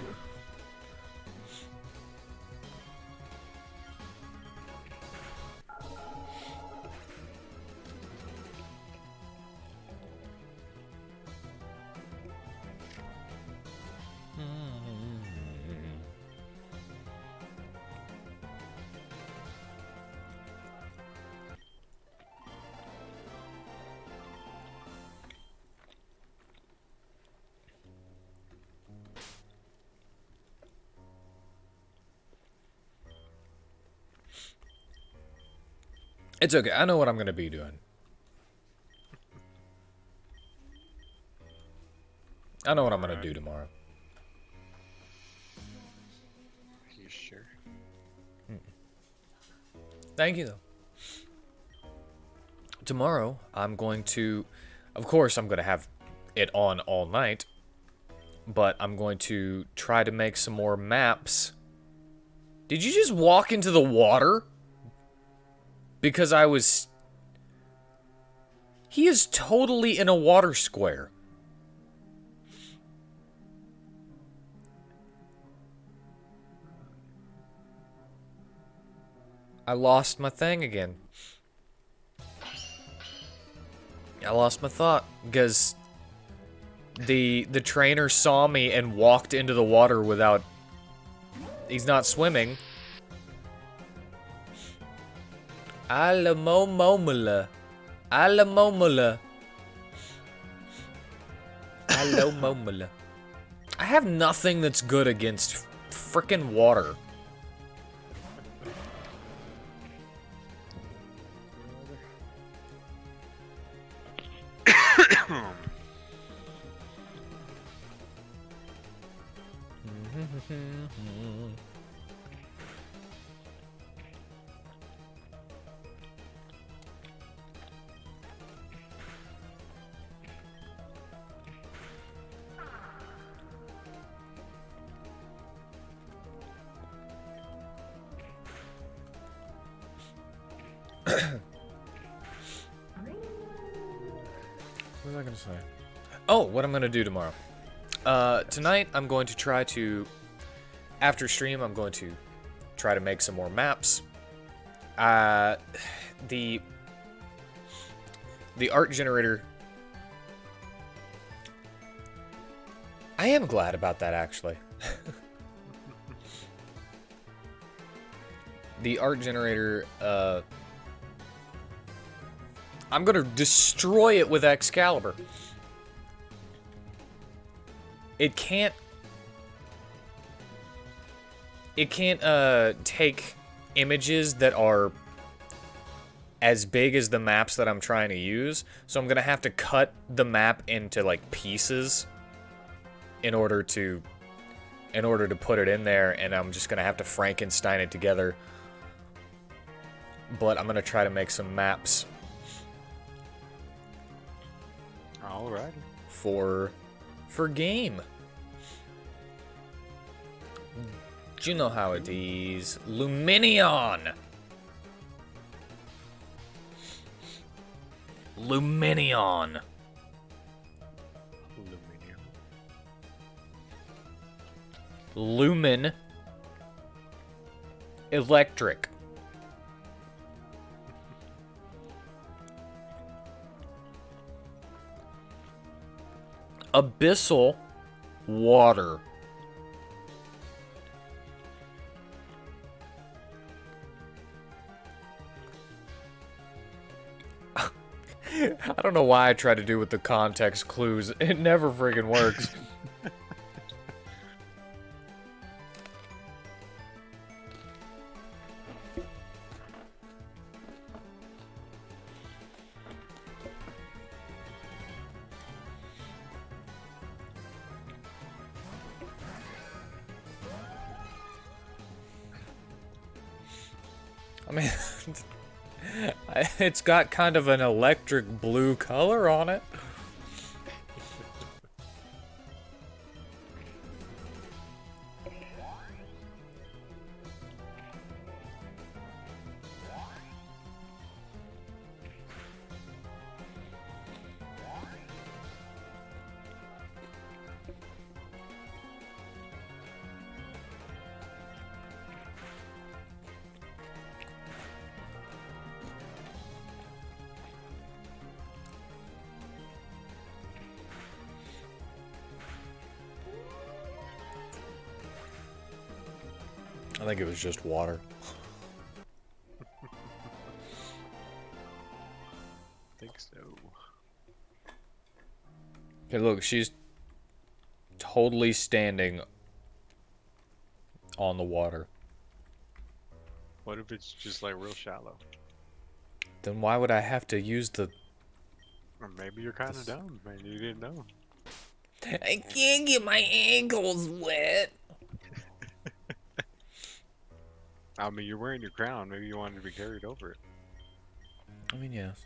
It's okay. I know what I'm going to be doing. I know what I'm going to do tomorrow. You sure? Thank you, though. Tomorrow, I'm going to... Of course, I'm going to have it on all night. But I'm going to try to make some more maps. Did you just walk into the water? Because I was... He is totally in a water square. I lost my thing again. I lost my thought because the trainer saw me and walked into the water without... He's not swimming. Alamomomula. Alamomula. Alamomula. I have nothing that's good against frickin' water. What was I gonna say? Oh, what I'm gonna do tomorrow. Tonight I'm going to try to, after stream, I'm going to try to make some more maps. The art generator. I am glad about that, actually. The art generator, I'm gonna destroy it with Excalibur. It can't take images that are as big as the maps that I'm trying to use, so I'm gonna have to cut the map into like pieces in order to put it in there, and I'm just gonna have to Frankenstein it together. But I'm gonna try to make some maps. Alrighty. For game. Do you know how it is? Luminion! Luminion. Lumen. Electric. Abyssal. Water. I don't know why I try to do with the context clues. It never friggin' works. I mean, it's got kind of an electric blue color on it. I think it was just water. I think so. Okay, look, she's totally standing on the water. What if it's just like real shallow? Then why would I have to use the... Or maybe you're kind of dumb. Maybe you didn't know. I can't get my ankles wet. I mean, you're wearing your crown. Maybe you wanted to be carried over it. I mean, yes.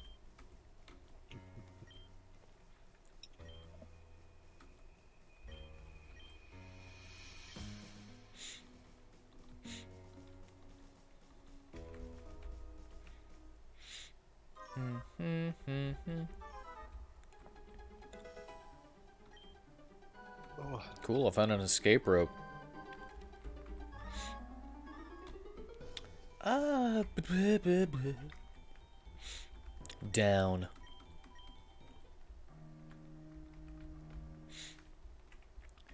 Oh. Cool, I found an escape rope. Down.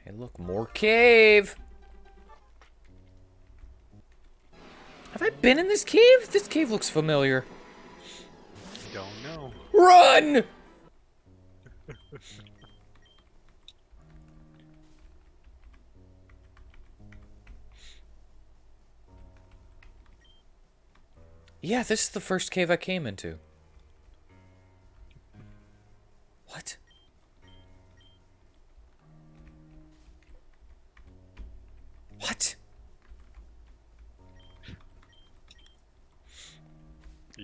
Hey, look, more cave. Have I been in this cave? This cave looks familiar. Don't know. Run! Yeah, this is the first cave I came into. What? What?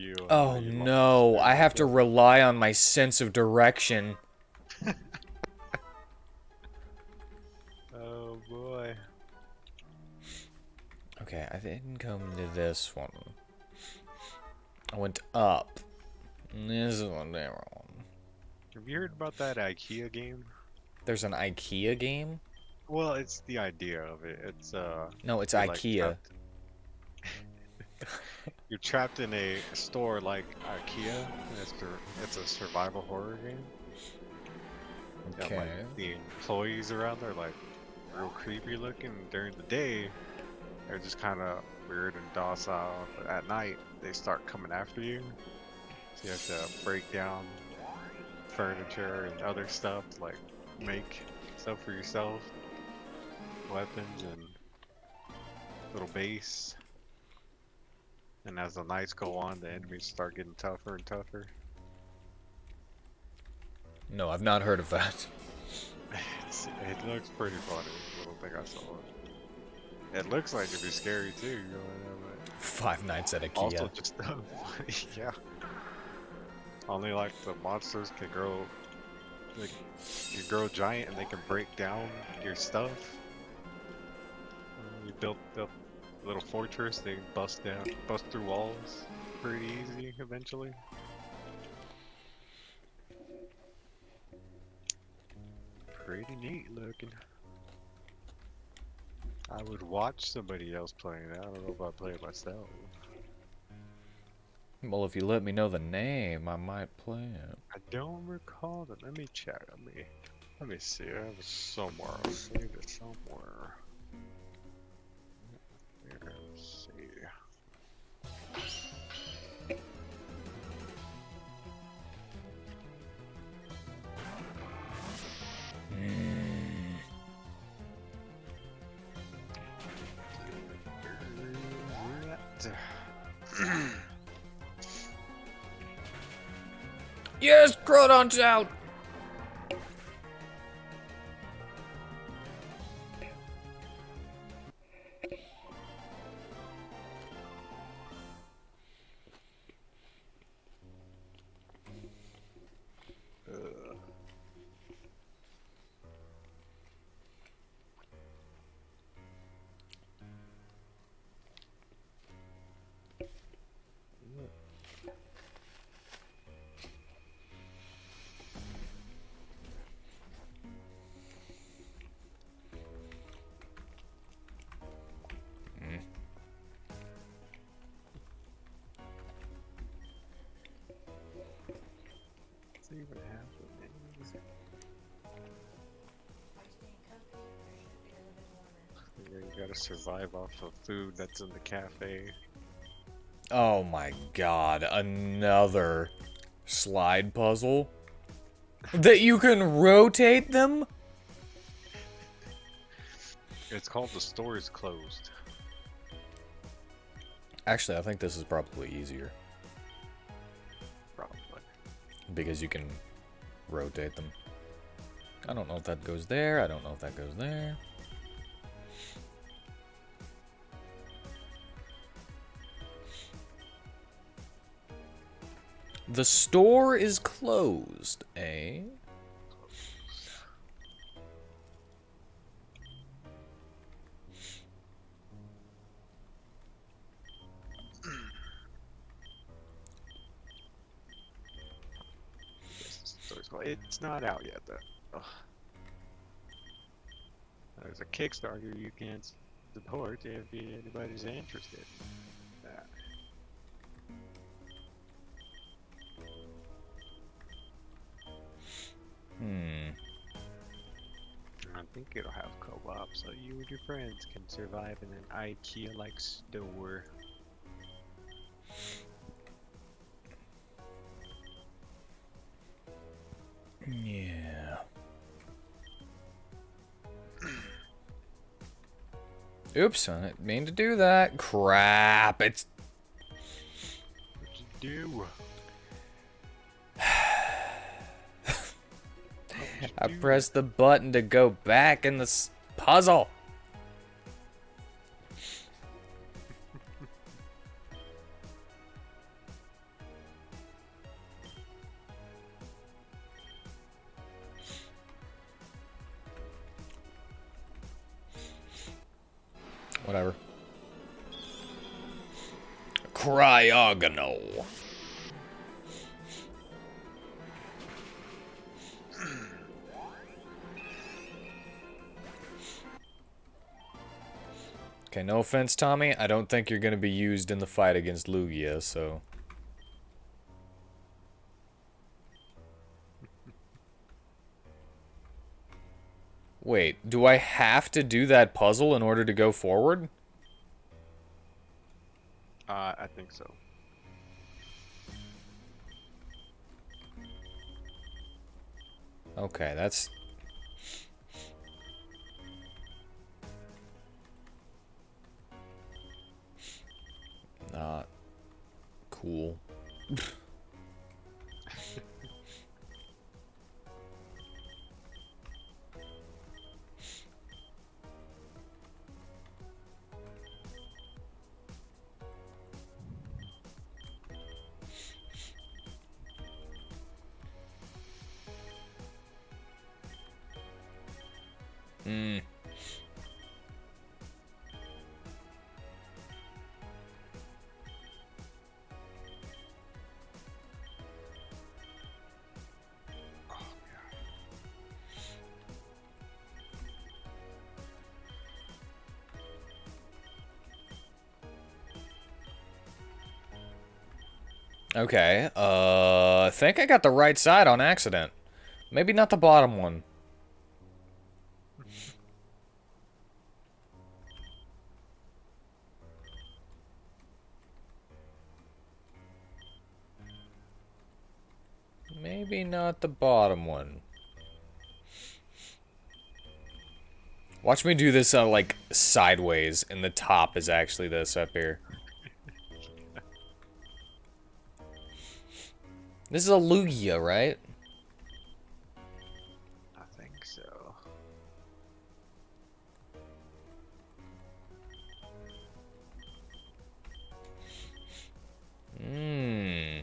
You Oh you lost. no, I have to rely on my sense of direction. Oh boy. Okay, I didn't come to this one. I went up. This is one there one. Have you heard about that IKEA game? There's an IKEA game? Well, it's the idea of it. It's No, it's you're like IKEA. trapped. You're trapped in a store like IKEA, and it's a survival horror game. And Okay. like the employees around there, like real creepy looking. During the day, they're just kind of weird and docile, but at night they start coming after you. So you have to break down furniture and other stuff, like make stuff for yourself, weapons and little base. And as the nights go on, the enemies start getting tougher and tougher. No, I've not heard of that. It looks pretty funny, the little thing I saw. It looks like it'd be scary too, you know, but Five Nights at IKEA. also just funny, yeah. Only like the monsters can grow, like, you grow giant and they can break down your stuff. You built a little fortress, they bust through walls pretty easy eventually. Pretty neat looking. I would watch somebody else playing it. I don't know if I'd play it myself. Well, if you let me know the name, I might play it. I don't recall that. Let me check. Let me see. I have it somewhere. I'll save it somewhere. Let's see. Yes, Crodon's out! See what happens. Yeah, you gotta survive off of food that's in the cafe. Oh my god, another slide puzzle? That you can rotate them? It's called The Store is Closed. Actually, I think this is probably easier. Probably. Because you can rotate them. I don't know if that goes there. I don't know if that goes there. The store is closed, eh? It's not out yet, though. Ugh. There's a Kickstarter you can support if anybody's interested. I think it'll have co-op, so you and your friends can survive in an IKEA-like store. Yeah. Oops, I didn't mean to do that. Crap, it's... What'd you do? I pressed the button to go back in the puzzle. whatever. Cryogonal. Okay, no offense, Tommy. I don't think you're going to be used in the fight against Lugia, so... Wait, do I have to do that puzzle in order to go forward? I think so. Okay, that's... not cool. Hmm. Okay, I think I got the right side on accident. Maybe not the bottom one. Maybe not the bottom one. Watch me do this, like, sideways, and the top is actually this up here. This is a Lugia, right? I think so. Hmm.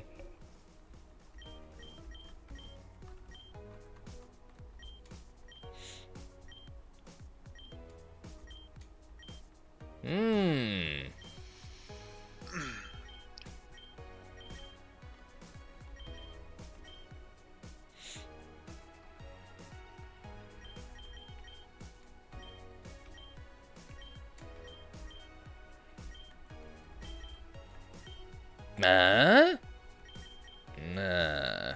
Hmm. Nah? Nah.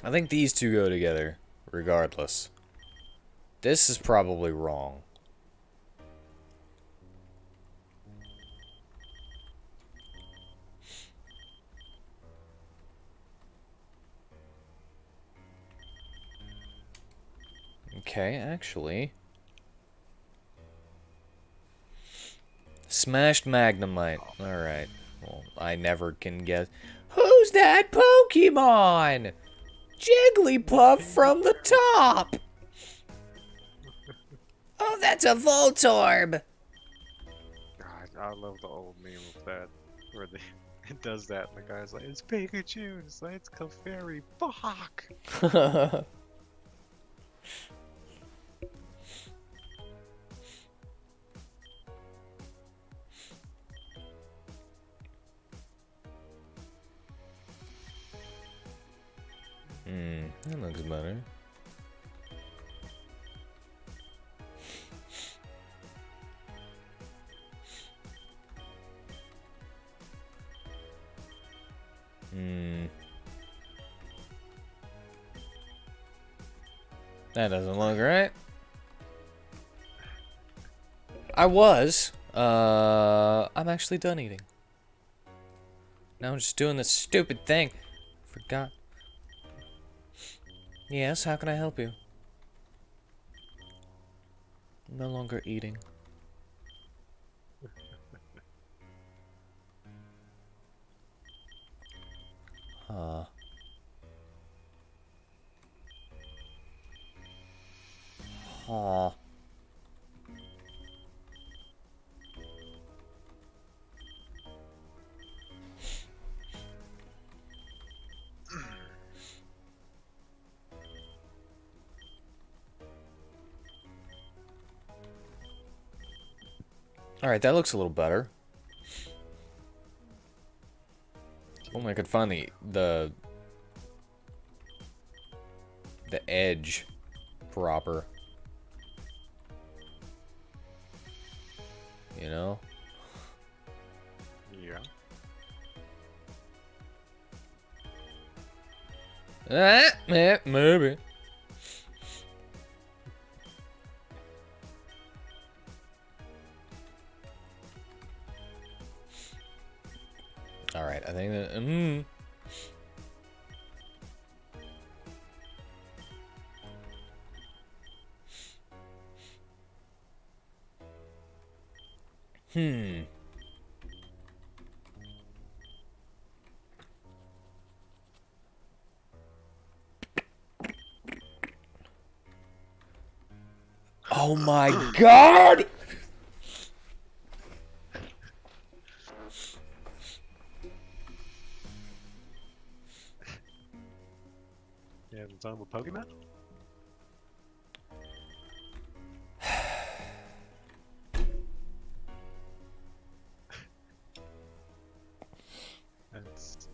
I think these two go together, regardless. This is probably wrong. Okay, actually. Smashed Magnemite. Alright. Well, I never can guess. Who's that Pokemon? Jigglypuff from the top! Oh, that's a Voltorb! God, I love the old meme of that, where they it does that. And the guy's like, "It's Pikachu." It's like, "It's Clefairy." Fuck. That looks better. That doesn't look right. I'm actually done eating. Now I'm just doing this stupid thing. Forgot. Yes, how can I help you? I'm no longer eating. Huh. Huh. Alright, that looks a little better. Only I could find the edge proper. You know? Yeah. Maybe. Alright, I think that... Oh my god! You haven't done with Pokemon? Let's see.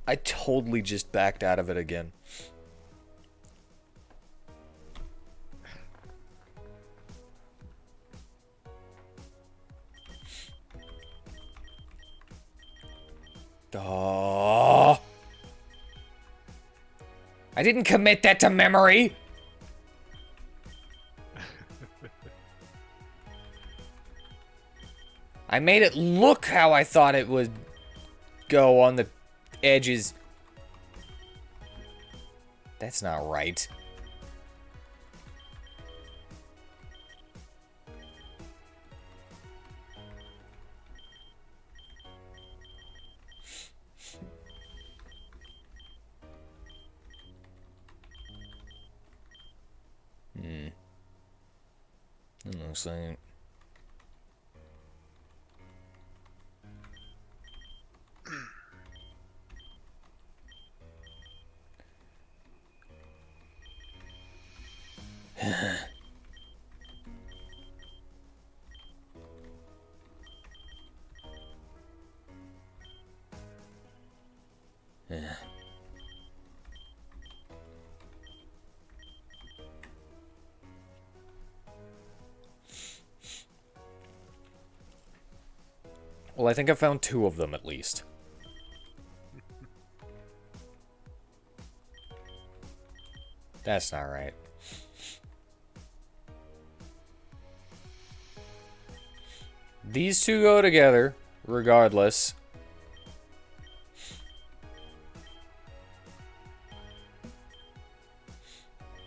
I totally just backed out of it again. Oh. I didn't commit that to memory. I made it look how I thought it would go on the edges. That's not right. That looks like... Yeah. Well, I think I found 2 of them at least. That's not right. These 2 go together, regardless.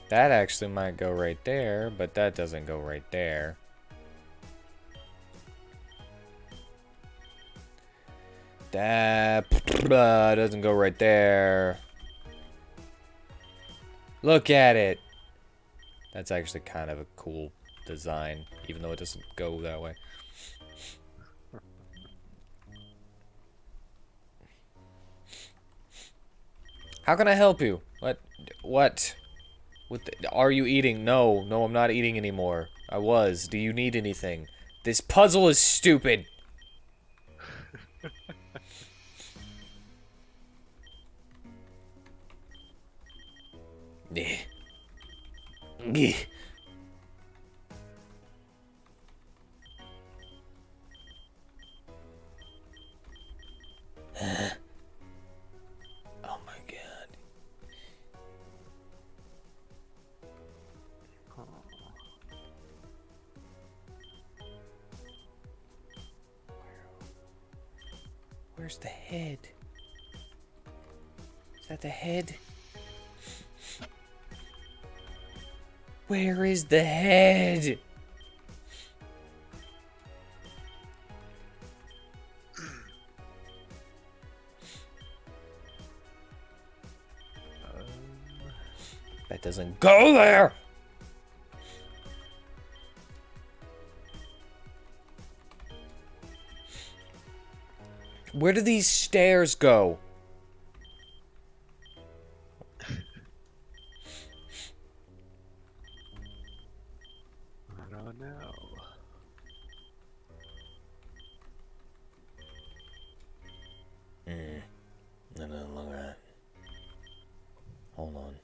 That actually might go right there, but that doesn't go right there. That doesn't go right there. Look at it. That's actually kind of a cool design, even though it doesn't go that way. How can I help you? What? What? Are you eating? No, no, I'm not eating anymore. I was. Do you need anything? This puzzle is stupid. Yeah. Oh my god. Where's the head? Is that the head? Where is the head? That doesn't go there! Where do these stairs go? I Oh no. No, look at that. Hold on.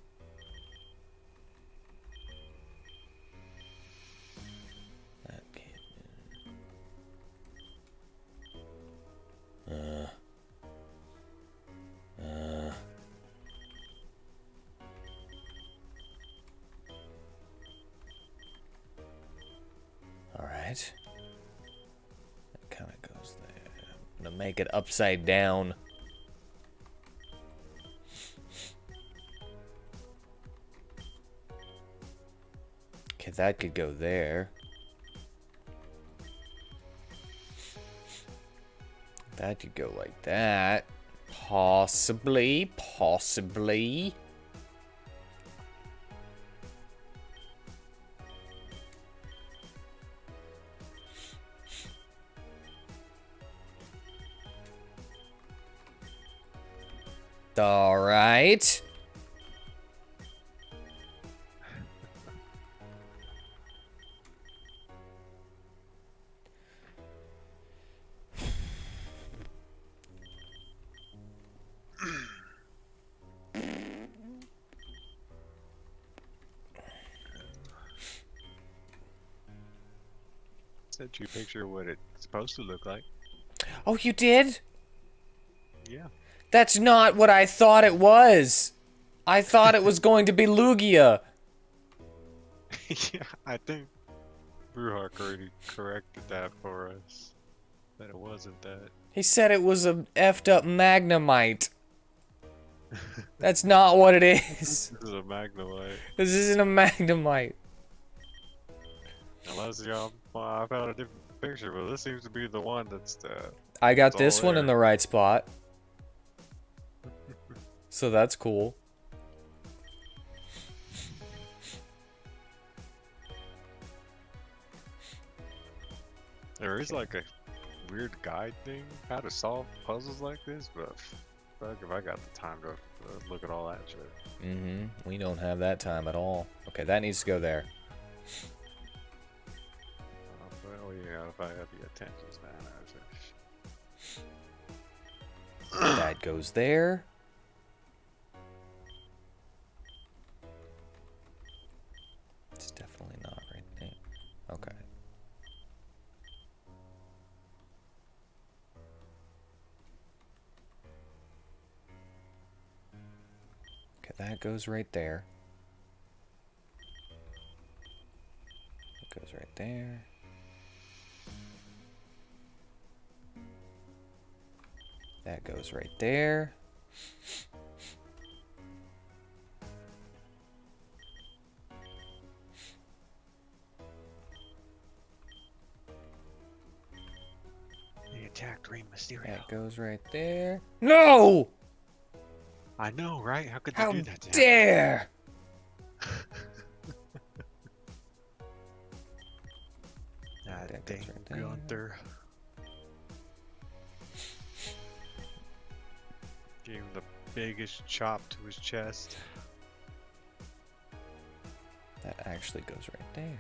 That can't. All right. That kind of goes there. I'm gonna make it upside down. Okay, that could go there. That could go like that. Possibly. All right. Sent you a picture of what it's supposed to look like. Oh, you did? Yeah. That's not what I thought it was. I thought it was going to be Lugia. Yeah, I think Brewhawk already corrected that for us. That it wasn't that. He said it was a effed up Magnemite. That's not what it is. This is a Magnemite. This isn't a Magnemite. Unless y'all, well, I found a different picture, but this seems to be the one that's I got it's this all one in there. the right spot. So that's cool. There is like a weird guide thing how to solve puzzles like this, but fuck if I got the time to look at all that shit. We don't have that time at all. Okay, that needs to go there. Well, yeah, if I have the attention span, That goes there. It's definitely not right there. Okay. Okay, that goes right there. That goes right there. That goes right there. They attacked Rey Mysterio. That goes right there. No! I know, right? How could they How do that to him? dare! That That dang goes right there. Gunther. Gave him the biggest chop to his chest. That actually goes right there.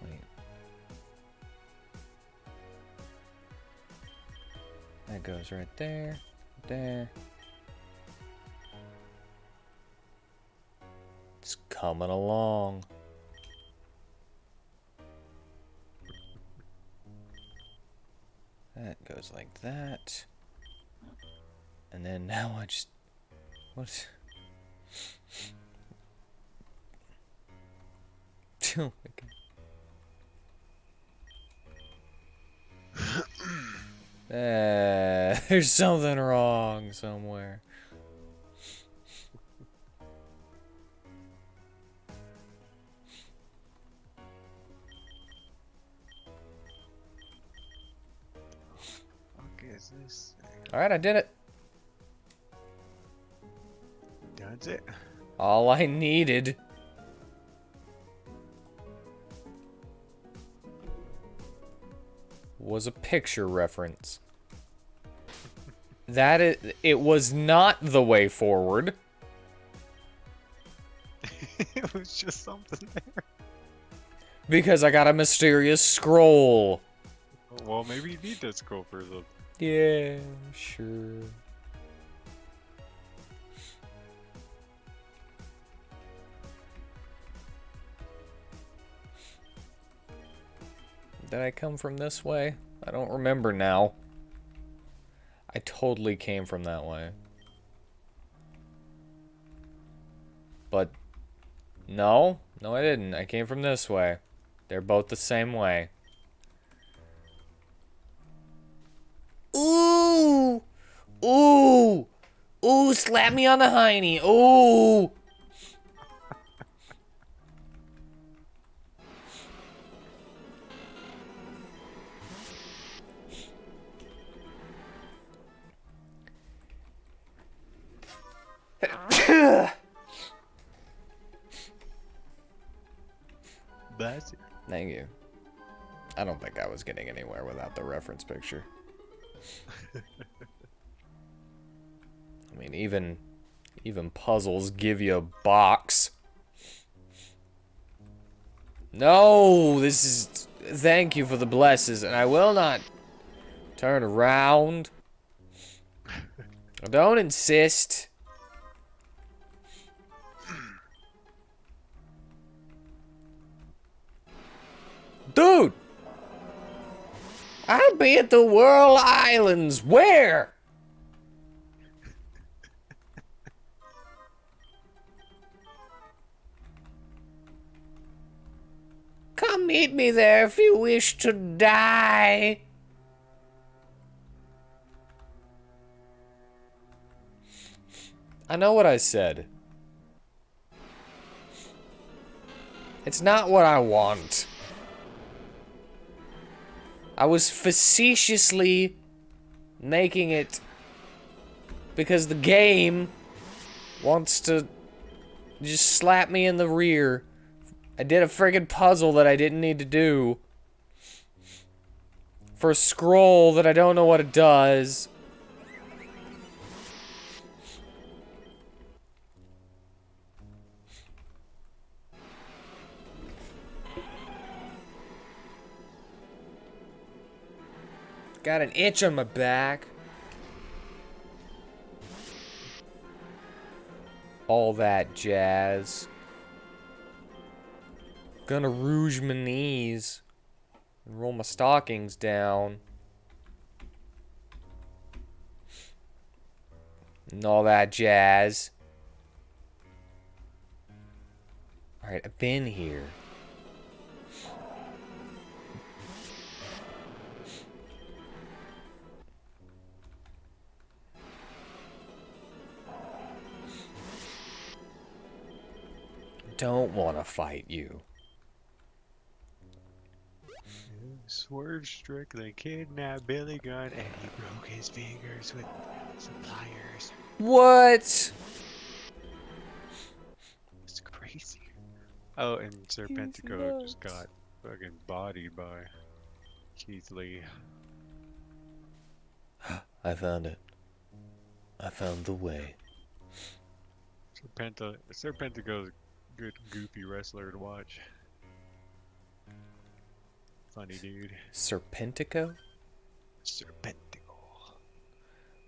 Wait. That goes right there. There. It's coming along. That goes like that. And then now I just... What? Oh my god. There's something wrong somewhere. What is this? Alright, I did it. That's it. All I needed. Was a picture reference. It was not the way forward. It was just something there. Because I got a mysterious scroll. Well, maybe you need that scroll for something. Yeah, sure. Did I come from this way? I don't remember now. I totally came from that way. But, no. No, I didn't. I came from this way. They're both the same way. Ooh! Ooh! Ooh, slap me on the hiney. Ooh! That's it. Thank you. I don't think I was getting anywhere without the reference picture. I mean, even puzzles give you a box. No, this is... Thank you for the blesses, and I will not turn around. Don't insist. Dude! I'll be at the Whirl Islands. Where? Come meet me there if you wish to die. I know what I said. It's not what I want. I was facetiously making it because the game wants to just slap me in the rear. I did a friggin' puzzle that I didn't need to do for a scroll that I don't know what it does. Got an itch on my back. All that jazz. Gonna rouge my knees and roll my stockings down. And all that jazz. Alright, I've been here. Don't want to fight you. Swerve Strickland kidnapped Billy Gunn and he broke his fingers with suppliers. What? It's crazy. Oh, and Serpentico just got fucking bodied by Keith Lee. I found it. I found the way. Serpentico's a good goofy wrestler to watch. Funny dude. Serpentico? Serpentico.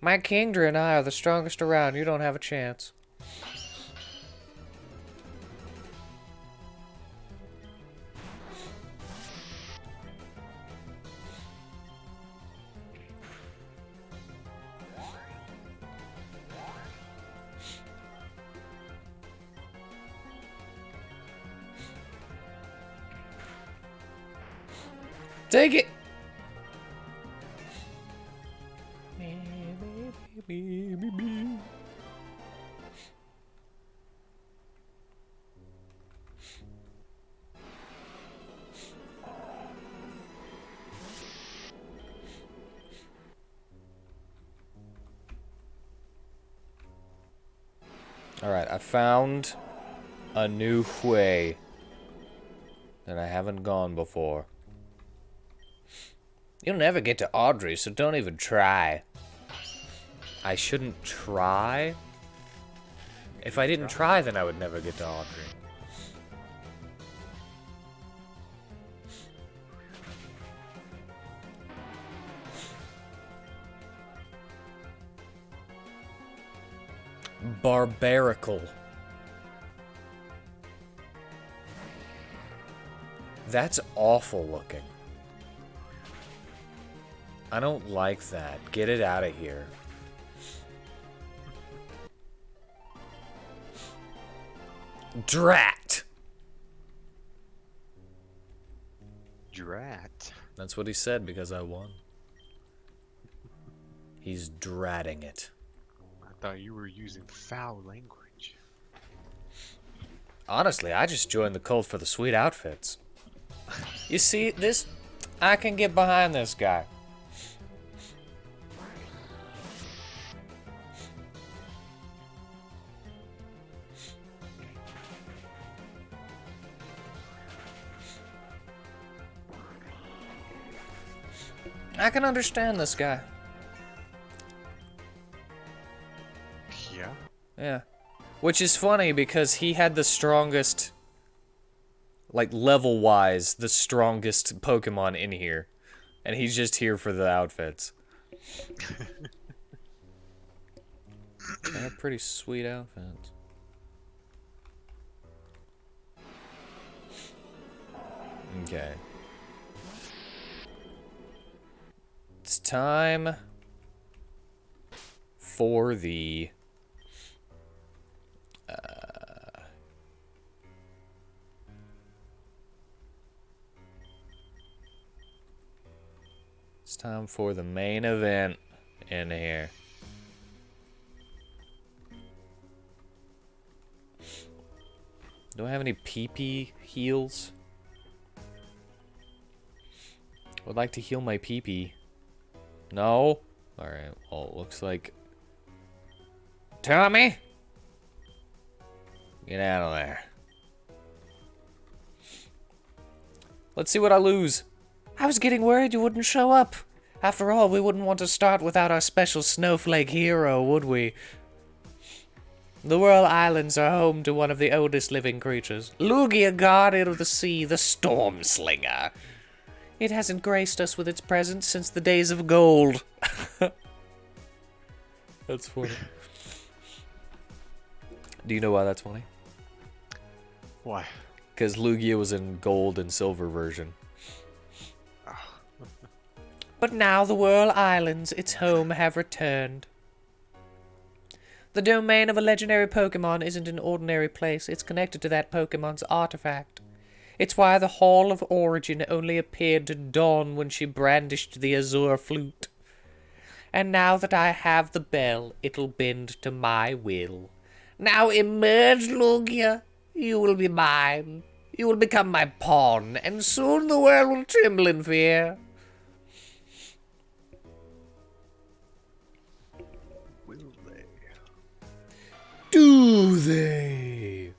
My Kingdra and I are the strongest around. You don't have a chance. Take it! Alright, I found a new way that I haven't gone before. You'll never get to Audrey, so don't even try. I shouldn't try. If I didn't try, then I would never get to Audrey. Barbarical. That's awful looking. I don't like that. Get it out of here. Drat! Drat. That's what he said because I won. He's dratting it. I thought you were using foul language. Honestly, I just joined the cult for the sweet outfits. You see, this... I can get behind this guy. I can understand this guy. Yeah? Yeah. Which is funny because he had the strongest, like level-wise, the strongest Pokemon in here. And he's just here for the outfits. They have pretty sweet outfits. Okay. It's time for the it's time for the main event in here. Do I have any PP heals? Would like to heal my PP. No? Alright, well, it looks like... Tommy? Get out of there. Let's see what I lose. I was getting worried you wouldn't show up. After all, we wouldn't want to start without our special snowflake hero, would we? The Whirl Islands are home to one of the oldest living creatures. Lugia, guardian of the sea, the Storm Slinger. It hasn't graced us with its presence since the days of gold. That's funny. Do you know why that's funny? Why? Because Lugia was in gold and silver version. Oh. But now the Whirl Islands, its home, have returned. The domain of a legendary Pokemon isn't an ordinary place. It's connected to that Pokemon's artifact. It's why the Hall of Origin only appeared to Dawn when she brandished the Azure Flute. And now that I have the bell, it'll bend to my will. Now emerge, Lugia. You will be mine. You will become my pawn, and soon the world will tremble in fear. Will they? Do they?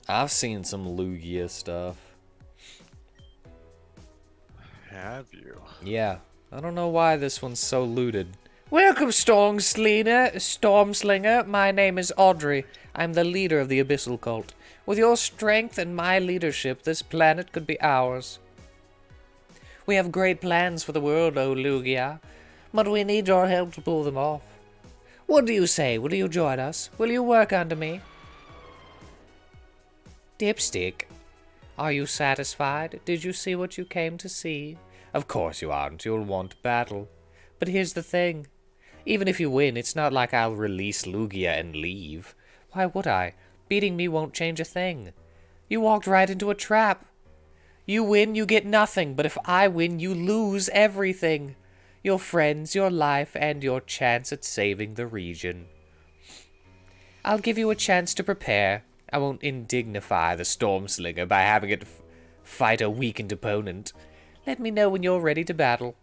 I've seen some Lugia stuff. Have you? Yeah, I don't know why this one's so looted. Welcome, Stormslinger. My name is Audrey. I'm the leader of the Abyssal Cult. With your strength and my leadership, this planet could be ours. We have great plans for the world, O Lugia, but we need your help to pull them off. What do you say? Will you join us? Will you work under me? Dipstick, are you satisfied? Did you see what you came to see? Of course you aren't. You'll want battle. But here's the thing. Even if you win, it's not like I'll release Lugia and leave. Why would I? Beating me won't change a thing. You walked right into a trap. You win, you get nothing. But if I win, you lose everything. Your friends, your life, and your chance at saving the region. I'll give you a chance to prepare. I won't indignify the Stormslinger by having it fight a weakened opponent. Let me know when you're ready to battle.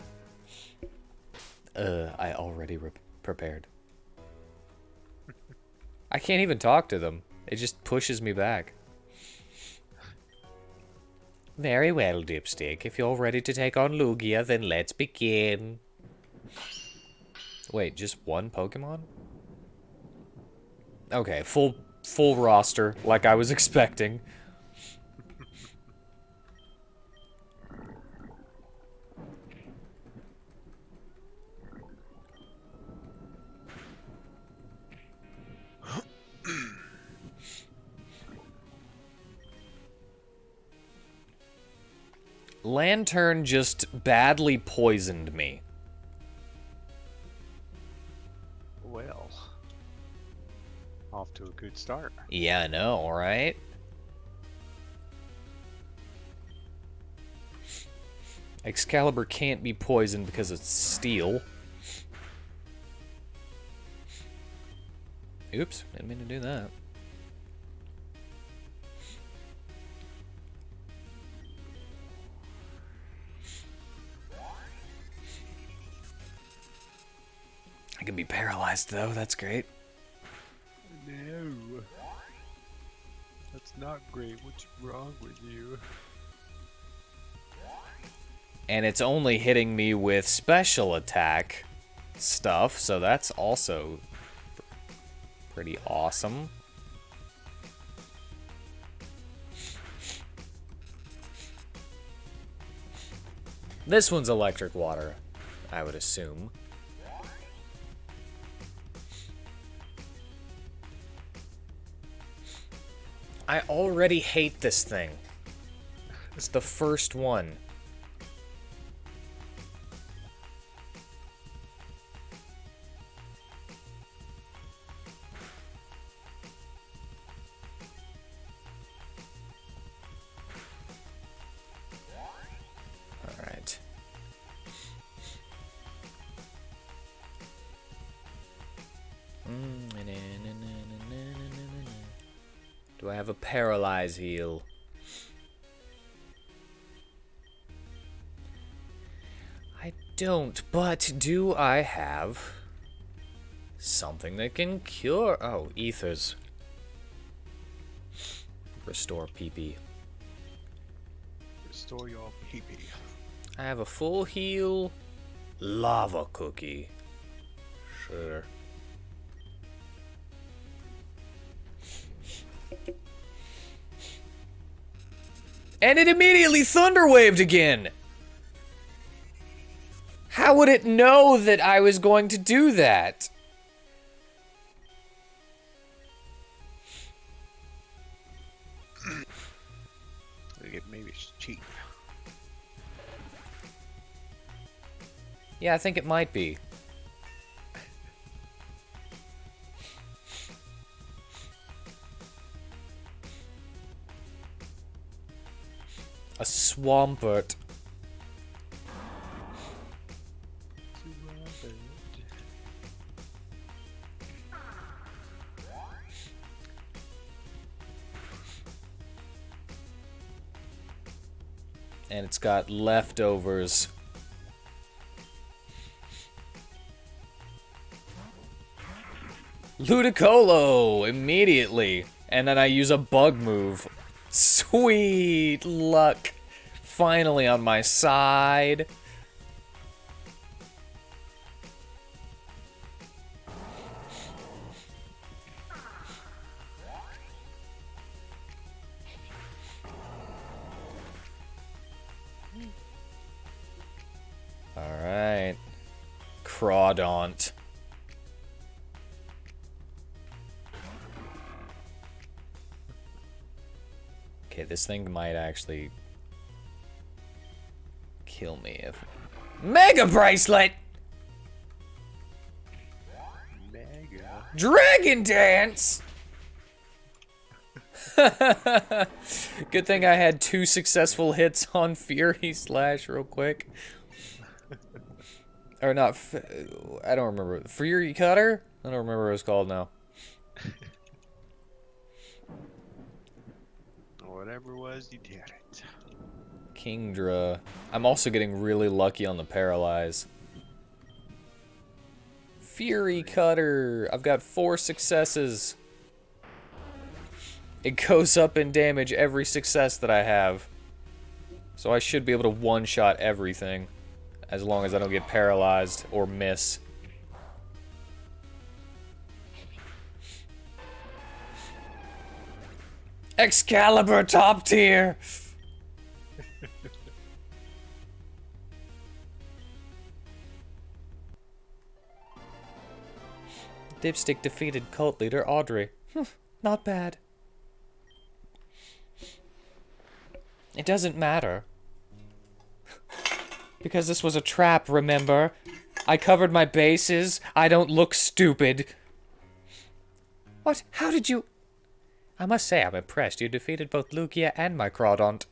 I already prepared. I can't even talk to them. It just pushes me back. Very well, Dipstick. If you're ready to take on Lugia, then let's begin. Wait, just one Pokemon? Okay, full roster, like I was expecting. Lantern just badly poisoned me. Well, off to a good start. Yeah, I know, right? Excalibur can't be poisoned because it's steel. Oops, didn't mean to do that. I can be paralyzed, though. That's great. No. That's not great. What's wrong with you? And it's only hitting me with special attack stuff, so that's also pretty awesome. This one's electric water, I would assume. I already hate this thing. It's the first one. Alright. Do I have a paralyze heal? I don't, but do I have something that can cure? Oh, ethers. Restore PP. Restore your PP. I have a full heal. Lava cookie. Sure. And it immediately thunderwaved again! How would it know that I was going to do that? Maybe it's cheap. Yeah, I think it might be. A Swampert. And it's got leftovers. Ludicolo immediately. And then I use a bug move. Sweet luck. Finally on my side. Alright. Crawdaunt. Okay, this thing might actually kill me if... Mega Bracelet! Mega. Dragon Dance! Good thing I had 2 successful hits on Fury Slash real quick. Or not, I don't remember. Fury Cutter? I don't remember what it's called now. Whatever it was, you did it. Kingdra. I'm also getting really lucky on the Paralyze. Fury Cutter. I've got 4 successes. It goes up in damage every success that I have. So I should be able to one-shot everything. As long as I don't get paralyzed or miss. Excalibur top tier! Dipstick defeated cult leader Audrey. Not bad. It doesn't matter. Because this was a trap, remember? I covered my bases. I don't look stupid. What? How did you... I must say I'm impressed. You defeated both Lugia and my Crawdont.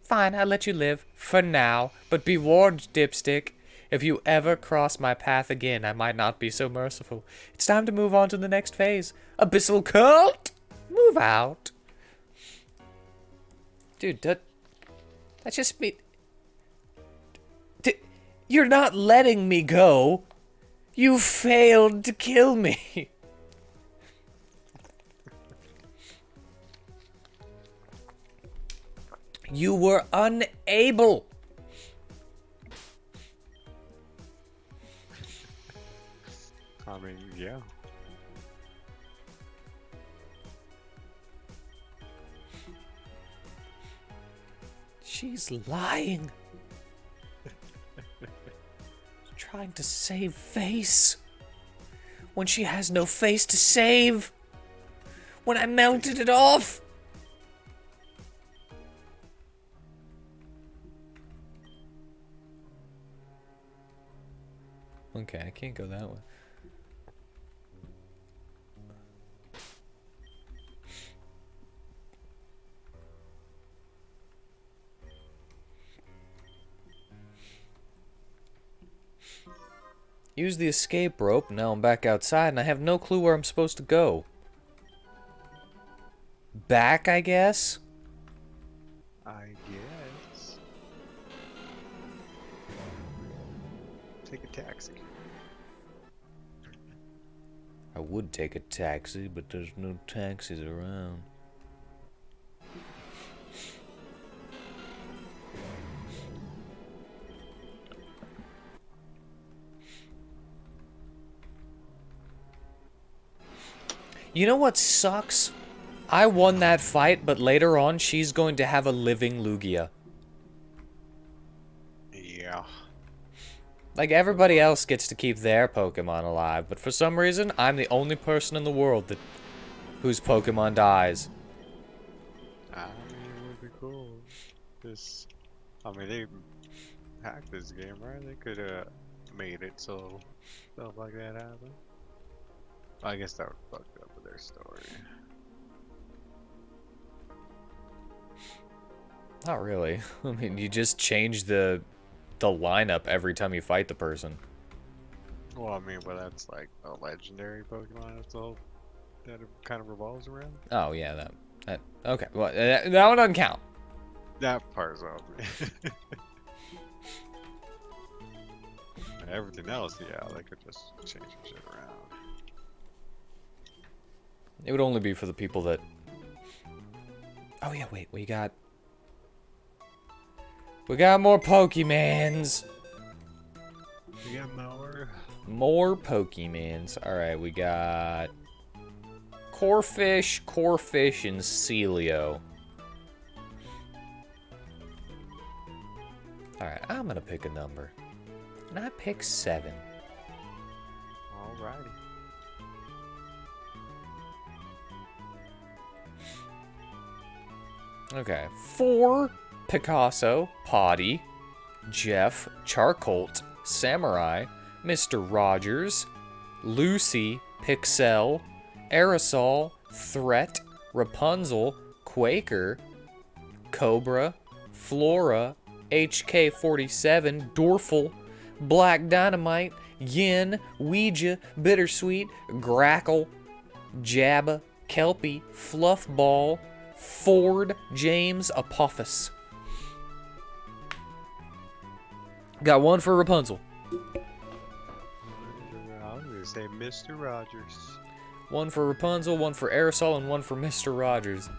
Fine, I'll let you live. For now. But be warned, Dipstick. If you ever cross my path again, I might not be so merciful. It's time to move on to the next phase. Abyssal Cult! Move out. Dude, that's just me... You're not letting me go. You failed to kill me. You were unable. I mean, yeah. She's lying. Trying to save face. When she has no face to save. When I melted it off. Okay, I can't go that way. Use the escape rope. Now I'm back outside and I have no clue where I'm supposed to go. Back, I guess? I guess. Take a taxi. I would take a taxi, but there's no taxis around. You know what sucks? I won that fight, but later on, she's going to have a living Lugia. Yeah. Like, everybody else gets to keep their Pokemon alive, but for some reason, I'm the only person in the world that whose Pokemon dies. I mean, it would be cool. This, I mean, they hacked this game, right? They could have made it so stuff like that happen. I guess that would fuck up with their story. Not really. I mean, you just change the lineup every time you fight the person. Well, I mean, but that's like a legendary Pokemon. That's all that it kind of revolves around. Oh yeah, that okay. Well, that one doesn't count. That part's off. And everything else, yeah, they could just change some shit around. It would only be for the people that... Oh yeah, wait, we got more Pokemons. We got more. More Pokemons. Alright, we got... Corphish, and Celio. Alright, I'm gonna pick a number. And I pick 7. Alrighty. Okay, 4, Picasso, Potty, Jeff, Charcolt, Samurai, Mr. Rogers, Lucy, Pixel, Aerosol, Threat, Rapunzel, Quaker, Cobra, Flora, HK47, Dorful, Black Dynamite, Yin, Ouija, Bittersweet, Grackle, Jabba, Kelpie, Fluffball, Ford, James, Apophis. Got one for Rapunzel. I'll be say Mr. Rogers. One for Rapunzel, one for Aerosol, and one for Mr. Rogers.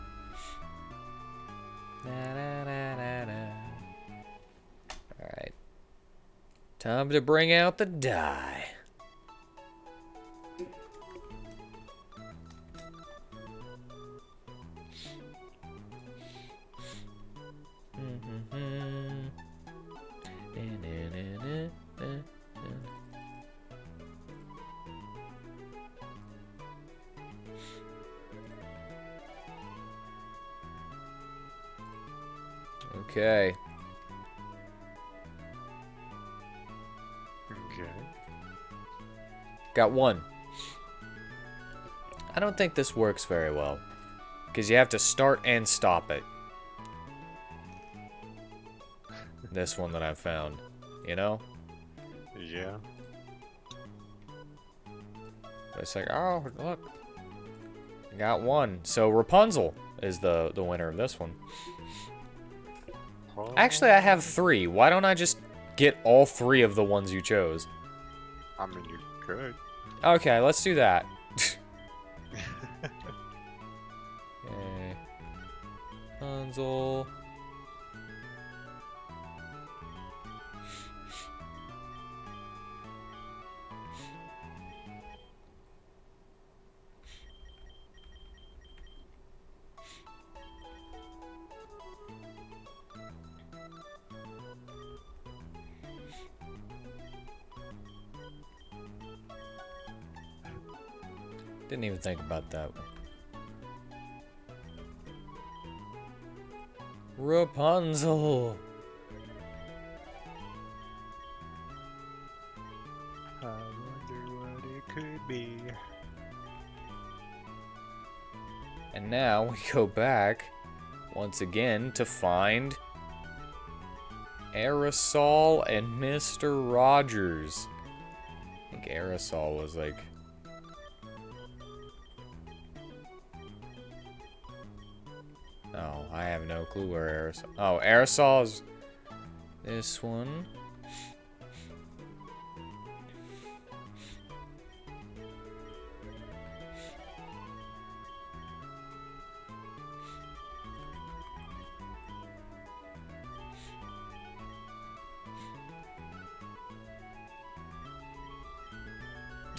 Alright. Time to bring out the die. Okay. Okay. Got one. I don't think this works very well, because you have to start and stop it. This one that I found, you know? Yeah. It's like, oh, look. Got one. So Rapunzel is the winner of this one. Actually, I have 3. Why don't I just get all 3 of the ones you chose? I mean, you could. Okay, let's do that. Okay. Rapunzel. Didn't even think about that one. Rapunzel. I wonder what it could be. And now we go back once again to find Aerosol and Mr. Rogers. I think Aerosol was like... Oh, I have no clue where Aerosol... Oh, Aerosol is this one.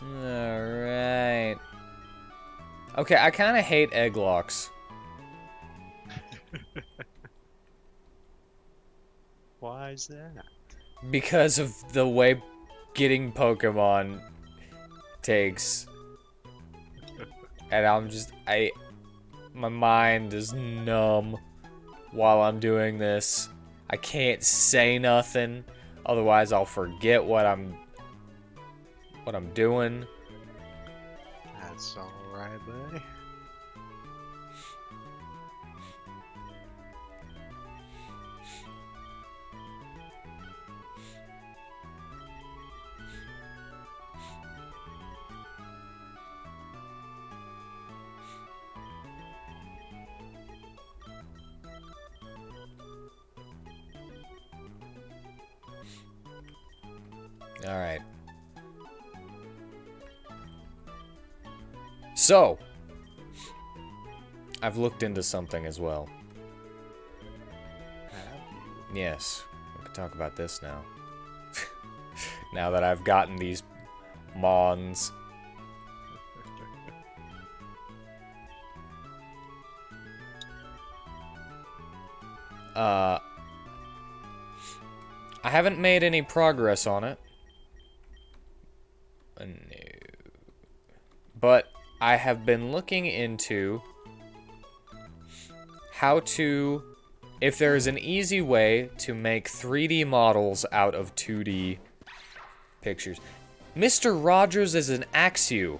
Alright. Okay, I kind of hate Egglocks. Why is that? Because of the way getting Pokemon takes. And I'm just, my mind is numb while I'm doing this. I can't say nothing, otherwise I'll forget what I'm doing. That's alright, buddy. Alright. So, I've looked into something as well. Have you? Yes, we can talk about this now. Now that I've gotten these Mons. I haven't made any progress on it. No. But I have been looking into how to, if there is an easy way to make 3D models out of 2D pictures. Mr. Rogers is an Axew.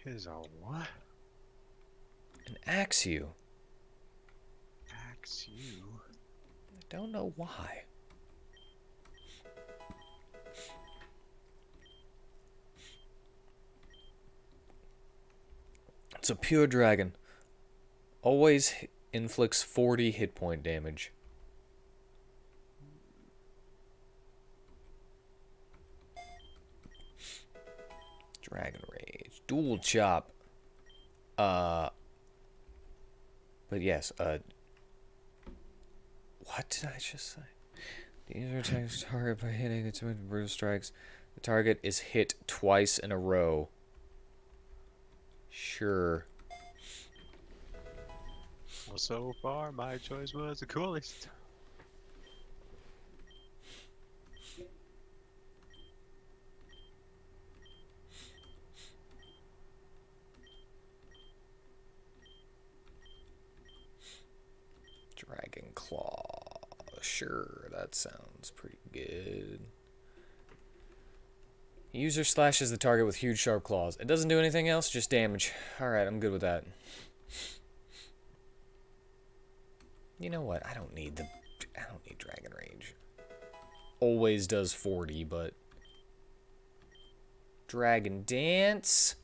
Is a what? An Axew. Axe you. I don't know why. It's a pure dragon. Always inflicts 40 hit point damage. Dragon Rage. Dual Chop. But yes, what did I just say? The user attacks target by hitting its bruise strikes. The target is hit twice in a row. Sure. Well, so far, my choice was the coolest. Dragon Claw. Sure, that sounds pretty good. User slashes the target with huge sharp claws. It doesn't do anything else, just damage. Alright, I'm good with that. You know what? I don't need Dragon Rage. Always does 40, but Dragon Dance.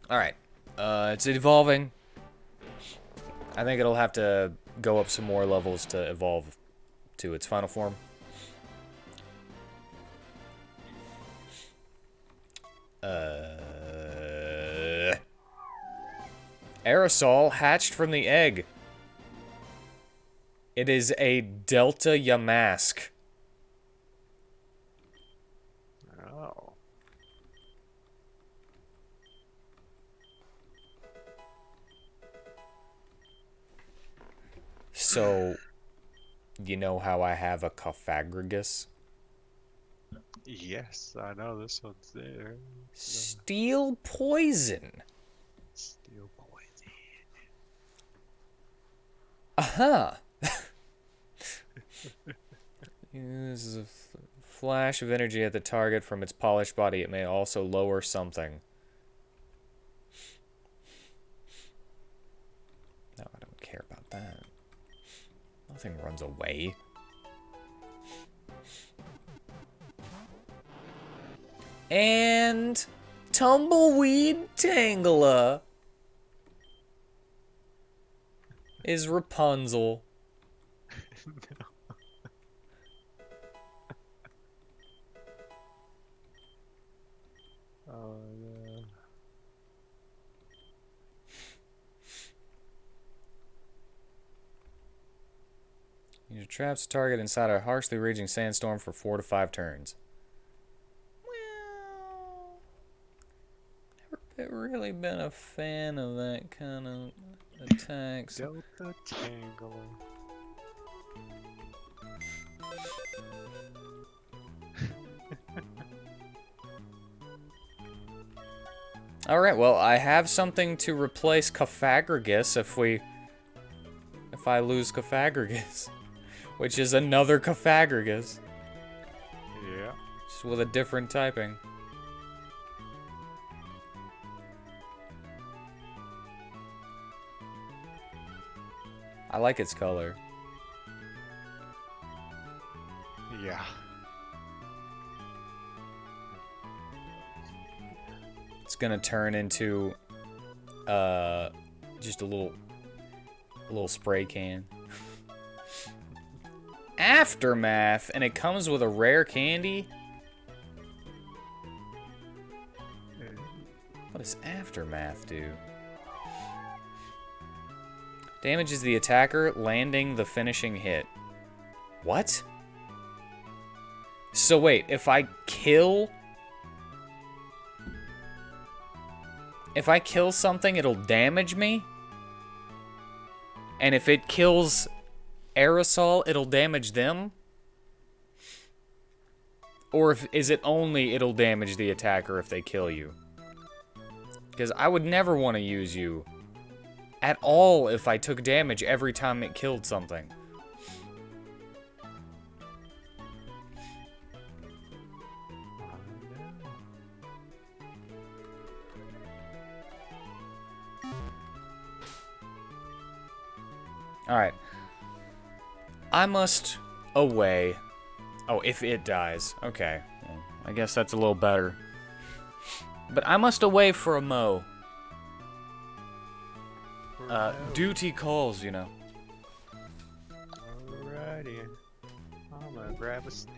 Alright. It's evolving. I think it'll have to go up some more levels to evolve to its final form. Aerosol hatched from the egg. It is a Delta Yamask. Oh. So, you know how I have a Cofagrigus? Yes, I know this one's there. Steel Poison. Steel poison. Aha! Uses a flash of energy at the target from its polished body. It may also lower something. No, I don't care about that. Nothing runs away. And Tumbleweed Tangela is Rapunzel. Oh, yeah. User traps the target inside a harshly raging sandstorm for 4 to 5 turns. Well, never really been a fan of that kind of attacks. Delta Tangler. Alright, well, I have something to replace Cofagrigus if I lose Cofagrigus. Which is another Cofagrigus. Yeah. Just with a different typing. I like its color. Yeah. It's gonna turn into just a little spray can. Aftermath, and it comes with a rare candy. What does Aftermath do? Damages the attacker, landing the finishing hit. What? So wait, if I kill something, it'll damage me? And if it kills Aerosol, it'll damage them? Or is it only it'll damage the attacker if they kill you? Because I would never want to use you at all if I took damage every time it killed something. Alright. I must away. Oh, if it dies. Okay. Well, I guess that's a little better. But I must away for a mow. For Duty calls, you know. Alrighty. I'm gonna grab a snack.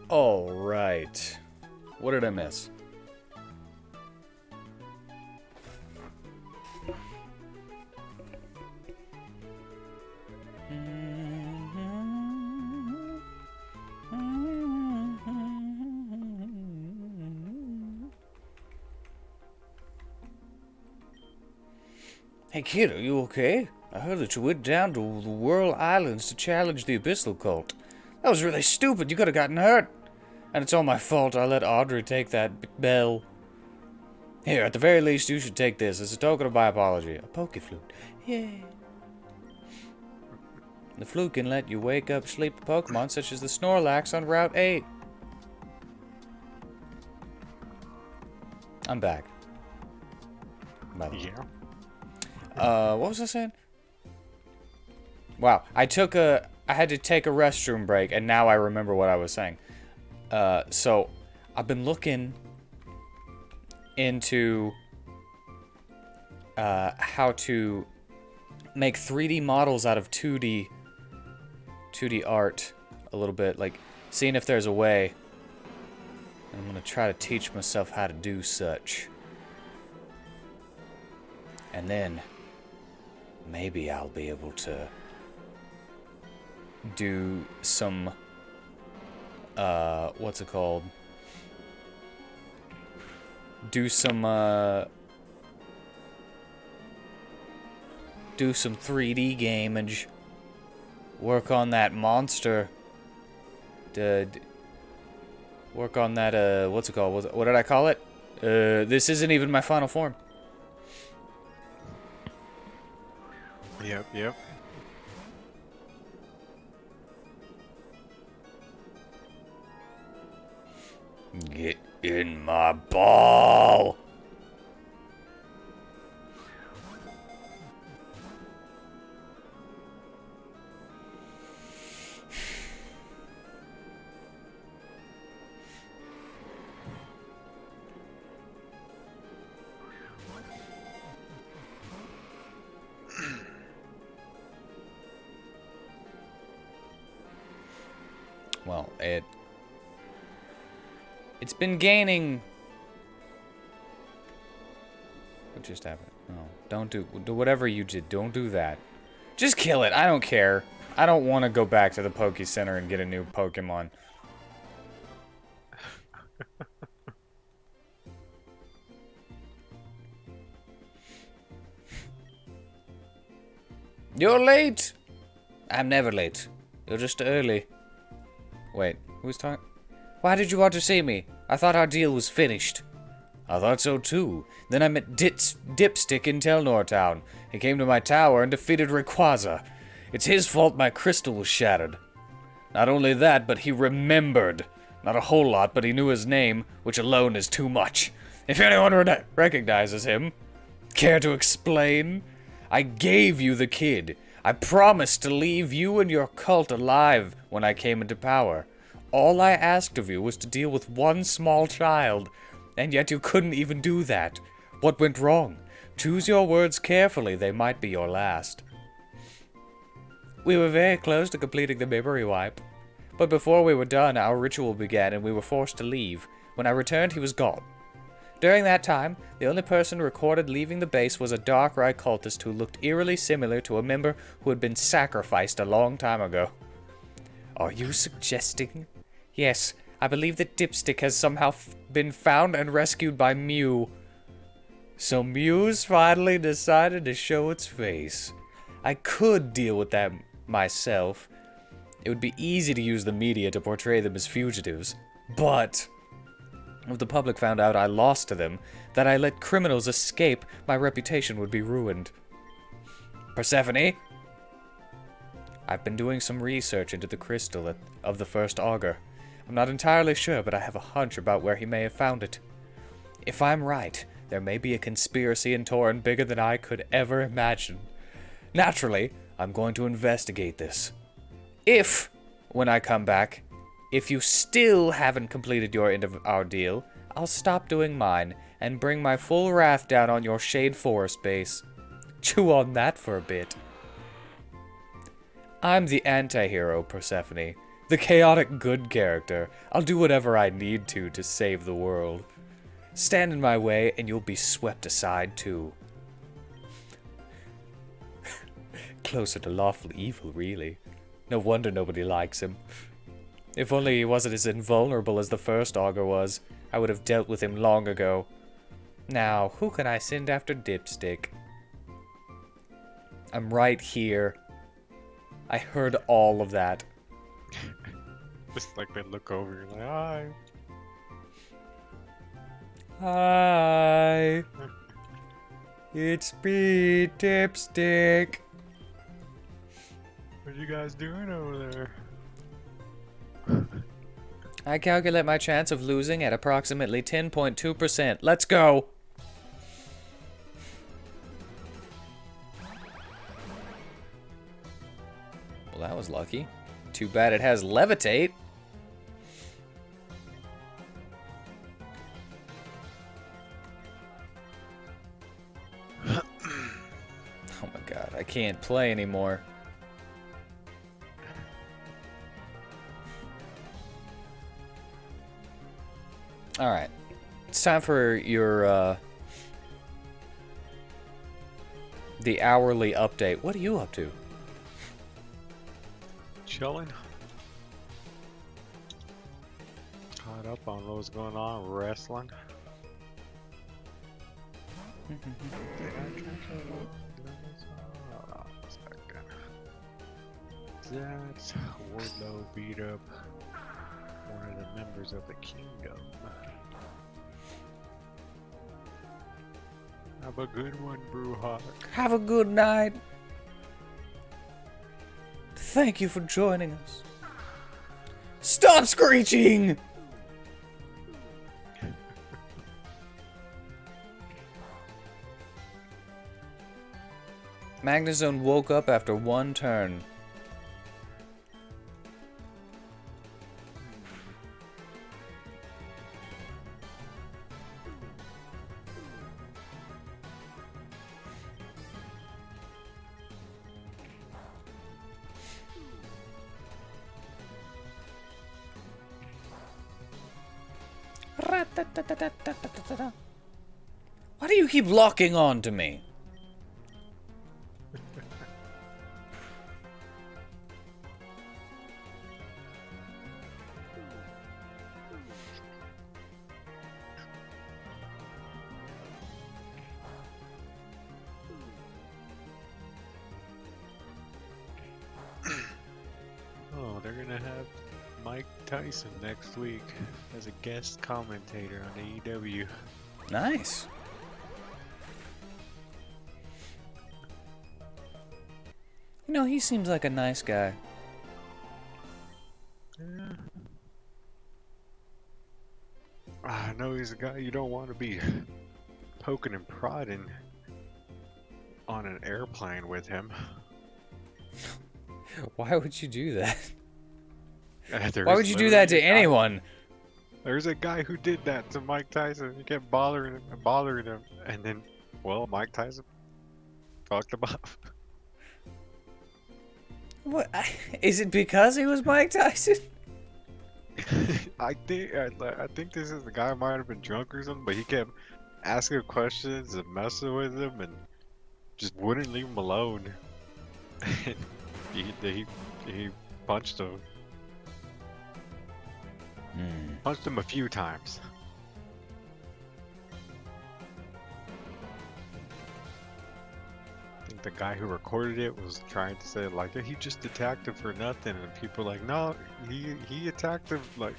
All right. What did I miss? Hey kid, are you okay? I heard that you went down to the Whirl Islands to challenge the Abyssal cult. That was really stupid. You could have gotten hurt. And it's all my fault I let Audrey take that bell. Here, at the very least, you should take this as a token of my apology. A Poké Flute. Yay. The flute can let you wake up sleepy Pokemon such as the Snorlax on Route 8. I'm back. By the way. Yeah. What was I saying? Wow, I had to take a restroom break, and now I remember what I was saying. So, I've been looking into how to make 3D models out of 2D art a little bit, like seeing if there's a way. And I'm gonna try to teach myself how to do such. And then maybe I'll be able to do some what's it called? Do some 3D gamage. Work on that monster. Work on that what's it called? What did I call it? This isn't even my final form. Yep. Get in my ball. Well, it's been gaining. What just happened? Oh, don't do whatever you did. Don't do that. Just kill it. I don't care. I don't want to go back to the Poké Center and get a new Pokemon. You're late. I'm never late. You're just early. Wait, who's talking? Why did you want to see me? I thought our deal was finished. I thought so too. Then I met Dipstick in Telnor Town. He came to my tower and defeated Rayquaza. It's his fault my crystal was shattered. Not only that, but he remembered. Not a whole lot, but he knew his name, which alone is too much. If anyone recognizes him, care to explain? I gave you the kid. I promised to leave you and your cult alive when I came into power. All I asked of you was to deal with one small child, and yet you couldn't even do that. What went wrong? Choose your words carefully, they might be your last. We were very close to completing the memory wipe. But before we were done, our ritual began and we were forced to leave. When I returned, he was gone. During that time, the only person recorded leaving the base was a Darkrai cultist who looked eerily similar to a member who had been sacrificed a long time ago. Are you suggesting? Yes, I believe that Dipstick has somehow been found and rescued by Mew. So Mew's finally decided to show its face. I could deal with that myself. It would be easy to use the media to portray them as fugitives. But if the public found out I lost to them, that I let criminals escape, my reputation would be ruined. Persephone? I've been doing some research into the crystal of the first augur. I'm not entirely sure, but I have a hunch about where he may have found it. If I'm right, there may be a conspiracy in Torren bigger than I could ever imagine. Naturally, I'm going to investigate this. If, when I come back, if you still haven't completed your end of our deal, I'll stop doing mine and bring my full wrath down on your Shade Forest base. Chew on that for a bit. I'm the anti-hero, Persephone. The chaotic good character. I'll do whatever I need to save the world. Stand in my way and you'll be swept aside too. Closer to lawful evil, really. No wonder nobody likes him. If only he wasn't as invulnerable as the first augur was, I would have dealt with him long ago. Now, who can I send after Dipstick? I'm right here. I heard all of that. Just like they look over, you're like, hi. Hi. It's me, Dipstick. What are you guys doing over there? I calculate my chance of losing at approximately 10.2%. Let's go! Well, that was lucky. Too bad it has levitate. Oh my god, I can't play anymore. Alright. It's time for your, the hourly update. What are you up to? Chilling. Caught up on what's going on, wrestling. Did I catch That's Wardlow beat up one of the members of the kingdom. Have a good one, Brewhawk. Have a good night. Thank you for joining us. Stop screeching! Magnezone woke up after one turn. Why do you keep locking on to me? Oh, they're gonna have Mike Tyson next week as a guest commentator on AEW. Nice. You know, he seems like a nice guy. Yeah. I know he's a guy you don't want to be poking and prodding on an airplane with him. Why would you do that? There's Why would you do that to literally a guy- anyone? There's a guy who did that to Mike Tyson. He kept bothering him, and then, well, Mike Tyson fucked him up. What? Is it because he was Mike Tyson? I think this is the guy might have been drunk or something, but he kept asking questions and messing with him and just wouldn't leave him alone. he punched him. Punched him a few times. I think the guy who recorded it was trying to say like, he just attacked him for nothing, and people were like, no, he attacked him like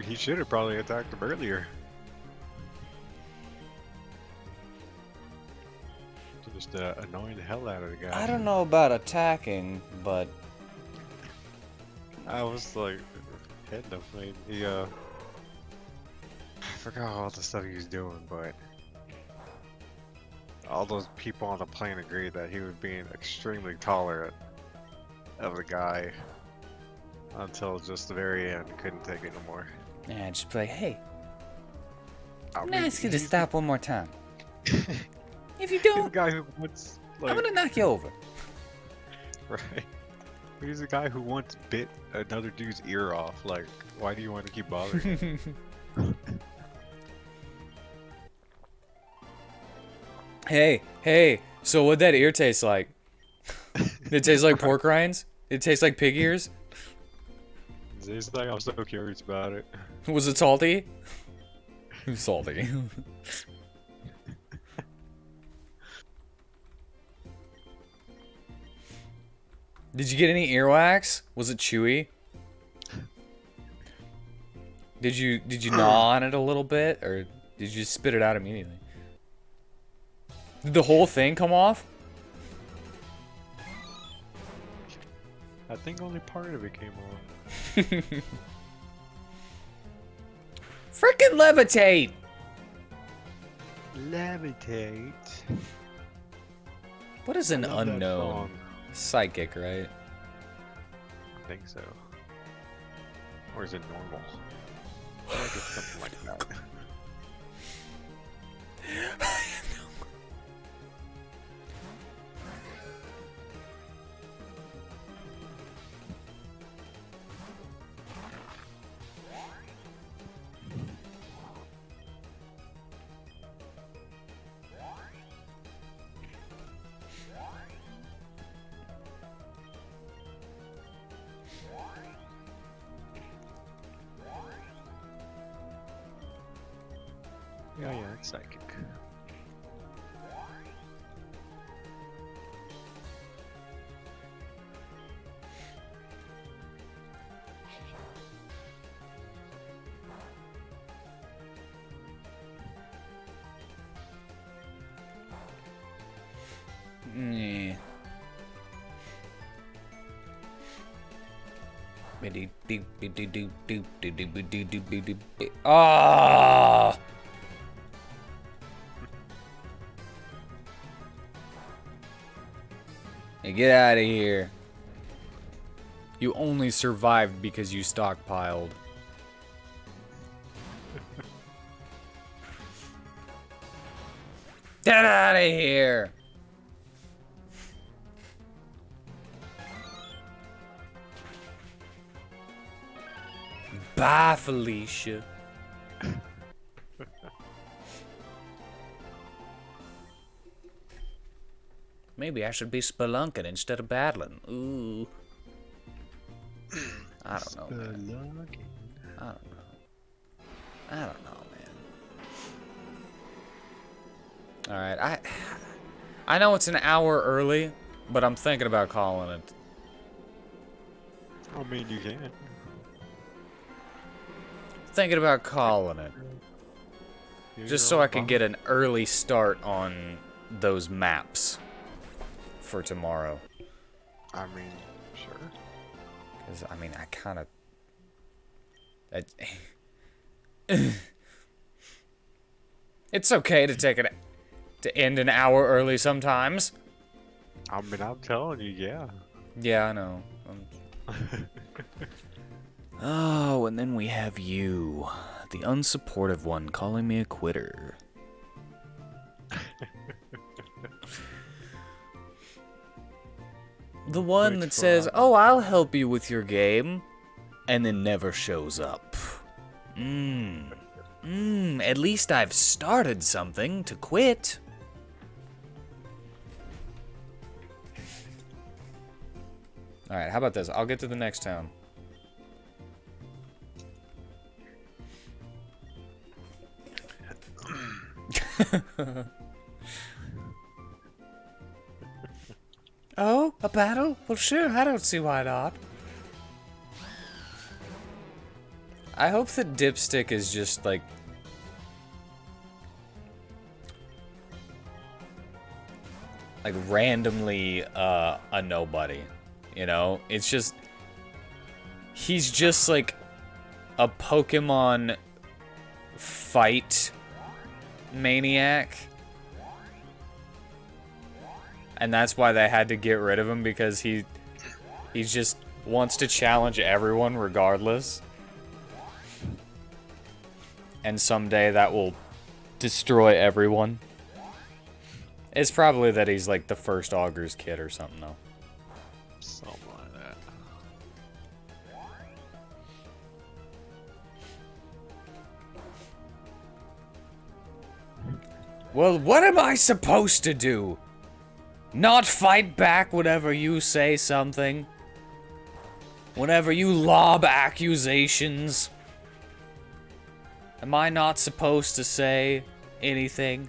he should have probably attacked him earlier. Just annoying the hell out of the guy. I don't know about attacking, but I was like, hitting him. I forgot all the stuff he was doing, but all those people on the plane agreed that he was being extremely tolerant of the guy until just the very end. Couldn't take it no more. yeah, just play. Hey, I I'm gonna mean, ask you to he's stop one more time. If you the don't, guy who wants, like, I'm gonna knock you over. right. He's the guy who once bit another dude's ear off. Like, why do you want to keep bothering him? Hey, so what'd that ear taste like? It tastes like pork rinds? It tastes like pig ears? He's like, I'm so curious about it. Was it salty? Salty. Did you get any earwax? Was it chewy? Did you gnaw on it a little bit, or did you just spit it out immediately? Did the whole thing come off? I think only part of it came off. Frickin' levitate! Levitate. What is an I love that unknown? song. Psychic, right? I think so. Or is it normal? I think it's something like that. Yeah, it's psychic. Yeah. Ah! Hey, get out of here. You only survived because you stockpiled. Get out of here. Bye, Felicia. Maybe I should be spelunking instead of battling. Ooh. I don't know, man. I don't know, man. Alright, I know it's an hour early, but I'm thinking about calling it. I mean, you can. Thinking about calling it. Just so I can get an early start on those maps for tomorrow. I mean, sure. Because, I mean, I kind of... It's okay to take it... to end an hour early sometimes. I mean, I'm telling you, yeah. Yeah, I know. Oh, and then we have you. The unsupportive one calling me a quitter. The one that says, "Oh, I'll help you with your game," and then never shows up. At least I've started something to quit. Alright, how about this? I'll get to the next town. Oh, a battle? Well, sure, I don't see why not. I hope that Dipstick is just, like... randomly, a nobody. You know? It's just... He's just, like, a Pokemon fight maniac. And that's why they had to get rid of him, because he just wants to challenge everyone regardless. And someday that will destroy everyone. It's probably that he's like the first Augur's kid or something, though. Something like that. Well, what am I supposed to do? Not fight back whenever you say something? Whenever you lob accusations? Am I not supposed to say anything?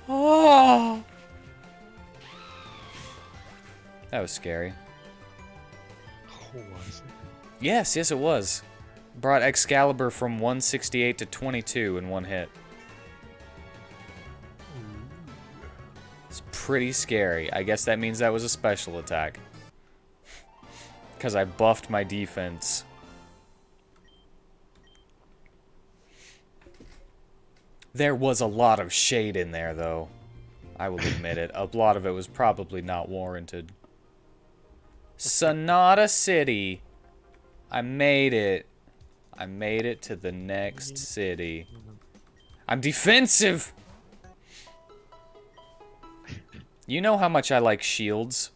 Oh! That was scary. Oh, was it? Yes, it was. Brought Excalibur from 168 to 22 in one hit. It's pretty scary. I guess that means that was a special attack. Because I buffed my defense. There was a lot of shade in there, though. I will admit it. A lot of it was probably not warranted. Sonata City. I made it. I made it to the next city. I'm defensive! You know how much I like shields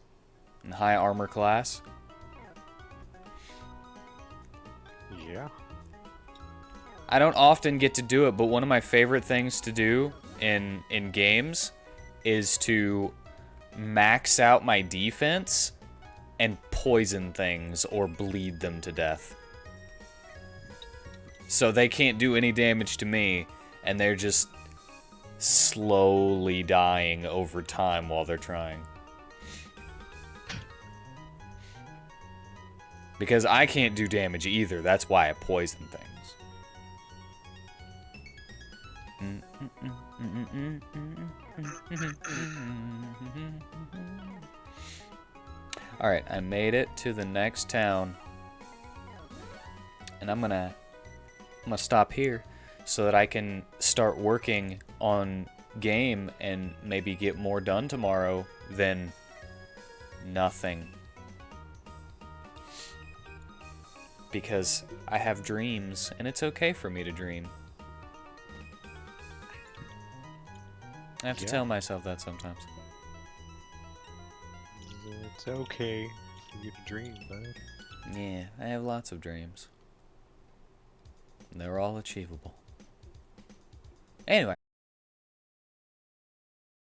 in high armor class? Yeah. I don't often get to do it, but one of my favorite things to do in games is to max out my defense and poison things or bleed them to death. So they can't do any damage to me, and they're just slowly dying over time while they're trying. Because I can't do damage either, that's why I poison things. Alright, I made it to the next town. And I'm gonna stop here so that I can start working on game and maybe get more done tomorrow than nothing. Because I have dreams, and it's okay for me to dream. I have to tell myself that sometimes. It's okay. You get a dream, bud. Yeah, I have lots of dreams. And they're all achievable. Anyway.